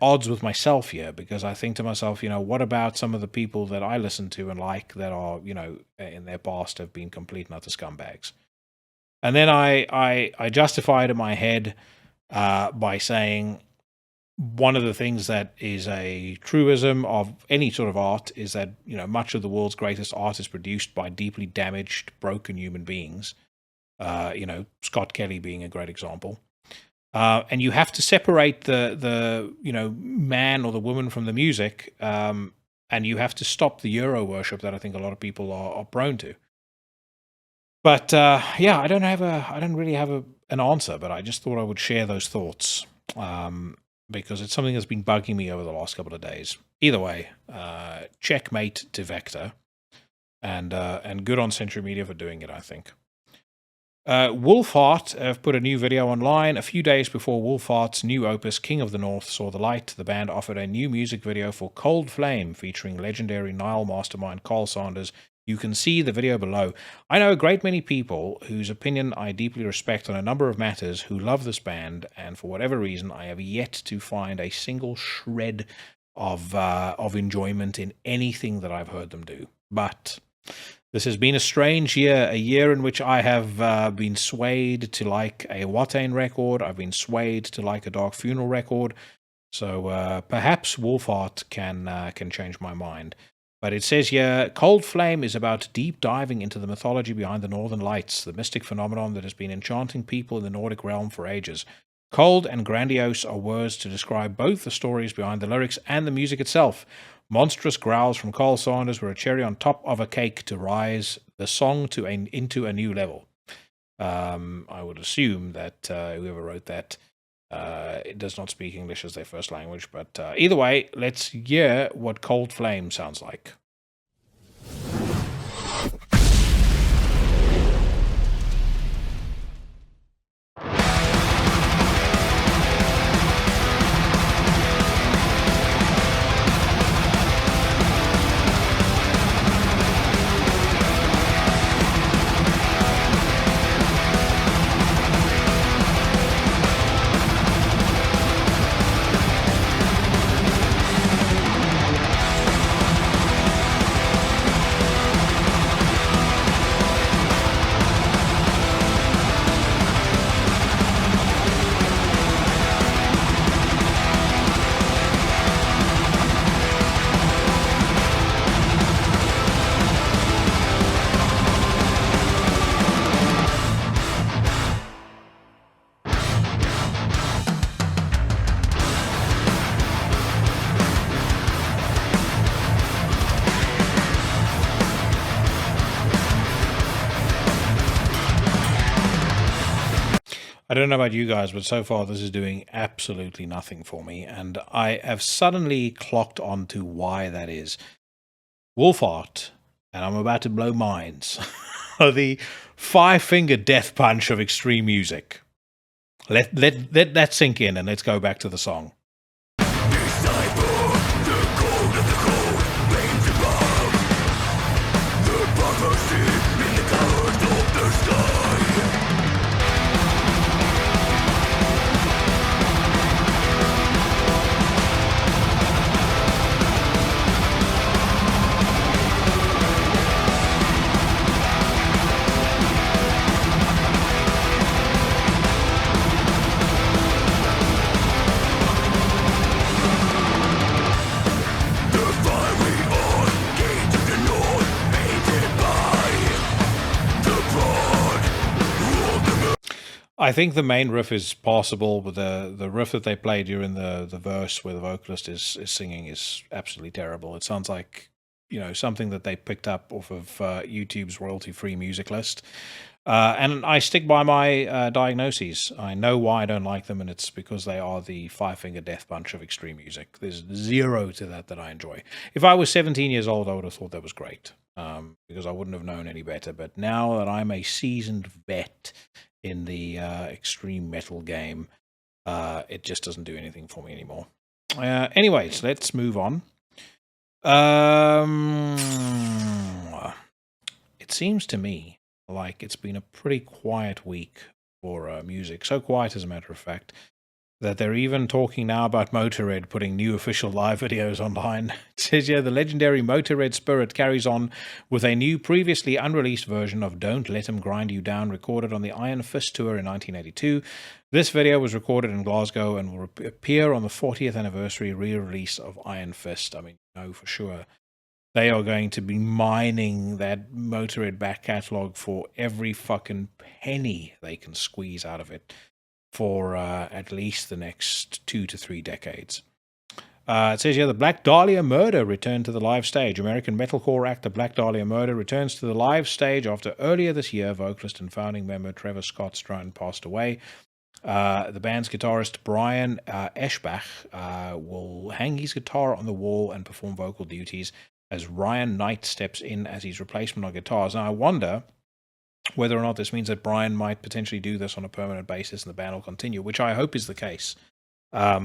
odds with myself here, because I think to myself, what about some of the people that I listen to and like that are, in their past have been complete and utter scumbags? And then I justify it in my head by saying one of the things that is a truism of any sort of art is that, much of the world's greatest art is produced by deeply damaged, broken human beings. Scott Kelly being a great example. And you have to separate the man or the woman from the music, and you have to stop the Euro worship that I think a lot of people are prone to. But I don't really have an answer, but I just thought I would share those thoughts because it's something that's been bugging me over the last couple of days. Either way, checkmate to Vektor, and good on Century Media for doing it, I think. Wolfheart have put a new video online. A few days before Wolfheart's new opus, King of the North, saw the light, the band offered a new music video for Cold Flame, featuring legendary Nile mastermind Carl Sanders. You can see the video below. I know a great many people whose opinion I deeply respect on a number of matters who love this band, and for whatever reason, I have yet to find a single shred of enjoyment in anything that I've heard them do. But this has been a strange year, a year in which I have been swayed to like a Watain record. I've been swayed to like a Dark Funeral record. So perhaps Wolfheart can change my mind. But it says here, Cold Flame is about deep diving into the mythology behind the Northern Lights, the mystic phenomenon that has been enchanting people in the Nordic realm for ages. Cold and grandiose are words to describe both the stories behind the lyrics and the music itself. Monstrous growls from Carl Sanders were a cherry on top of a cake to rise the song into a new level. I would assume that whoever wrote that it does not speak English as their first language, but either way, let's hear what Cold Flame sounds like. I don't know about you guys, but so far this is doing absolutely nothing for me, and I have suddenly clocked on to why that is. Wolf Art, and I'm about to blow minds, are the 5-finger death punch of extreme music. Let that sink in, and let's go back to the song. I think the main riff is passable, but the riff that they play during the verse where the vocalist is singing is absolutely terrible. It sounds like, something that they picked up off of YouTube's royalty-free music list. And I stick by my diagnoses. I know why I don't like them, and it's because they are the 5-finger death punch of extreme music. There's zero to that I enjoy. If I was 17 years old, I would have thought that was great, because I wouldn't have known any better. But now that I'm a seasoned vet in the extreme metal game, it just doesn't do anything for me anymore. Anyways, let's move on. It seems to me like it's been a pretty quiet week for music. So quiet, as a matter of fact, that they're even talking now about Motorhead putting new official live videos online. It says here, the legendary Motorhead spirit carries on with a new, previously unreleased version of Don't Let 'Em Grind You Down, recorded on the Iron Fist tour in 1982. This video was recorded in Glasgow and will appear on the 40th anniversary re-release of Iron Fist. I mean, for sure. They are going to be mining that Motorhead back catalogue for every fucking penny they can squeeze out of it for at least the next 2 to 3 decades. It says here, the Black Dahlia Murder returned to the live stage. American metalcore act The Black Dahlia Murder returns to the live stage after earlier this year, vocalist and founding member Trevor Scott Strone passed away. The band's guitarist Brian Eschbach will hang his guitar on the wall and perform vocal duties as Ryan Knight steps in as his replacement on guitars. Now, I wonder whether or not this means that Brian might potentially do this on a permanent basis and the band will continue, which I hope is the case. I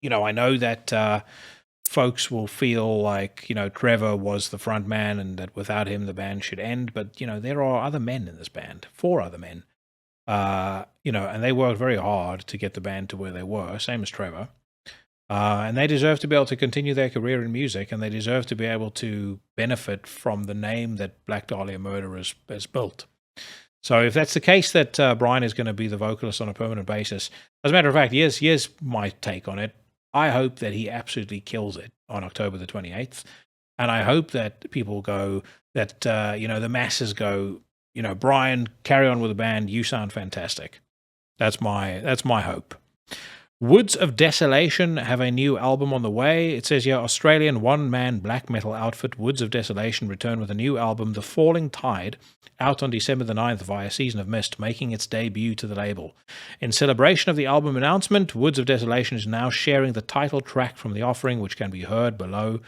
know that folks will feel like, Trevor was the front man and that without him the band should end, but, there are other men in this band, 4 other men, and they worked very hard to get the band to where they were, same as Trevor. And they deserve to be able to continue their career in music, and they deserve to be able to benefit from the name that Black Dahlia Murder has built. So if that's the case, that Brian is going to be the vocalist on a permanent basis, as a matter of fact, here's my take on it. I hope that he absolutely kills it on October the 28th. And I hope that people go, that, the masses go, Brian, carry on with the band. You sound fantastic. That's my hope. Woods of Desolation have a new album on the way. It says here, Australian one-man black metal outfit Woods of Desolation return with a new album, The Falling Tide, out on December the 9th via Season of Mist, making its debut to the label. In celebration of the album announcement, Woods of Desolation is now sharing the title track from the offering, which can be heard below.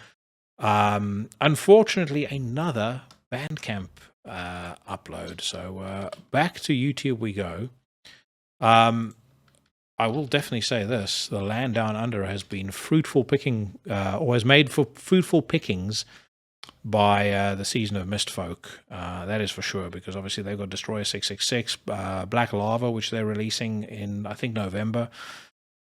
Unfortunately, another Bandcamp upload. So back to YouTube we go. I will definitely say this: the land down under has been fruitful picking, or has made for fruitful pickings by the Season of Mist folk. That is for sure, because obviously they've got Destroyer 666, Black Lava, which they're releasing in, I think, November.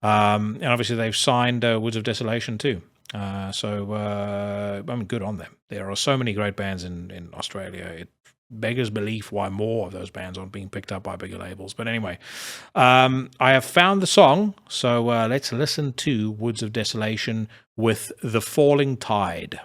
And obviously they've signed Woods of Desolation too. So good on them. There are so many great bands in Australia. It beggars belief why more of those bands aren't being picked up by bigger labels. But anyway, I have found the song, so let's listen to Woods of Desolation with The Falling Tide.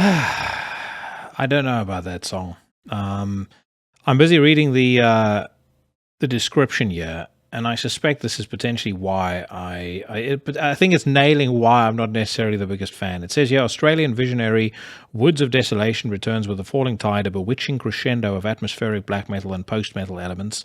I don't know about that song. I'm busy reading the description here, and I suspect this is potentially why but I think it's nailing why I'm not necessarily the biggest fan. It says here, Australian visionary Woods of Desolation returns with a falling tide, a bewitching crescendo of atmospheric black metal and post-metal elements.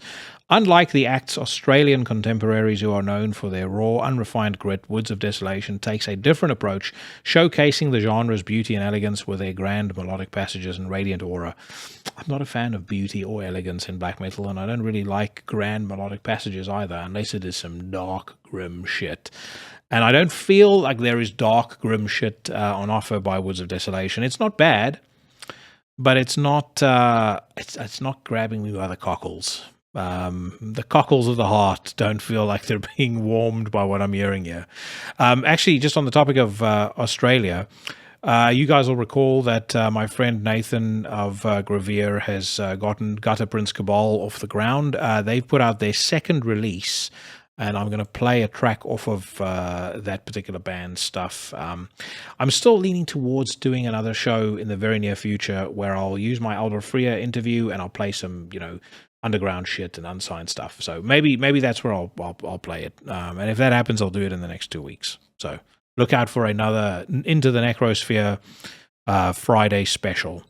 Unlike the act's Australian contemporaries who are known for their raw, unrefined grit, Woods of Desolation takes a different approach, showcasing the genre's beauty and elegance with their grand melodic passages and radiant aura. I'm not a fan of beauty or elegance in black metal, and I don't really like grand melodic passages either, unless it is some dark, grim shit. And I don't feel like there is dark, grim shit on offer by Woods of Desolation. It's not bad, but it's not it's not grabbing me by the cockles. The cockles of the heart don't feel like they're being warmed by what I'm hearing here. Actually, just on the topic of Australia, you guys will recall that my friend Nathan of Gravier has gotten Gutter Prince Cabal off the ground. They've put out their second release, and I'm going to play a track off of that particular band's stuff. I'm still leaning towards doing another show in the very near future where I'll use my Alder Freya interview and I'll play some, underground shit and unsigned stuff. So maybe that's where I'll play it. And if that happens, I'll do it in the next 2 weeks. So look out for another Into the Necrosphere Friday special.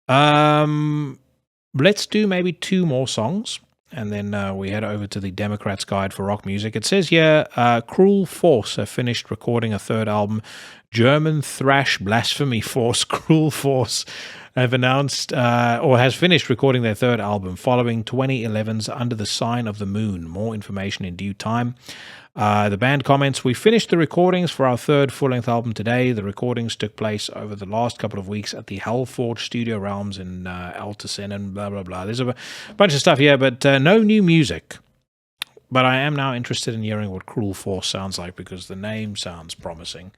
Let's do maybe 2 more songs, and then we head over to the Democrat's Guide for Rock Music. It says here, Cruel Force have finished recording a 3rd album. German thrash blasphemy force Cruel Force have announced or has finished recording their 3rd album following 2011's Under the Sign of the Moon. More information in due time. The band comments, we finished the recordings for our 3rd full-length album today. The recordings took place over the last couple of weeks at the Hellforge Studio Realms in Altesen and blah, blah, blah. There's a bunch of stuff here, but no new music. But I am now interested in hearing what Cruel Force sounds like because the name sounds promising.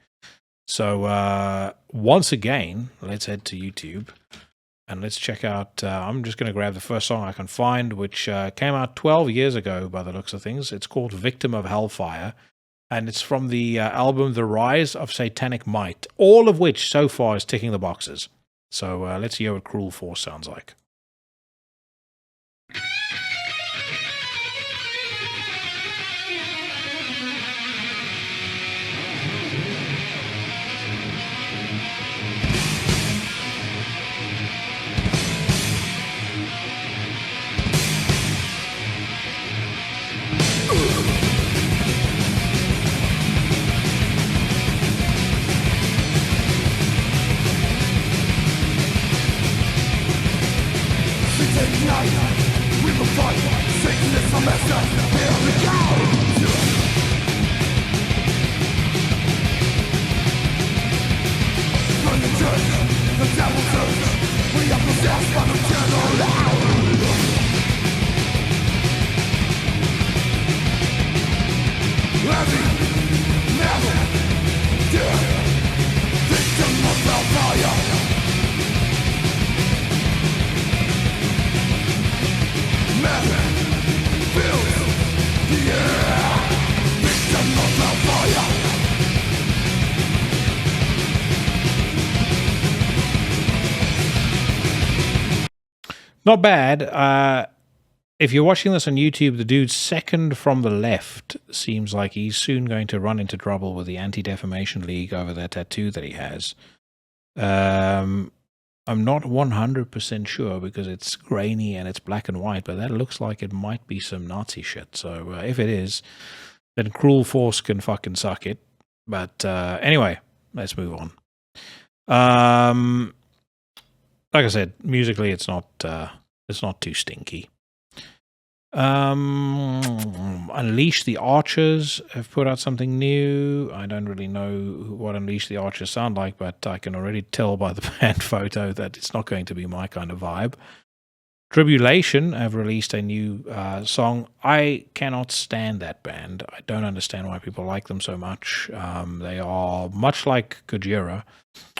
So once again, let's head to YouTube and let's check out, I'm just going to grab the first song I can find, which came out 12 years ago by the looks of things. It's called Victim of Hellfire, and it's from the album The Rise of Satanic Might, all of which so far is ticking the boxes. So let's hear what Cruel Force sounds like. We will fight, Satan is our master, here we go! From the church, the devil's urge, we are possessed by the eternal hour. Heavy, never, dead, victim of hellfire. Not bad. If you're watching this on YouTube, the dude second from the left seems like he's soon going to run into trouble with the Anti-Defamation League over that tattoo that he has. I'm not 100% sure because it's grainy and it's black and white, but that looks like it might be some Nazi shit. So if it is, then Cruel Force can fucking suck it. But anyway, let's move on. Like I said, musically it's not too stinky. Unleash the Archers have put out something new. I don't really know what Unleash the Archers sound like, but I can already tell by the band photo that it's not going to be my kind of vibe. Tribulation have released a new song. I cannot stand that band. I don't understand why people like them so much. They are much like Gojira,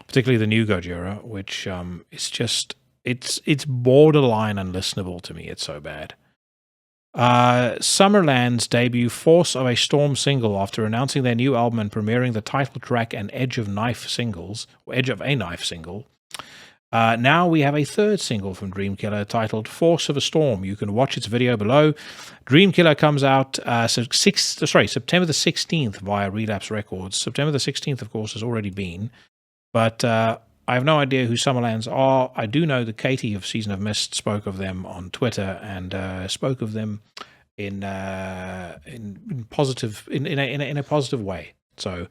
particularly the new Gojira, which is just, it's borderline unlistenable to me. It's so bad. Summerland's debut Force of a Storm single after announcing their new album and premiering the title track and Edge of a Knife single. Now we have a third single from Dreamkiller titled Force of a Storm. You can watch its video below. Dreamkiller comes out September the 16th via Relapse Records. September the 16th, of course, has already been. But I have no idea who Summerlands are. I do know that Katie of Season of Mist spoke of them on Twitter and spoke of them in a positive way. So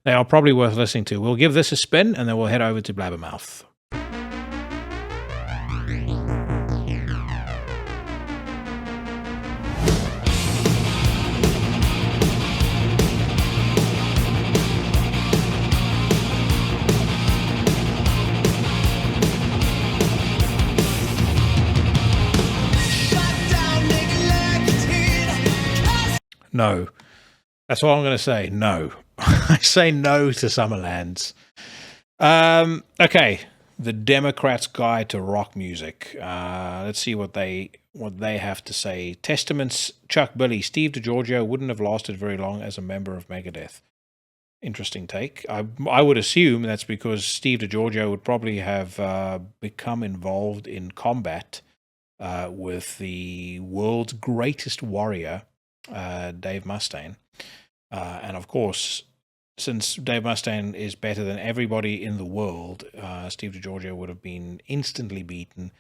they are probably worth listening to. We'll give this a spin and then we'll head over to Blabbermouth. No. That's all I'm going to say. No. I say no to Summerlands. Okay. The Democrats' Guide to Rock Music. Let's see what they have to say. Testaments, Chuck Billy. Steve DiGiorgio wouldn't have lasted very long as a member of Megadeth. Interesting take. I would assume that's because Steve DiGiorgio would probably have become involved in combat with the world's greatest warrior, Dave Mustaine. And of course, since Dave Mustaine is better than everybody in the world, Steve DiGiorgio would have been instantly beaten,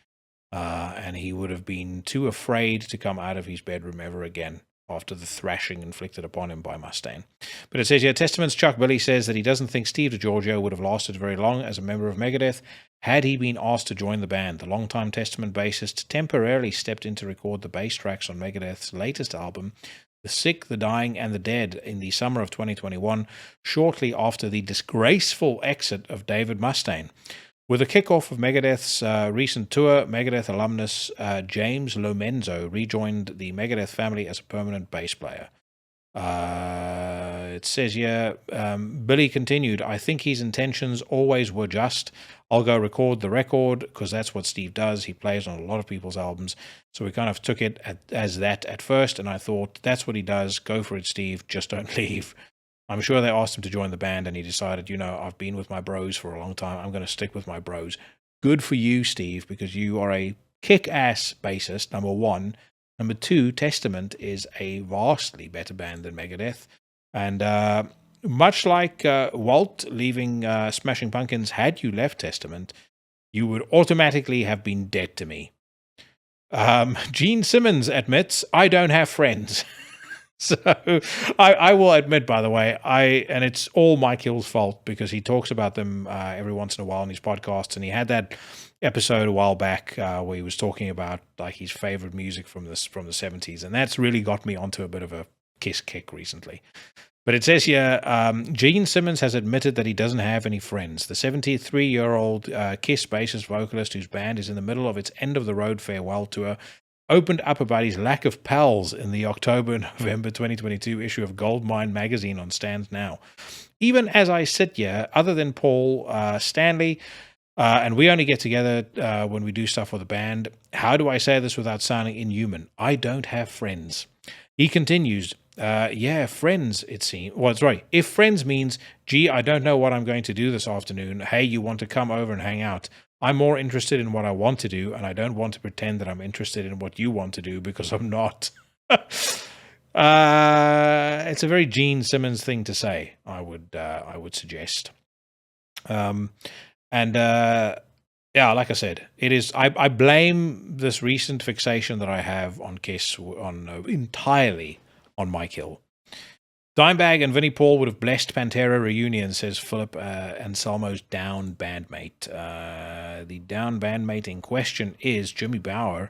and he would have been too afraid to come out of his bedroom ever again after the thrashing inflicted upon him by Mustaine. But it says here, Testament's Chuck Billy says that he doesn't think Steve DiGiorgio would have lasted very long as a member of Megadeth had he been asked to join the band. The longtime Testament bassist temporarily stepped in to record the bass tracks on Megadeth's latest album, The Sick, The Dying, and The Dead, in the summer of 2021, shortly after the disgraceful exit of David Mustaine. With the kickoff of Megadeth's recent tour, Megadeth alumnus James Lomenzo rejoined the Megadeth family as a permanent bass player. It says here, Billy continued, I think his intentions always were just, I'll go record the record, because that's what Steve does. He plays on a lot of people's albums. So we kind of took it as that at first, and I thought, that's what he does. Go for it, Steve. Just don't leave. I'm sure they asked him to join the band, and he decided, I've been with my bros for a long time. I'm going to stick with my bros. Good for you, Steve, because you are a kick-ass bassist, number one. Number two, Testament is a vastly better band than Megadeth. And much like Walt leaving Smashing Pumpkins, had you left Testament, you would automatically have been dead to me. Gene Simmons admits, I don't have friends. So I will admit, by the way, and it's all Mike Hill's fault because he talks about them every once in a while in his podcasts, and he had that episode a while back where he was talking about like his favorite music from the 70s, and that's really got me onto a bit of a Kiss kick recently. But it says here, Gene Simmons has admitted that he doesn't have any friends. The 73-year-old Kiss bassist vocalist whose band is in the middle of its end-of-the-road farewell tour opened up about his lack of pals in the October-November 2022 issue of Goldmine magazine on Stands Now. Even as I sit here, other than Paul Stanley, and we only get together when we do stuff for the band, how do I say this without sounding inhuman? I don't have friends. He continues, friends, it seems. Well, sorry, if friends means, gee, I don't know what I'm going to do this afternoon. Hey, you want to come over and hang out? I'm more interested in what I want to do, and I don't want to pretend that I'm interested in what you want to do because I'm not. It's a very Gene Simmons thing to say, I would suggest. Like I said, it is. I blame this recent fixation that I have on Kiss entirely on Mike Hill. Dimebag and Vinnie Paul would have blessed Pantera reunion, says Philip Anselmo's down bandmate. The down bandmate in question is Jimmy Bauer,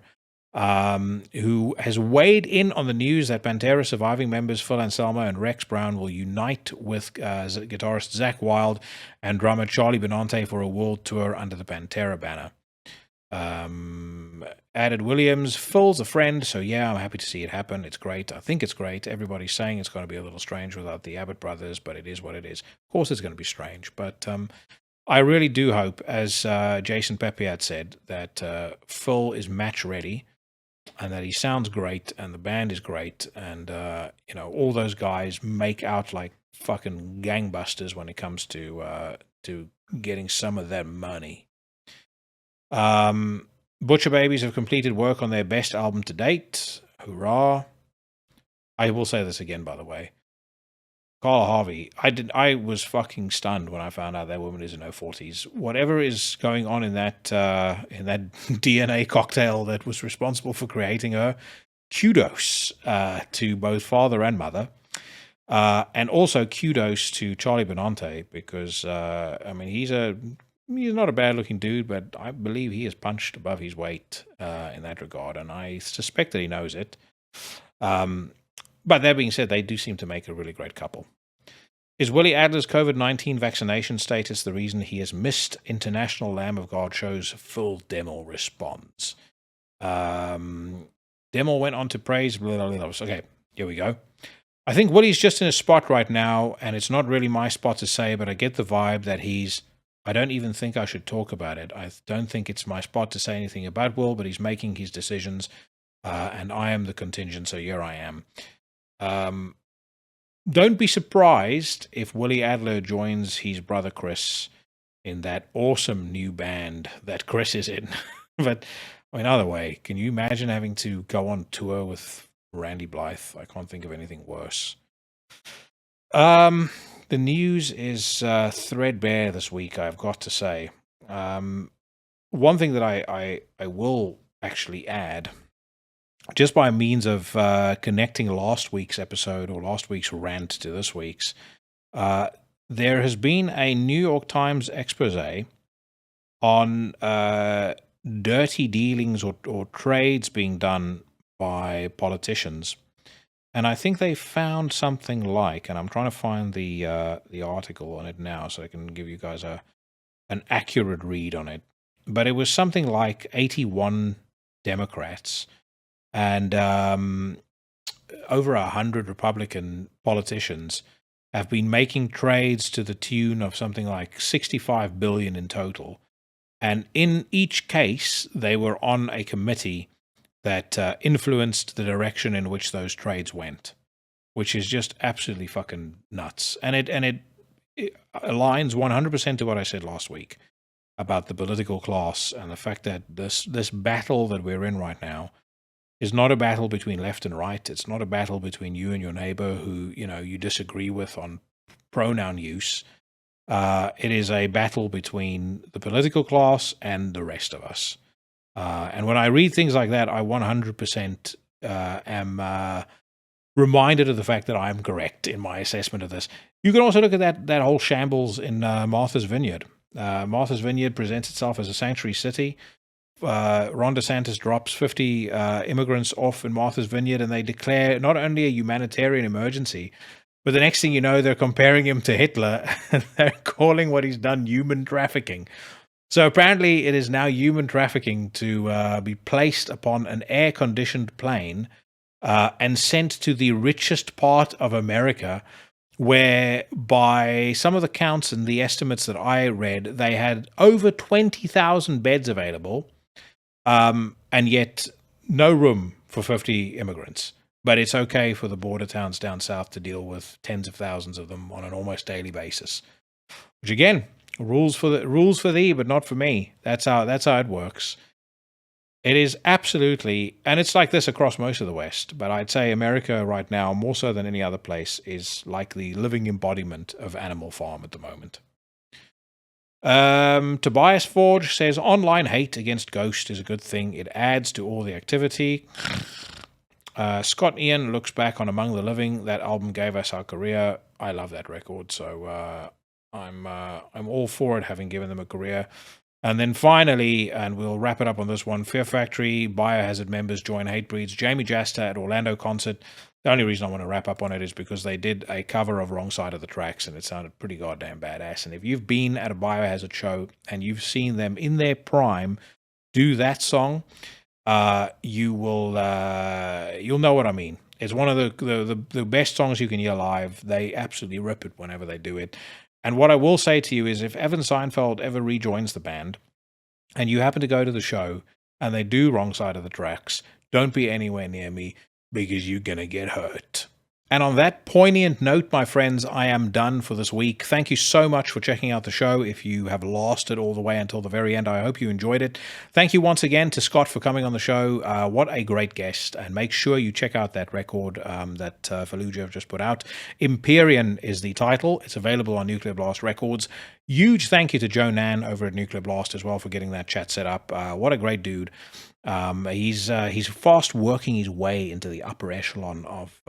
who has weighed in on the news that Pantera surviving members Phil Anselmo and Rex Brown will unite with guitarist Zakk Wylde and drummer Charlie Benante for a world tour under the Pantera banner. Added Williams, Phil's a friend, so yeah, I'm happy to see it happen. It's great. I think it's great. Everybody's saying it's going to be a little strange without the Abbott brothers, but it is what it is. Of course it's going to be strange, but I really do hope, as Jason Pepiat said, that Phil is match ready. and that he sounds great, and the band is great, and you know, all those guys make out like fucking gangbusters when it comes to getting some of that money. Butcher Babies have completed work on their best album to date. Hurrah! I will say this again, by the way. Carl Harvey, I was fucking stunned when I found out that woman is in her 40s. Whatever is going on in that DNA cocktail that was responsible for creating her, kudos to both father and mother. And also kudos to Charlie Benante, because I mean, he's not a bad looking dude, but I believe he is punched above his weight in that regard, and I suspect that he knows it. But that being said, they do seem to make a really great couple. Is Willie Adler's COVID-19 vaccination status the reason he has missed International Lamb of God show's full demo response? Demo went on to praise... Blah, blah, blah. Okay, here we go. I think Willie's just in a spot right now, and it's not really my spot to say, but I get the vibe that he's... I don't even think I should talk about it. I don't think it's my spot to say anything about Will, but he's making his decisions, and I am the contingent, so here I am. Don't be surprised if Willie Adler joins his brother Chris in that awesome new band that Chris is in. But I mean, either way, can you imagine having to go on tour with Randy Blythe? I can't think of anything worse. The news is threadbare this week, I've got to say. One thing that I will actually add, just by means of connecting last week's episode or last week's rant to this week's, there has been a New York Times expose on dirty dealings or trades being done by politicians. And I think they found something like, and I'm trying to find the article on it now so I can give you guys an accurate read on it. But it was something like 81 Democrats and over 100 Republican politicians have been making trades to the tune of something like $65 billion in total. And in each case, they were on a committee that influenced the direction in which those trades went, which is just absolutely fucking nuts. And it aligns 100% to what I said last week about the political class and the fact that this battle that we're in right now is not a battle between left and right. It's not a battle between you and your neighbor who, you know, you disagree with on pronoun use. It is a battle between the political class and the rest of us. And when I read things like that, I 100% am reminded of the fact that I'm correct in my assessment of this. You can also look at that whole shambles in Martha's Vineyard. Martha's Vineyard presents itself as a sanctuary city. Ron DeSantis drops 50 immigrants off in Martha's Vineyard, and they declare not only a humanitarian emergency, but the next thing you know, they're comparing him to Hitler, and they're calling what he's done human trafficking. So apparently it is now human trafficking to be placed upon an air-conditioned plane and sent to the richest part of America, where by some of the counts and the estimates that I read, they had over 20,000 beds available, and yet no room for 50 immigrants. But it's okay for the border towns down south to deal with tens of thousands of them on an almost daily basis. Which again, rules for thee, but not for me. That's how it works. It is absolutely, and it's like this across most of the West, but I'd say America right now, more so than any other place, is like the living embodiment of Animal Farm at the moment. Tobias Forge says, online hate against Ghost is a good thing. It adds to all the activity. Scott Ian looks back on Among the Living. That album gave us our career. I love that record, so I'm all for it, having given them a career. And then finally, and we'll wrap it up on this one, Fear Factory, Biohazard members join Hatebreeds, Jamie Jasta at Orlando concert. The only reason I want to wrap up on it is because they did a cover of Wrong Side of the Tracks, and it sounded pretty goddamn badass. And if you've been at a Biohazard show and you've seen them in their prime do that song, you'll know what I mean. It's one of the best songs you can hear live. They absolutely rip it whenever they do it. And what I will say to you is, if Evan Seinfeld ever rejoins the band and you happen to go to the show and they do Wrong Side of the Tracks, Don't be anywhere near me because you're going to get hurt. And on that poignant note, my friends, I am done for this week. Thank you so much for checking out the show. If you have lasted all the way until the very end, I hope you enjoyed it. Thank you once again to Scott for coming on the show. What a great guest. And make sure you check out that record that Fallujah have just put out. Empyrean is the title. It's available on Nuclear Blast Records. Huge thank you to Joe Nan over at Nuclear Blast as well for getting that chat set up. What a great dude. He's fast working his way into the upper echelon of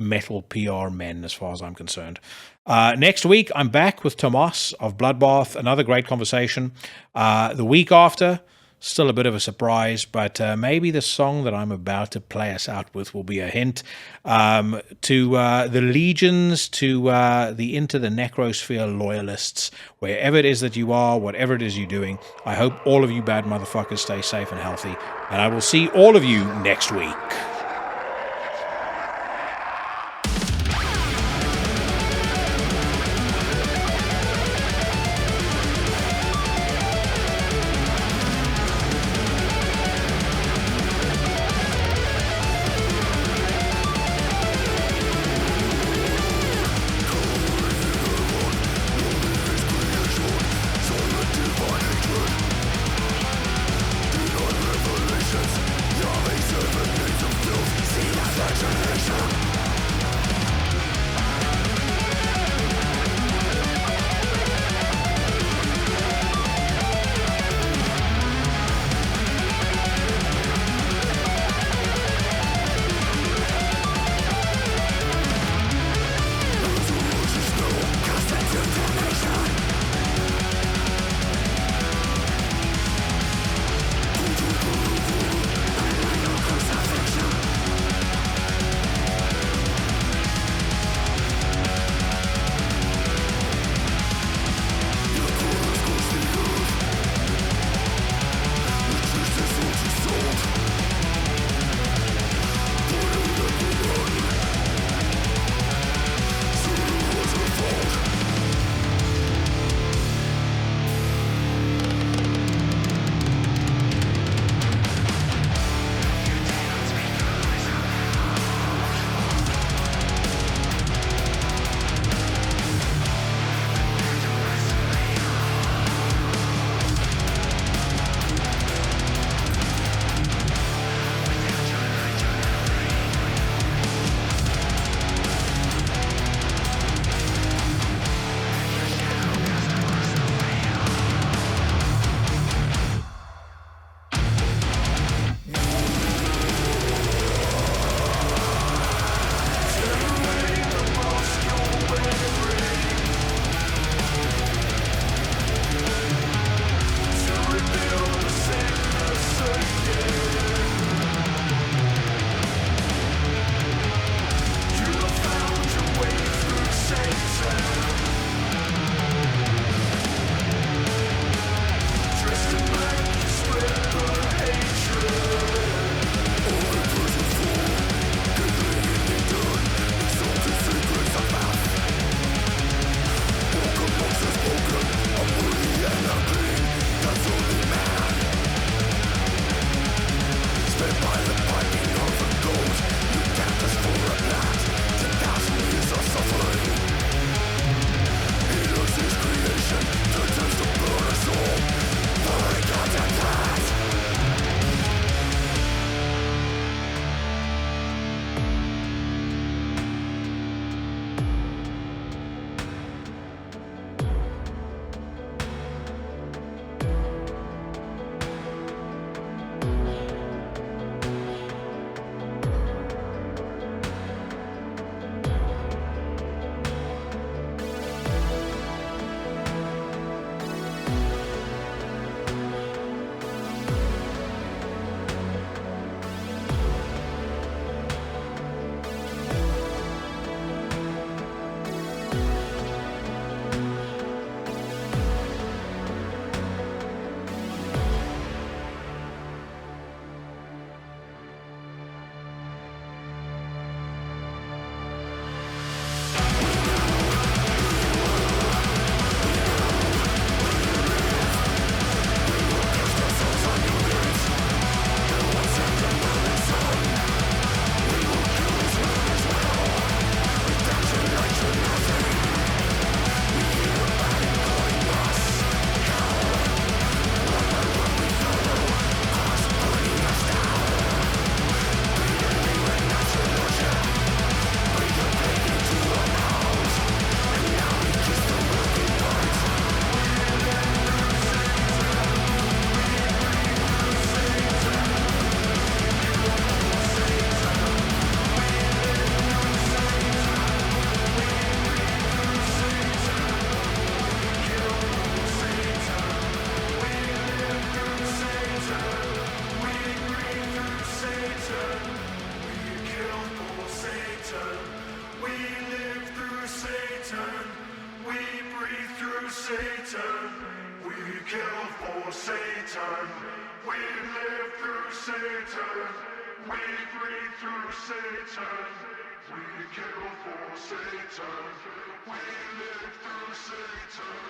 metal PR men, as far as I'm concerned. Next week, I'm back with Tomas of Bloodbath. Another great conversation. The week after, still a bit of a surprise, but maybe the song that I'm about to play us out with will be a hint to the legions, to the Into the Necrosphere loyalists, wherever it is that you are, whatever it is you're doing. I hope all of you bad motherfuckers stay safe and healthy, and I will see all of you next week. Revelations, yeah, they serve a Satan. We kill for Satan. We live through Satan. We breathe through Satan. We kill for Satan. We live through Satan.